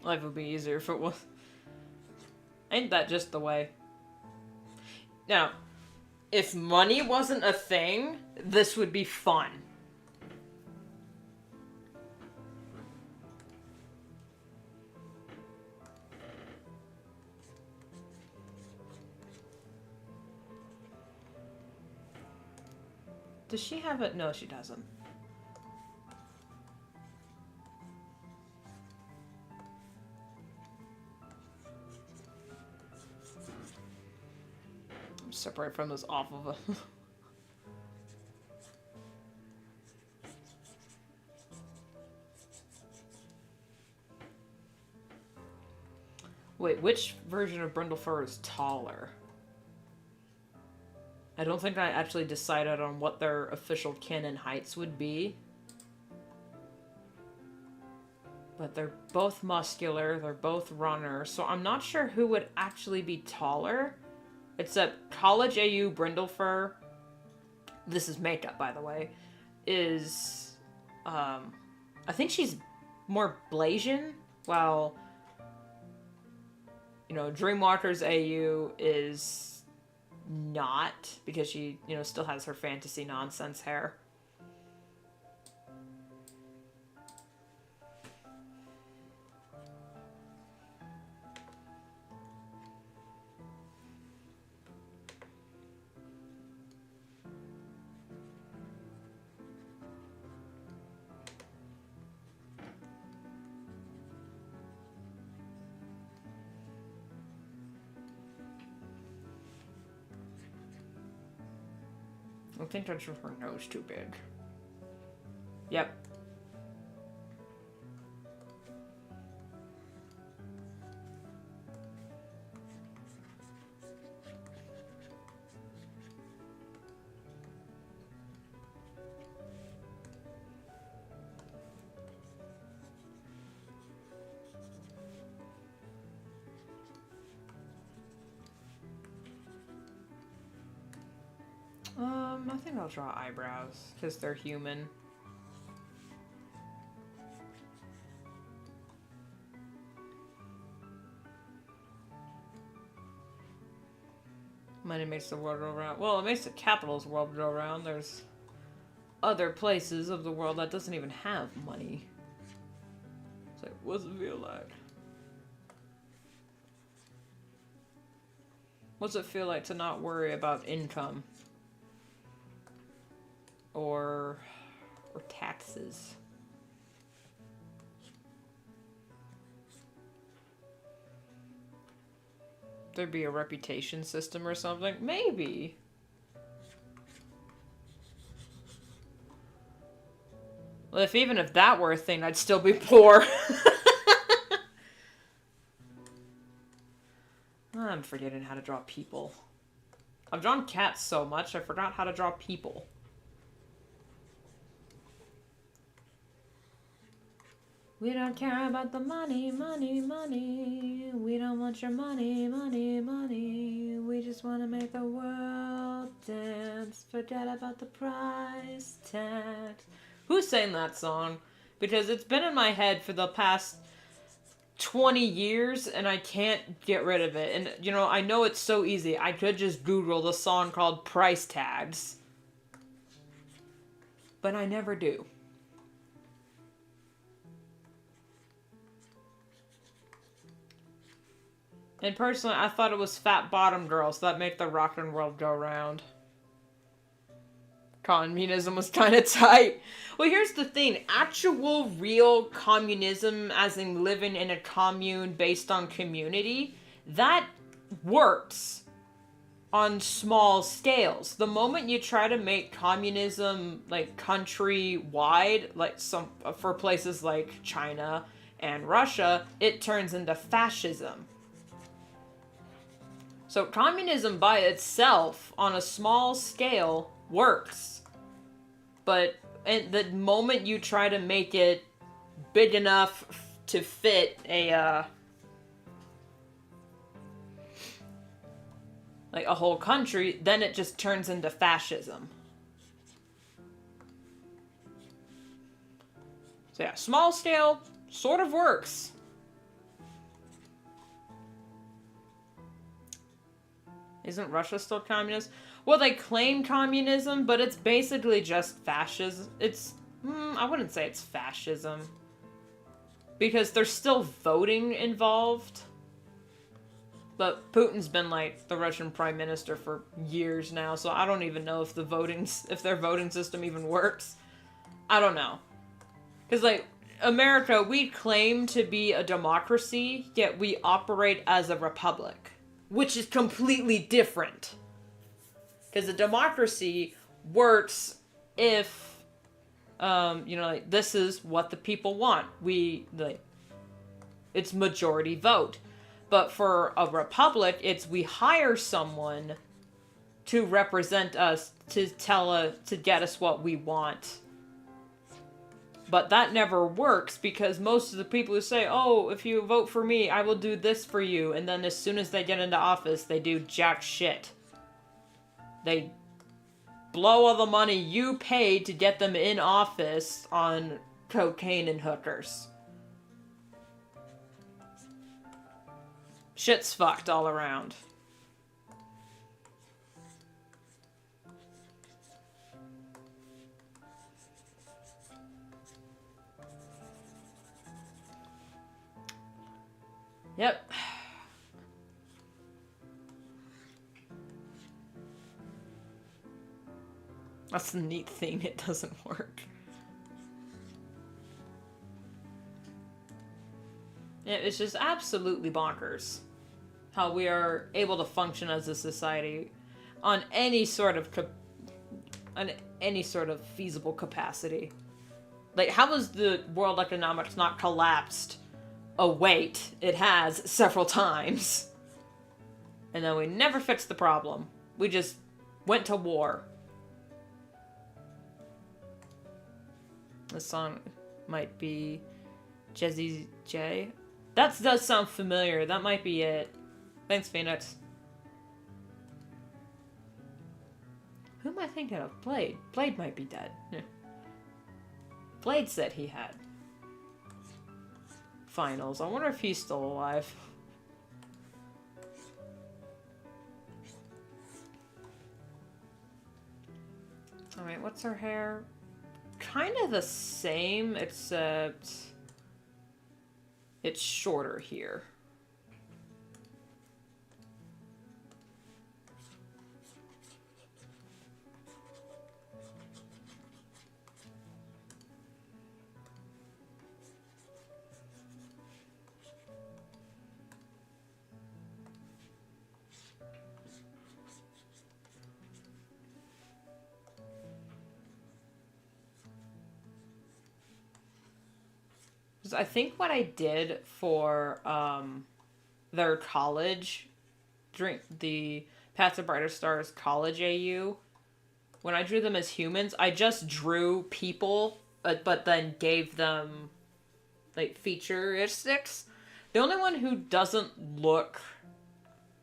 Life would be easier if it was... Ain't that just the way? Now, if money wasn't a thing, this would be fun. Does she have it? No, she doesn't. I'm separate from this off of a... Wait, which version of Brindlefur is taller? I don't think I actually decided on what their official canon heights would be. But they're both muscular, they're both runners, so I'm not sure who would actually be taller. Except College AU Brindlefur, this is makeup by the way, is, I think she's more Blasian, while, you know, Dreamwalker's AU is not, because she, you know, still has her fantasy nonsense hair. I think that's just her nose too big. Yep. I think I'll draw eyebrows, because they're human. Money makes the world go round. Well, it makes the capital's world go round. There's other places of the world that doesn't even have money. It's like, what's it feel like? What's it feel like to not worry about income? Or taxes. There'd be a reputation system or something? Maybe. Well, even if that were a thing, I'd still be poor. I'm forgetting how to draw people. I've drawn cats so much, I forgot how to draw people. We don't care about the money, money, money. We don't want your money, money, money. We just want to make the world dance. Forget about the price tags. Who sang that song? Because it's been in my head for the past 20 years and I can't get rid of it. And, you know, I know it's so easy. I could just Google the song called Price Tags. But I never do. And personally, I thought it was Fat Bottom Girls that make the rockin' world go round. Communism was kind of tight. Well, here's the thing. Actual, real communism, as in living in a commune based on community, that works on small scales. The moment you try to make communism, like, country-wide, like for places like China and Russia, it turns into fascism. So communism by itself, on a small scale, works. But the moment you try to make it big enough to fit a, like a whole country, then it just turns into fascism. So yeah, small scale sort of works. Isn't Russia still communist? Well, they claim communism, but it's basically just fascism. It's, I wouldn't say it's fascism. Because there's still voting involved. But Putin's been, like, the Russian prime minister for years now, so I don't even know if their voting system even works. I don't know. Because, like, America, we claim to be a democracy, yet we operate as a republic. Which is completely different. Because a democracy works if, like, this is what the people want. It's majority vote. But for a republic, we hire someone to represent us, to get us what we want. But that never works because most of the people who say, oh, if you vote for me, I will do this for you. And then as soon as they get into office, they do jack shit. They blow all the money you paid to get them in office on cocaine and hookers. Shit's fucked all around. Yep. That's the neat thing, it doesn't work. It's just absolutely bonkers how we are able to function as a society on any sort of feasible capacity. Like, how has the world economics not collapsed? Oh wait, it has several times. And then we never fixed the problem. We just went to war. This song might be Jezzy J. That does sound familiar. That might be it. Thanks, Phoenix. Who am I thinking of? Blade. Blade might be dead. Yeah. Blade said he had finals. I wonder if he's still alive. Alright, what's her hair? Kind of the same, except it's shorter here. I think what I did for their college, the Path to Brighter Stars college AU, when I drew them as humans, I just drew people, but then gave them, like, featuristics. The only one who doesn't look,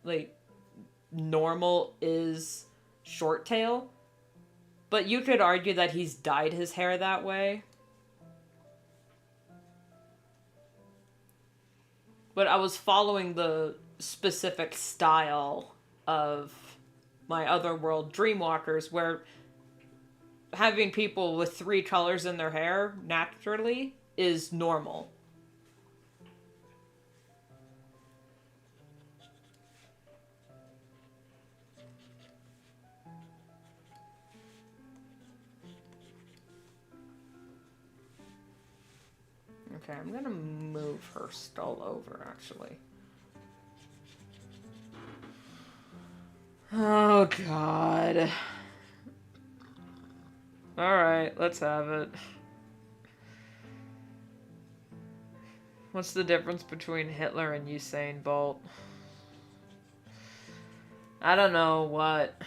like, normal is Shorttail. But you could argue that he's dyed his hair that way. But I was following the specific style of my Otherworld Dreamwalkers, where having people with 3 colors in their hair, naturally, is normal. Okay, I'm gonna move her skull over, actually. Oh, God. Alright, let's have it. What's the difference between Hitler and Usain Bolt? I don't know what.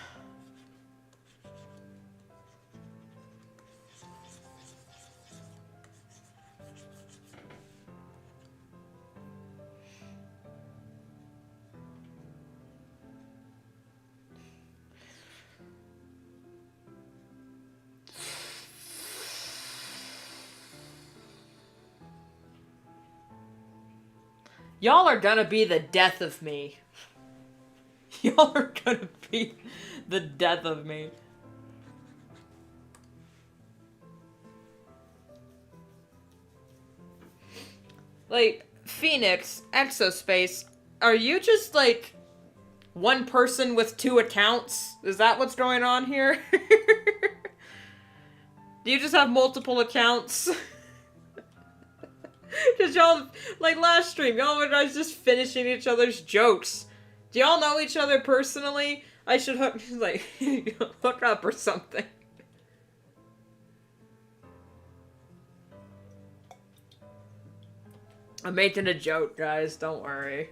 Y'all are gonna be the death of me. Y'all are gonna be the death of me. Like, Phoenix, Exospace, are you just, like, One person with 2 accounts? Is that what's going on here? Do you just have multiple accounts? Because y'all, like last stream, y'all were guys just finishing each other's jokes. Do y'all know each other personally? I should hook, like, hook up or something. I'm making a joke, guys. Don't worry.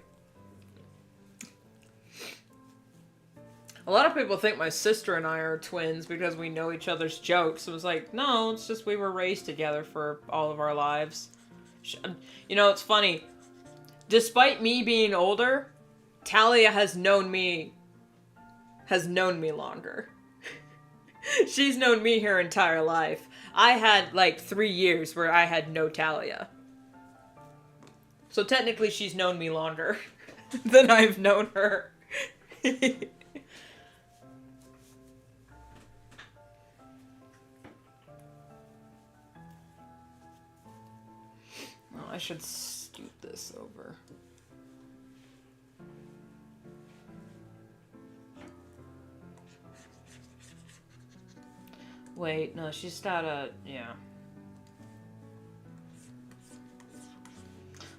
A lot of people think my sister and I are twins because we know each other's jokes. It was like, no, it's just we were raised together for all of our lives. You know, it's funny. Despite me being older, Talia has known me longer. She's known me her entire life. I had like 3 years where I had no Talia. So technically she's known me longer than I've known her. Well, I should scoot this over. Wait, no, she's got a... yeah.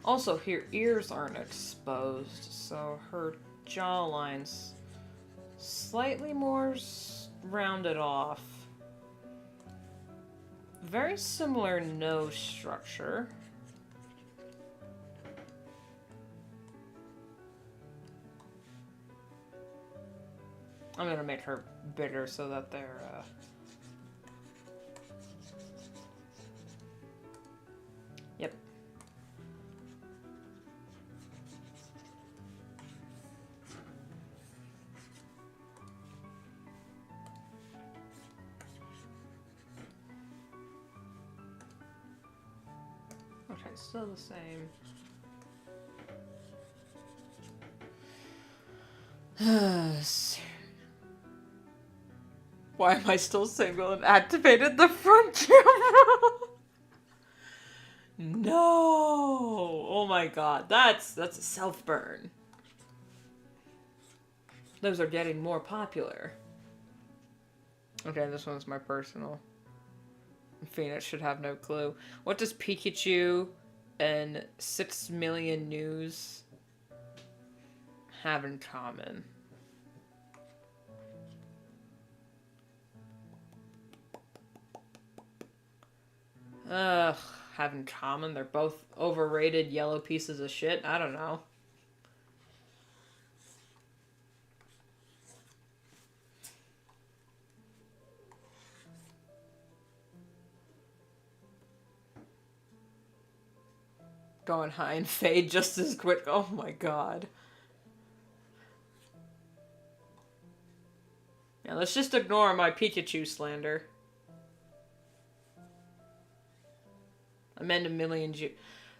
Also, her ears aren't exposed, so her jawline's slightly more rounded off. Very similar nose structure. I'm gonna make her bigger so that they're, Yep. Okay, still the same. Why am I still single and activated the front camera? No! Oh my god, that's a self-burn. Those are getting more popular. Okay, this one's my personal. Phoenix should have no clue. What does Pikachu and 6 million news have in common? Have in common? They're both overrated yellow pieces of shit? I don't know. Going high and fade just as quick. Oh my god. Yeah, let's just ignore my Pikachu slander. Amend a million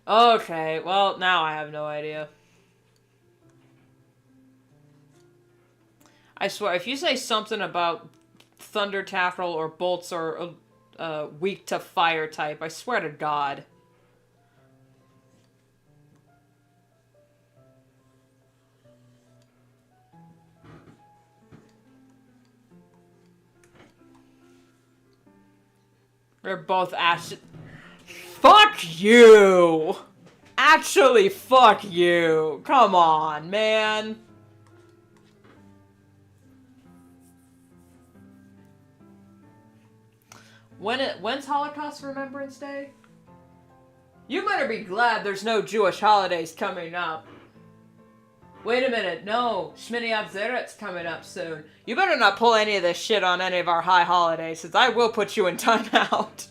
Okay, well, now I have no idea. I swear, if you say something about Thunder Tackle or Bolts or weak to fire type, I swear to God. They're both acid. Fuck you! Actually, fuck you. Come on, man. When's Holocaust Remembrance Day? You better be glad there's no Jewish holidays coming up. Wait a minute, no. Shmini Atzeret's coming up soon. You better not pull any of this shit on any of our high holidays, since I will put you in timeout.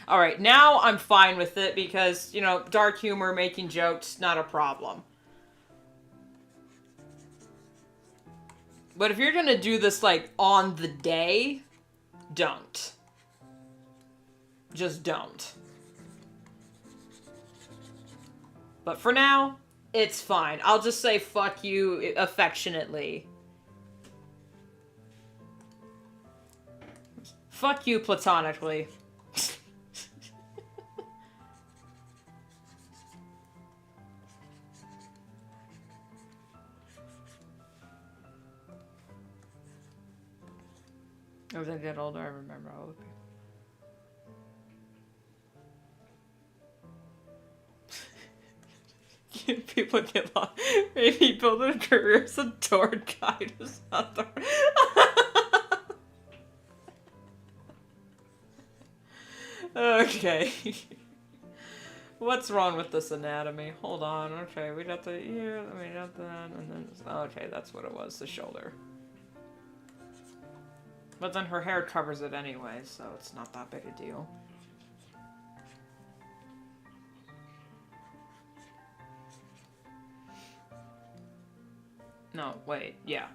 Alright, now I'm fine with it because, you know, dark humor, making jokes, not a problem. But if you're gonna do this, like, on the day, don't. Just don't. But for now, it's fine. I'll just say fuck you affectionately. Fuck you platonically. As I get older, I remember all the people. People get lost. Maybe build a career as a tour guide is not the... Okay. What's wrong with this anatomy? Hold on. Okay, we got the ear, we got that, and then... Okay, that's what it was, the shoulder. But then her hair covers it anyway, so it's not that big a deal. No, wait, yeah.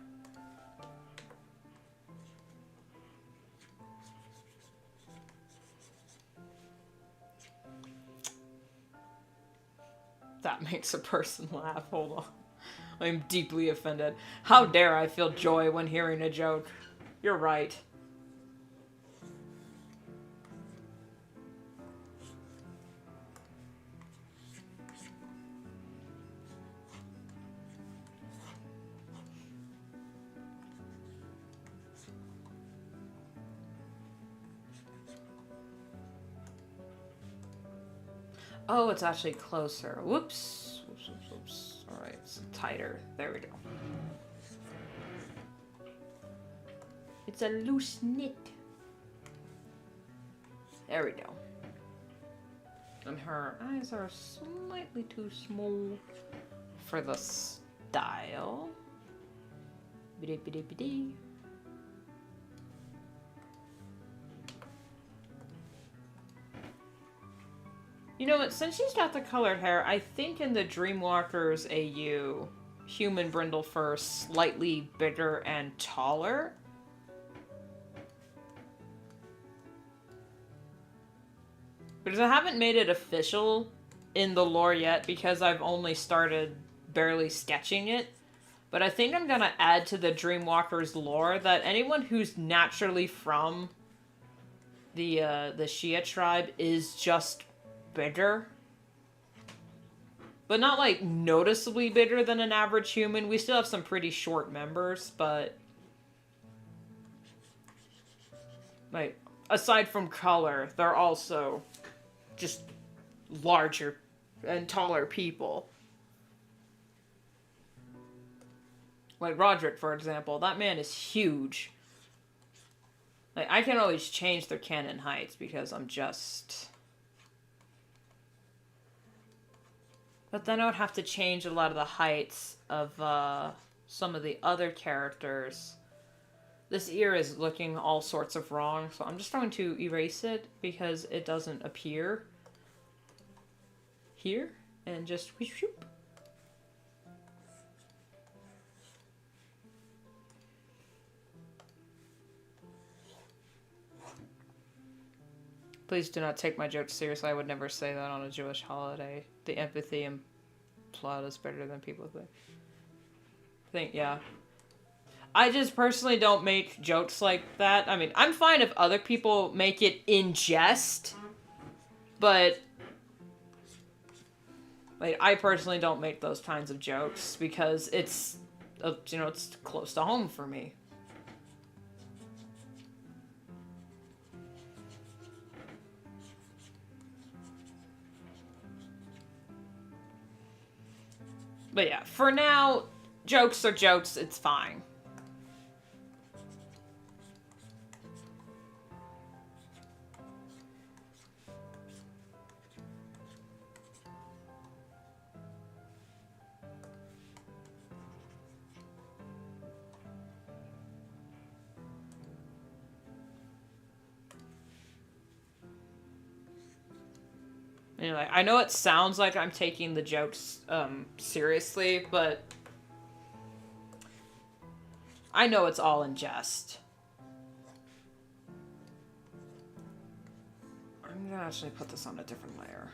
That makes a person laugh. Hold on. I'm deeply offended. How dare I feel joy when hearing a joke? You're right. Oh, it's actually closer. Whoops. Whoops, whoops, whoops. Alright, it's tighter. There we go. It's a loose knit. There we go. And her eyes are slightly too small for the style. Biddy-biddy-biddy. You know what, since she's got the colored hair, I think in the Dreamwalkers AU, human brindle fur is slightly bigger and taller. Because I haven't made it official in the lore yet because I've only started barely sketching it. But I think I'm gonna add to the Dreamwalkers lore that anyone who's naturally from the Shia tribe is just bigger. But not, like, noticeably bigger than an average human. We still have some pretty short members, but... like, aside from color, they're also just larger and taller people. Like Roderick, for example. That man is huge. Like, I can always change their canon heights because I'm just... But then I would have to change a lot of the heights of some of the other characters. This ear is looking all sorts of wrong, so I'm just going to erase it because it doesn't appear here. And just whoosh, whoop. Please do not take my joke seriously. I would never say that on a Jewish holiday. The empathy and plot is better than people think. Yeah. I just personally don't make jokes like that. I mean, I'm fine if other people make it in jest, but like, I personally don't make those kinds of jokes because it's, you know, it's close to home for me. But yeah, for now, jokes are jokes, it's fine. Anyway, I know it sounds like I'm taking the jokes seriously, but I know it's all in jest. I'm gonna actually put this on a different layer.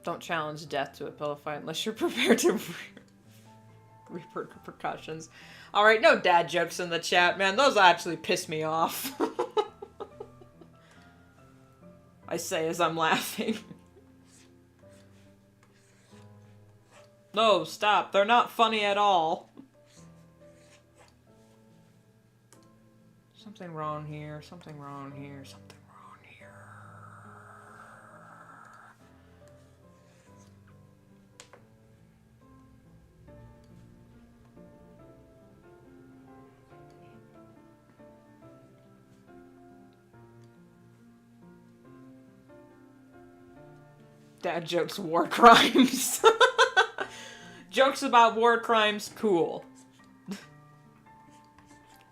Don't challenge death to a pillow fight unless you're prepared to repercussions. Alright, no dad jokes in the chat, man. Those actually piss me off. I say as I'm laughing. No, stop. They're not funny at all. Something wrong here, something wrong here, something wrong here. Dad jokes, war crimes. Jokes about war crimes, cool.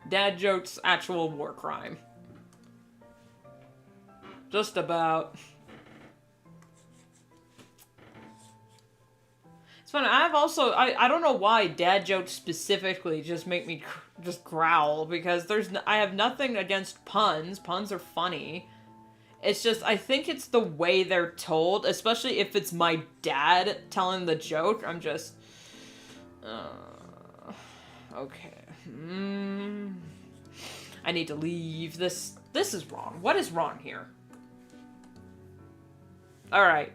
Dad jokes, actual war crime. Just about. It's funny, I've also, I don't know why dad jokes specifically just make me just growl, because I have nothing against puns. Puns are funny. It's just, I think it's the way they're told, especially if it's my dad telling the joke. I'm just, okay. I need to leave. This is wrong. What is wrong here? Alright.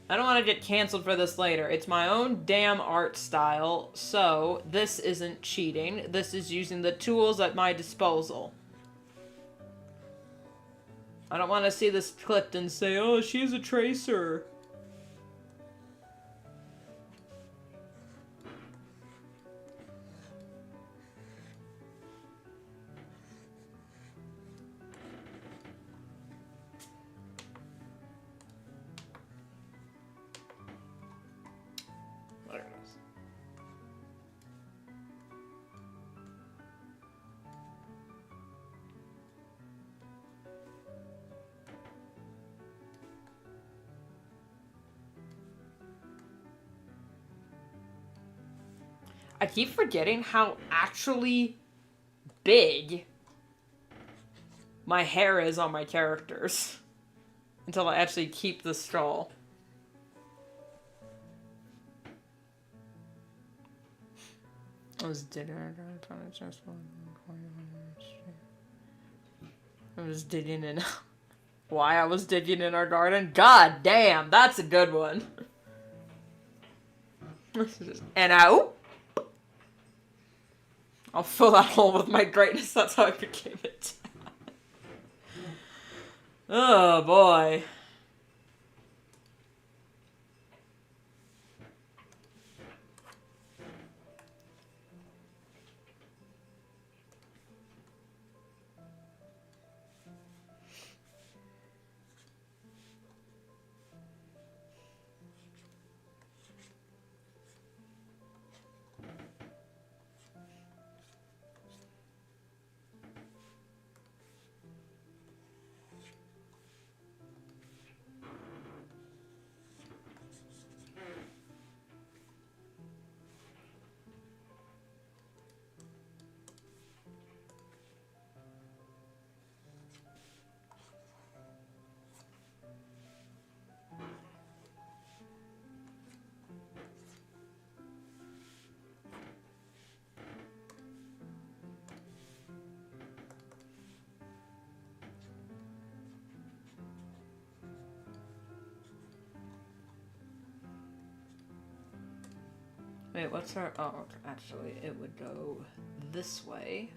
I don't want to get canceled for this later. It's my own damn art style, so this isn't cheating. This is using the tools at my disposal. I don't want to see this clipped and say, oh, she's a tracer. I keep forgetting how actually big my hair is on my characters until I actually keep the straw. I was digging in why I was digging in our garden. God damn, that's a good one. And out. I'll fill that hole with my greatness. That's how I became it. Oh boy. Wait, what's our... Oh, actually, it would go this way.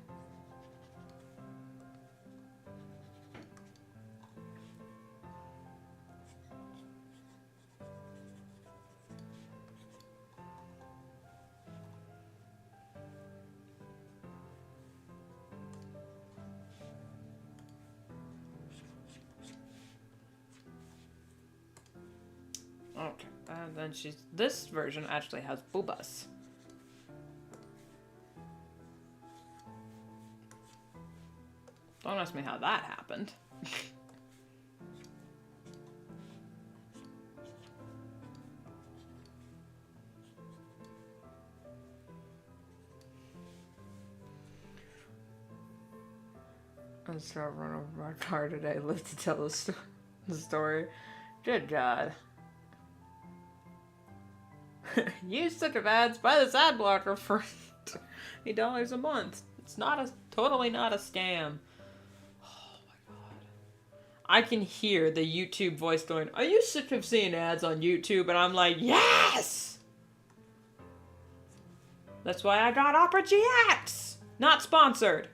Okay, and then this version actually has boobas. Don't ask me how that happened. I just got run over by a car today. Live to tell the story. Good God. Use such ads, buy this ad blocker for $8 a month. It's totally not a scam. Oh my God. I can hear the YouTube voice going, "Are you sick of seeing ads on YouTube?" And I'm like, yes! That's why I got Opera GX! Not sponsored.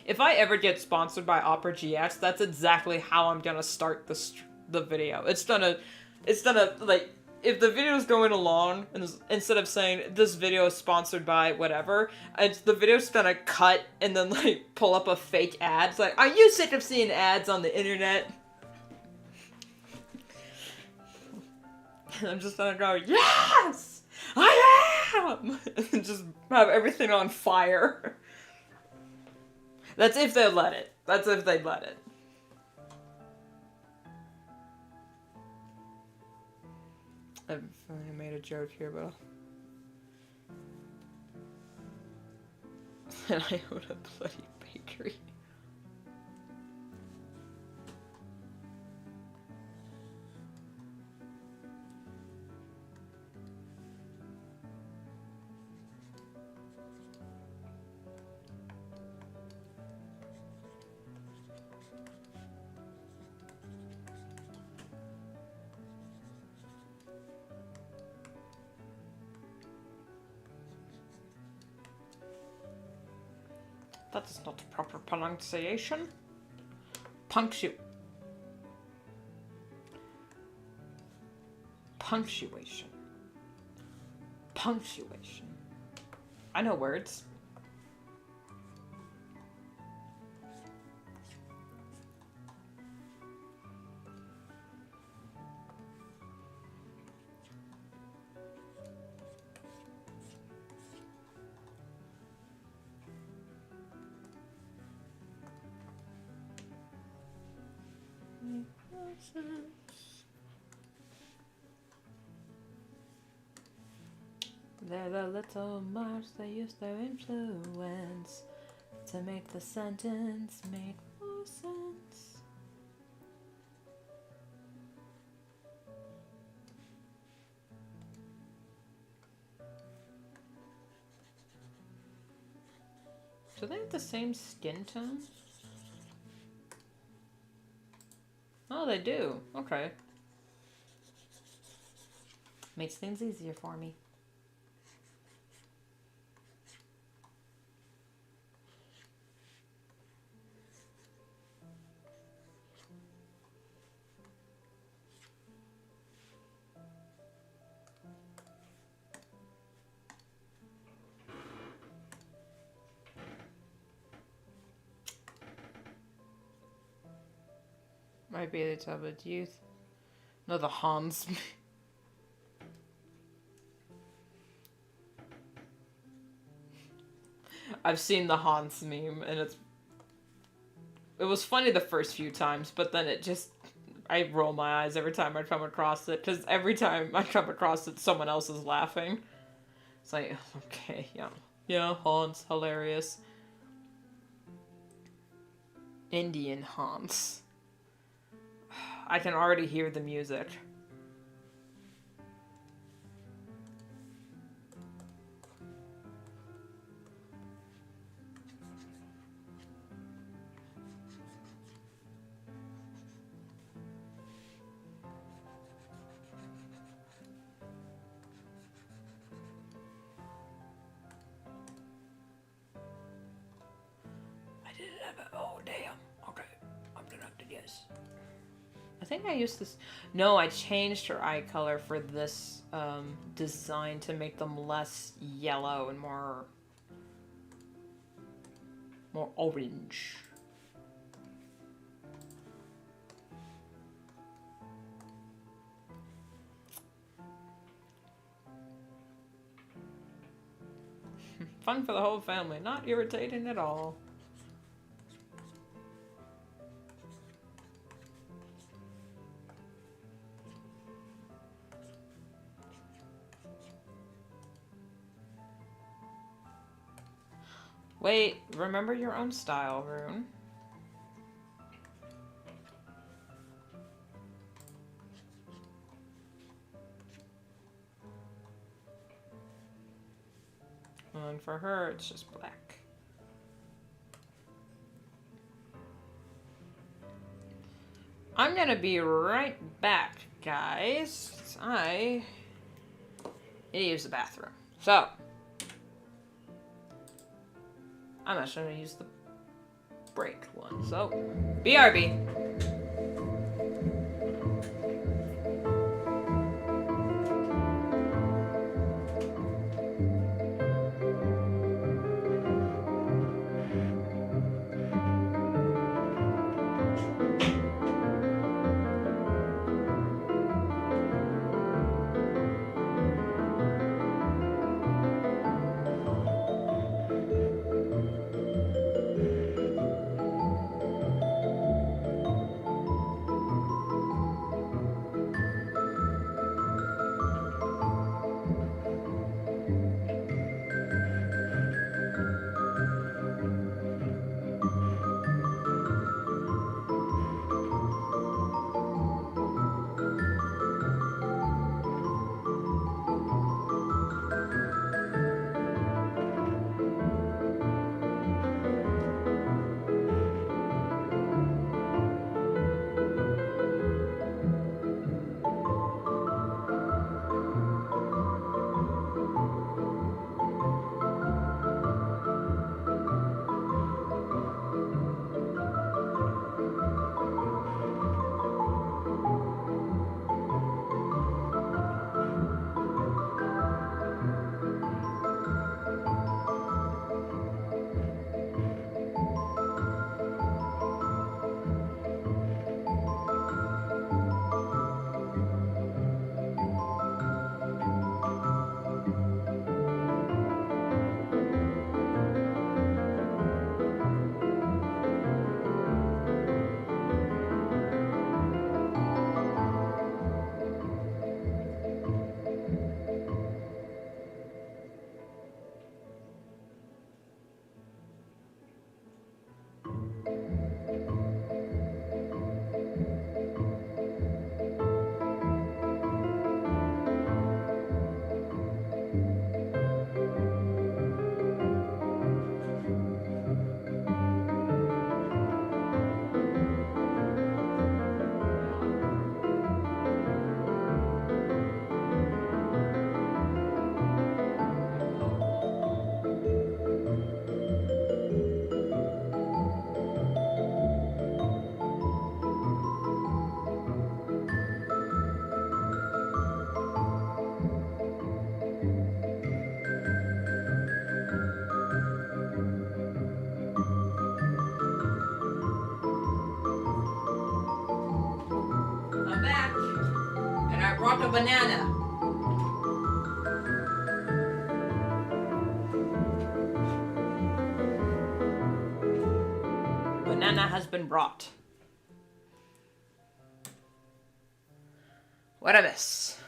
If I ever get sponsored by Opera GX, that's exactly how I'm gonna start the video. It's gonna, like, if the video's going along, and instead of saying, this video is sponsored by whatever, the video's gonna cut and then, like, pull up a fake ad. It's like, are you sick of seeing ads on the internet? And I'm just gonna go, yes! I am! And just have everything on fire. That's if they let it. That's if they let it. I made a joke here, but and I own a bloody bakery. That is not the proper pronunciation. Punctuation. Punctuation. I know words. They're the little marks that use their influence to make the sentence make more sense. Do they have the same skin tone? Oh, they do. Okay. Makes things easier for me. Might be the type of youth. No, the Hans. I've seen the Hans meme, and it was funny the first few times, but then I roll my eyes every time I come across it, because every time I come across it, someone else is laughing. It's like, okay, yeah. Yeah, Hans, hilarious. Indian Hans. I can already hear the music. Oh, damn. Okay. I'm gonna have to guess. I think I used this. No, I changed her eye color for this design to make them less yellow and more orange. Fun for the whole family. Not irritating at all. Wait, remember your own style, Rune. then for her, it's just black. I'm gonna be right back, guys. I need to use the bathroom. So, I'm actually gonna use the break one. So, BRB. Brought a banana. Banana has been brought. What a miss.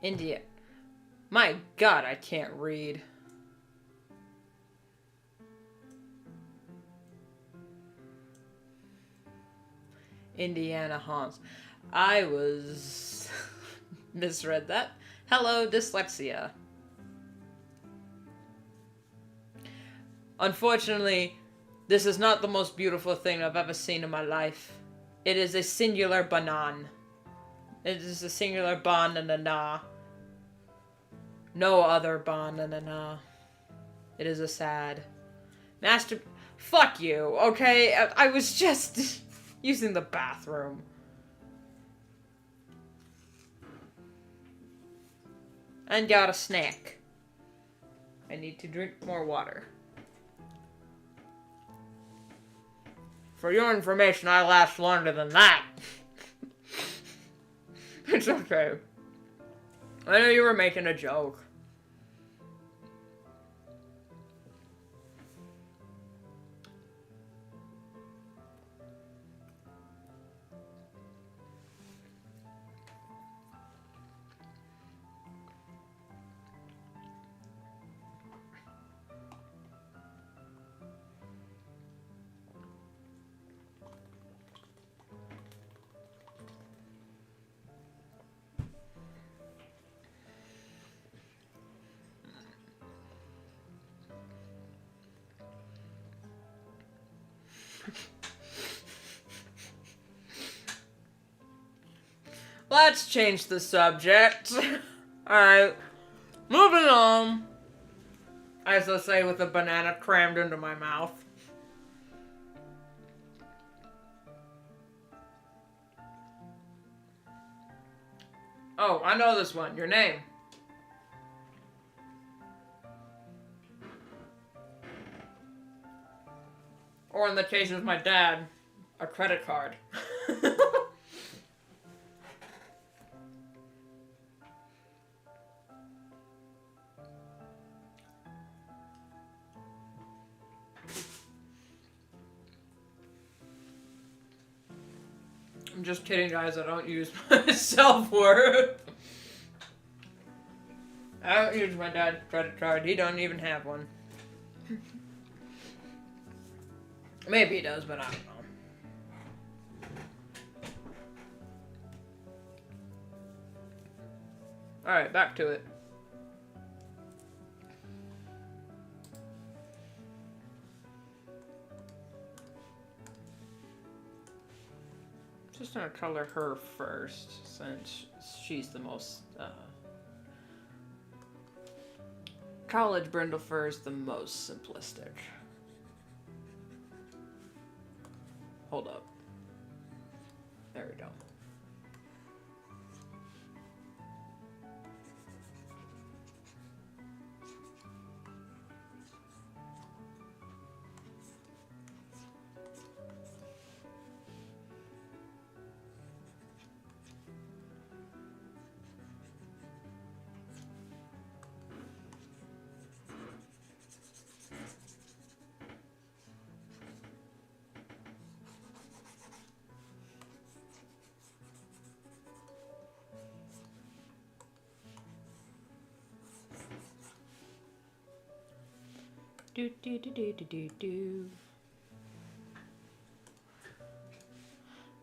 India. My God, I can't read. Indiana Hans. I was misread that. Hello, dyslexia. Unfortunately, this is not the most beautiful thing I've ever seen in my life. It is a singular banan. It is a singular banana. No other banana. It is a sad. Fuck you, okay? I was just using the bathroom. And got a snack. I need to drink more water. For your information, I last longer than that. It's okay. I know you were making a joke. let's change the subject. Alright, moving on. As I say with a banana crammed into my mouth. Oh, I know this one. Your name. Or in the case of my dad, a credit card. I'm just kidding, guys. I don't use my self-worth. I don't use my dad's credit card. He don't even have one. Maybe he does, but I don't know. Alright, back to it. Just gonna color her first, since she's the most, college brindle fur is the most simplistic. Hold up. There we go. Do do do do do do do.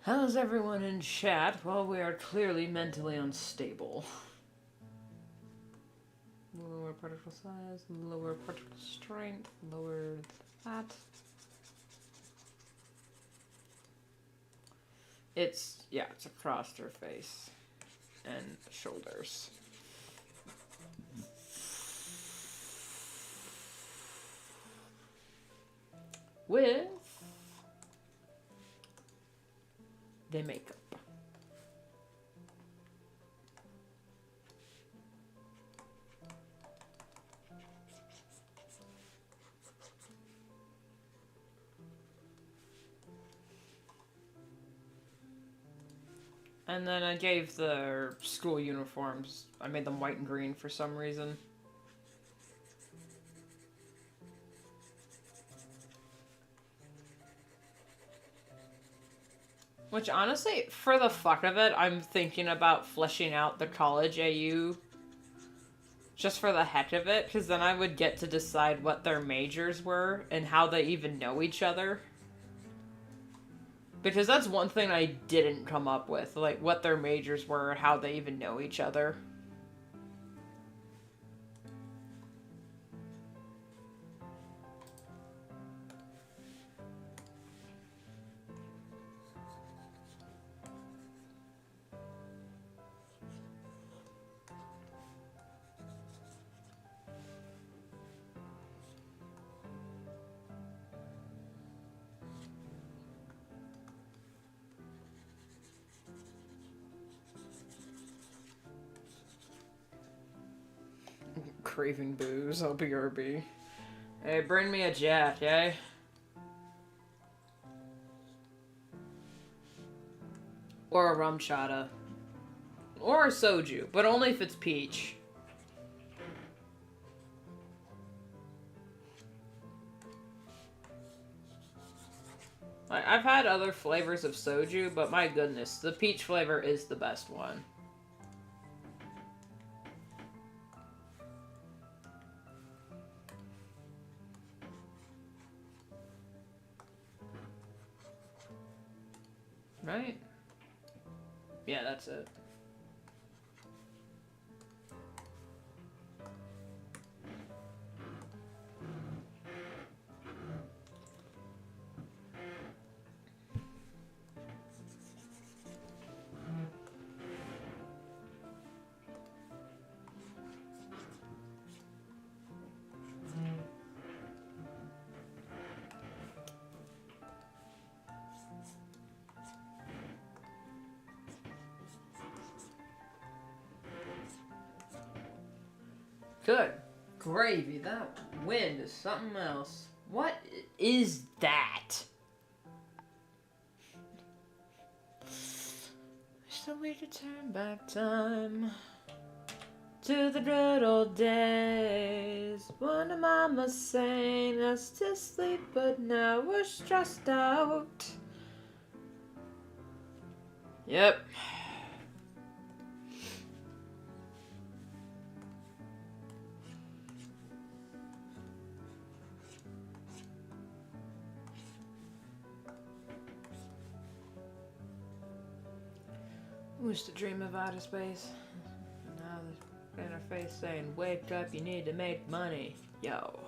How's everyone in chat? Well, we are clearly mentally unstable. Lower particle size, lower particle strength, lower that. It's across her face and shoulders. With the makeup. And then I gave the school uniforms, I made them white and green for some reason. Which, honestly, for the fuck of it, I'm thinking about fleshing out the college AU just for the heck of it, because then I would get to decide what their majors were and how they even know each other. Because that's one thing I didn't come up with, like what their majors were, how they even know each other. Craving booze, I'll BRB. Hey, bring me a Jack, eh? Or a rum chata. Or a soju, but only if it's peach. Like, I've had other flavors of soju, but my goodness, the peach flavor is the best one. Right? Yeah, that's it. Good gravy, that wind is something else. What is that? Wish that we could turn back time to the good old days when the mama sang us to sleep, but now we're stressed out. Yep. Used to dream of outer space. Now the interface saying, wake up, you need to make money. Yo.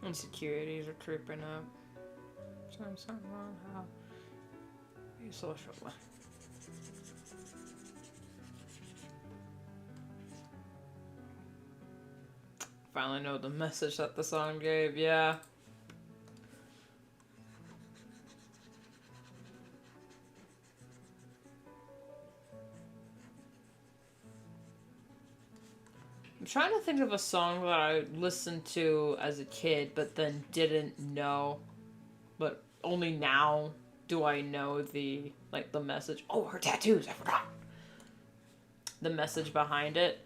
Insecurities are creeping up. Something wrong. How? Be social. Finally know the message that the song gave. Yeah. I'm trying to think of a song that I listened to as a kid, but then didn't know. But only now do I know the message. Oh, her tattoos! I forgot the message behind it.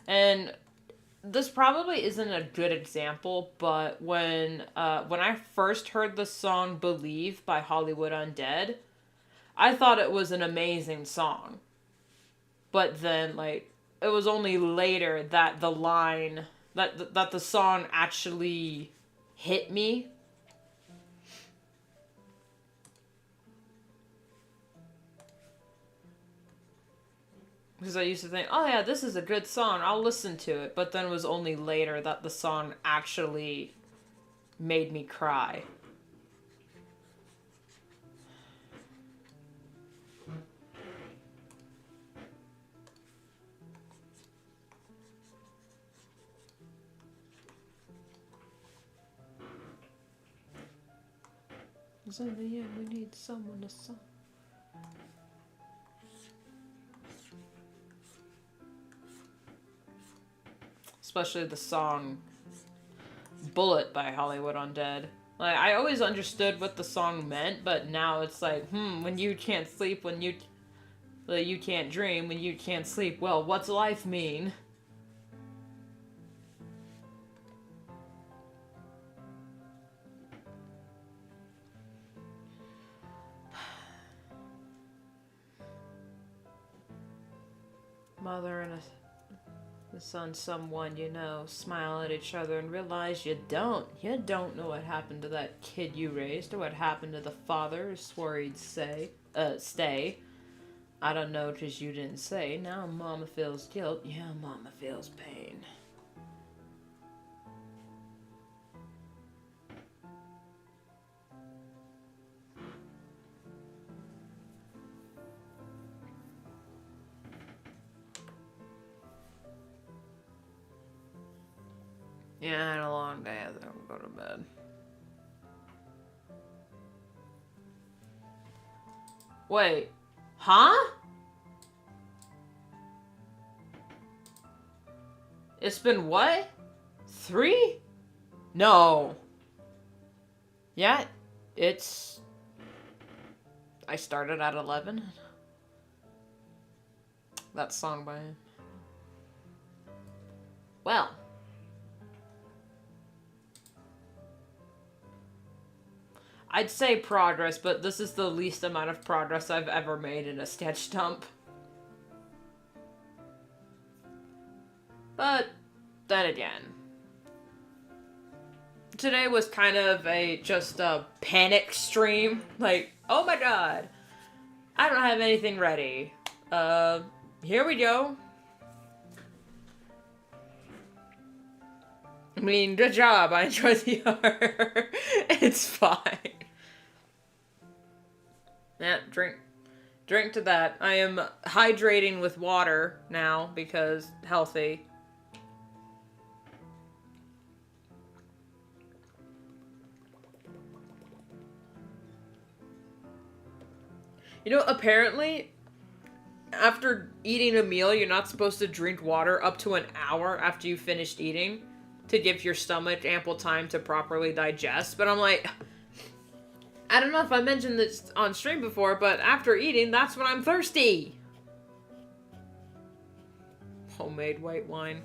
And this probably isn't a good example, but when I first heard the song "Believe" by Hollywood Undead, I thought it was an amazing song. But then, it was only later that the line, that the song actually hit me. Because I used to think, oh yeah, this is a good song, I'll listen to it. But then it was only later that the song actually made me cry. Because in the end, we need someone to song. Especially the song Bullet by Hollywood Undead. I always understood what the song meant, but now it's like, when you can't sleep, when you can't dream, when you can't sleep, well, what's life mean? Mother and the son, someone you know, smile at each other and realize you don't. You don't know what happened to that kid you raised or what happened to the father who swore he'd stay. I don't know because you didn't say. Now mama feels guilt. Yeah, mama feels pain. Yeah, I had a long day. I think I'm gonna go to bed. Wait. Huh? It's been what? 3? No. Yeah, it's... I started at 11. That song by him. Well. I'd say progress, but this is the least amount of progress I've ever made in a sketch dump. But, then again. Today was kind of just a panic stream. Oh my god. I don't have anything ready. Here we go. I mean, good job. I enjoyed the art. It's fine. Yeah, drink to that. I am hydrating with water now because healthy. You know, apparently, after eating a meal, you're not supposed to drink water up to an hour after you finished eating to give your stomach ample time to properly digest. But I'm like, I don't know if I mentioned this on stream before, but after eating, that's when I'm thirsty. Homemade white wine.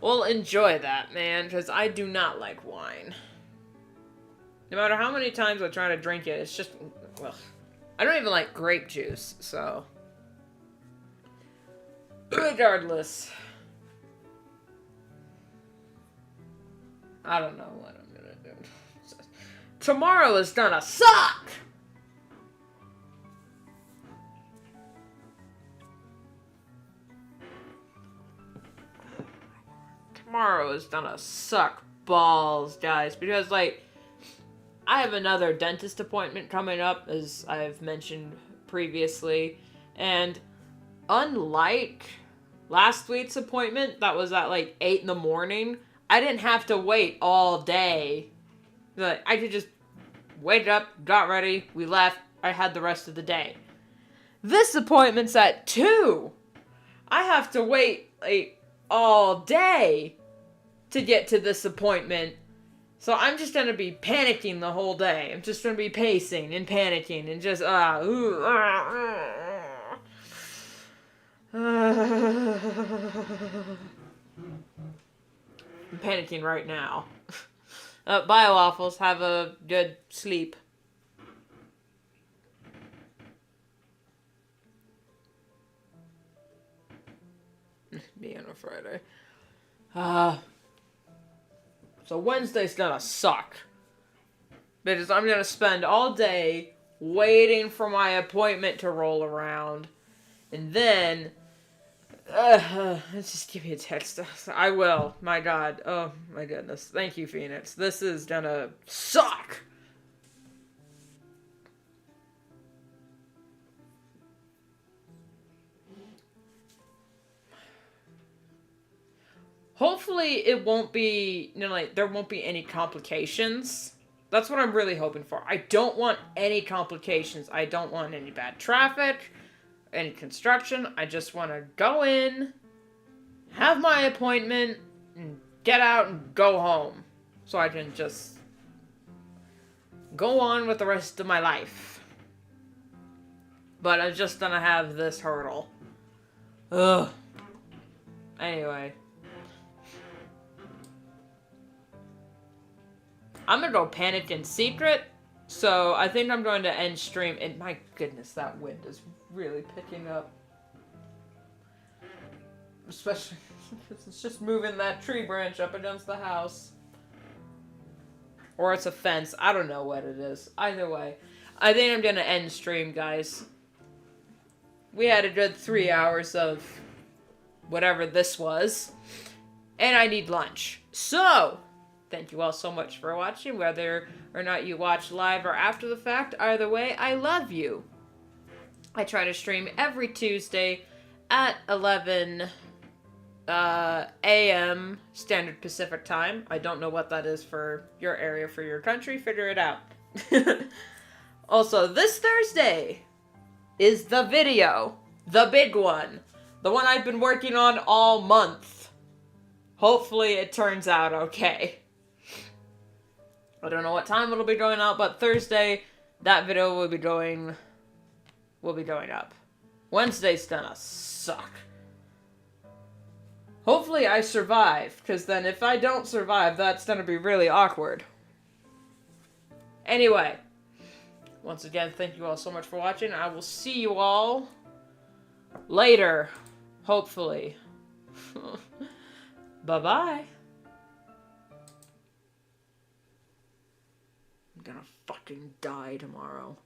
Well, enjoy that, man, because I do not like wine. No matter how many times I try to drink it, it's just, ugh. I don't even like grape juice, so. Regardless. I don't know what I'm gonna do. Tomorrow is gonna suck! Tomorrow is gonna suck balls, guys, because, like, I have another dentist appointment coming up, as I've mentioned previously, and unlike last week's appointment that was at like 8 in the morning, I didn't have to wait all day. Like, I could just wake up, got ready, we left, I had the rest of the day. This appointment's at 2. I have to wait like all day to get to this appointment. So I'm just gonna be panicking the whole day. I'm just gonna be pacing and panicking and just, I'm panicking right now. Bye, Waffles. Have a good sleep. Be on a Friday. So Wednesday's gonna suck. Because I'm gonna spend all day waiting for my appointment to roll around. And then, let's just give me a text. I will. My God. Oh, my goodness. Thank you, Phoenix. This is gonna suck. Hopefully it won't be, you know, like, there won't be any complications. That's what I'm really hoping for. I don't want any complications. I don't want any bad traffic, any construction. I just want to go in, have my appointment, and get out and go home. So I can just go on with the rest of my life. But I'm just gonna have this hurdle. Ugh. Anyway. I'm gonna go panic in secret, so I think I'm going to end stream, and my goodness, that wind is really picking up. Especially, it's just moving that tree branch up against the house. Or it's a fence, I don't know what it is. Either way, I think I'm gonna end stream, guys. We had a good 3 hours of whatever this was, and I need lunch. So, thank you all so much for watching, whether or not you watch live or after the fact. Either way, I love you. I try to stream every Tuesday at 11 a.m. Standard Pacific Time. I don't know what that is for your area, for your country. Figure it out. Also, this Thursday is the video. The big one. The one I've been working on all month. Hopefully it turns out okay. I don't know what time it'll be going out, but Thursday, that video will be going up. Wednesday's gonna suck. Hopefully I survive, because then if I don't survive, that's gonna be really awkward. Anyway, once again, thank you all so much for watching. I will see you all later, hopefully. Bye-bye. I'm gonna fucking die tomorrow.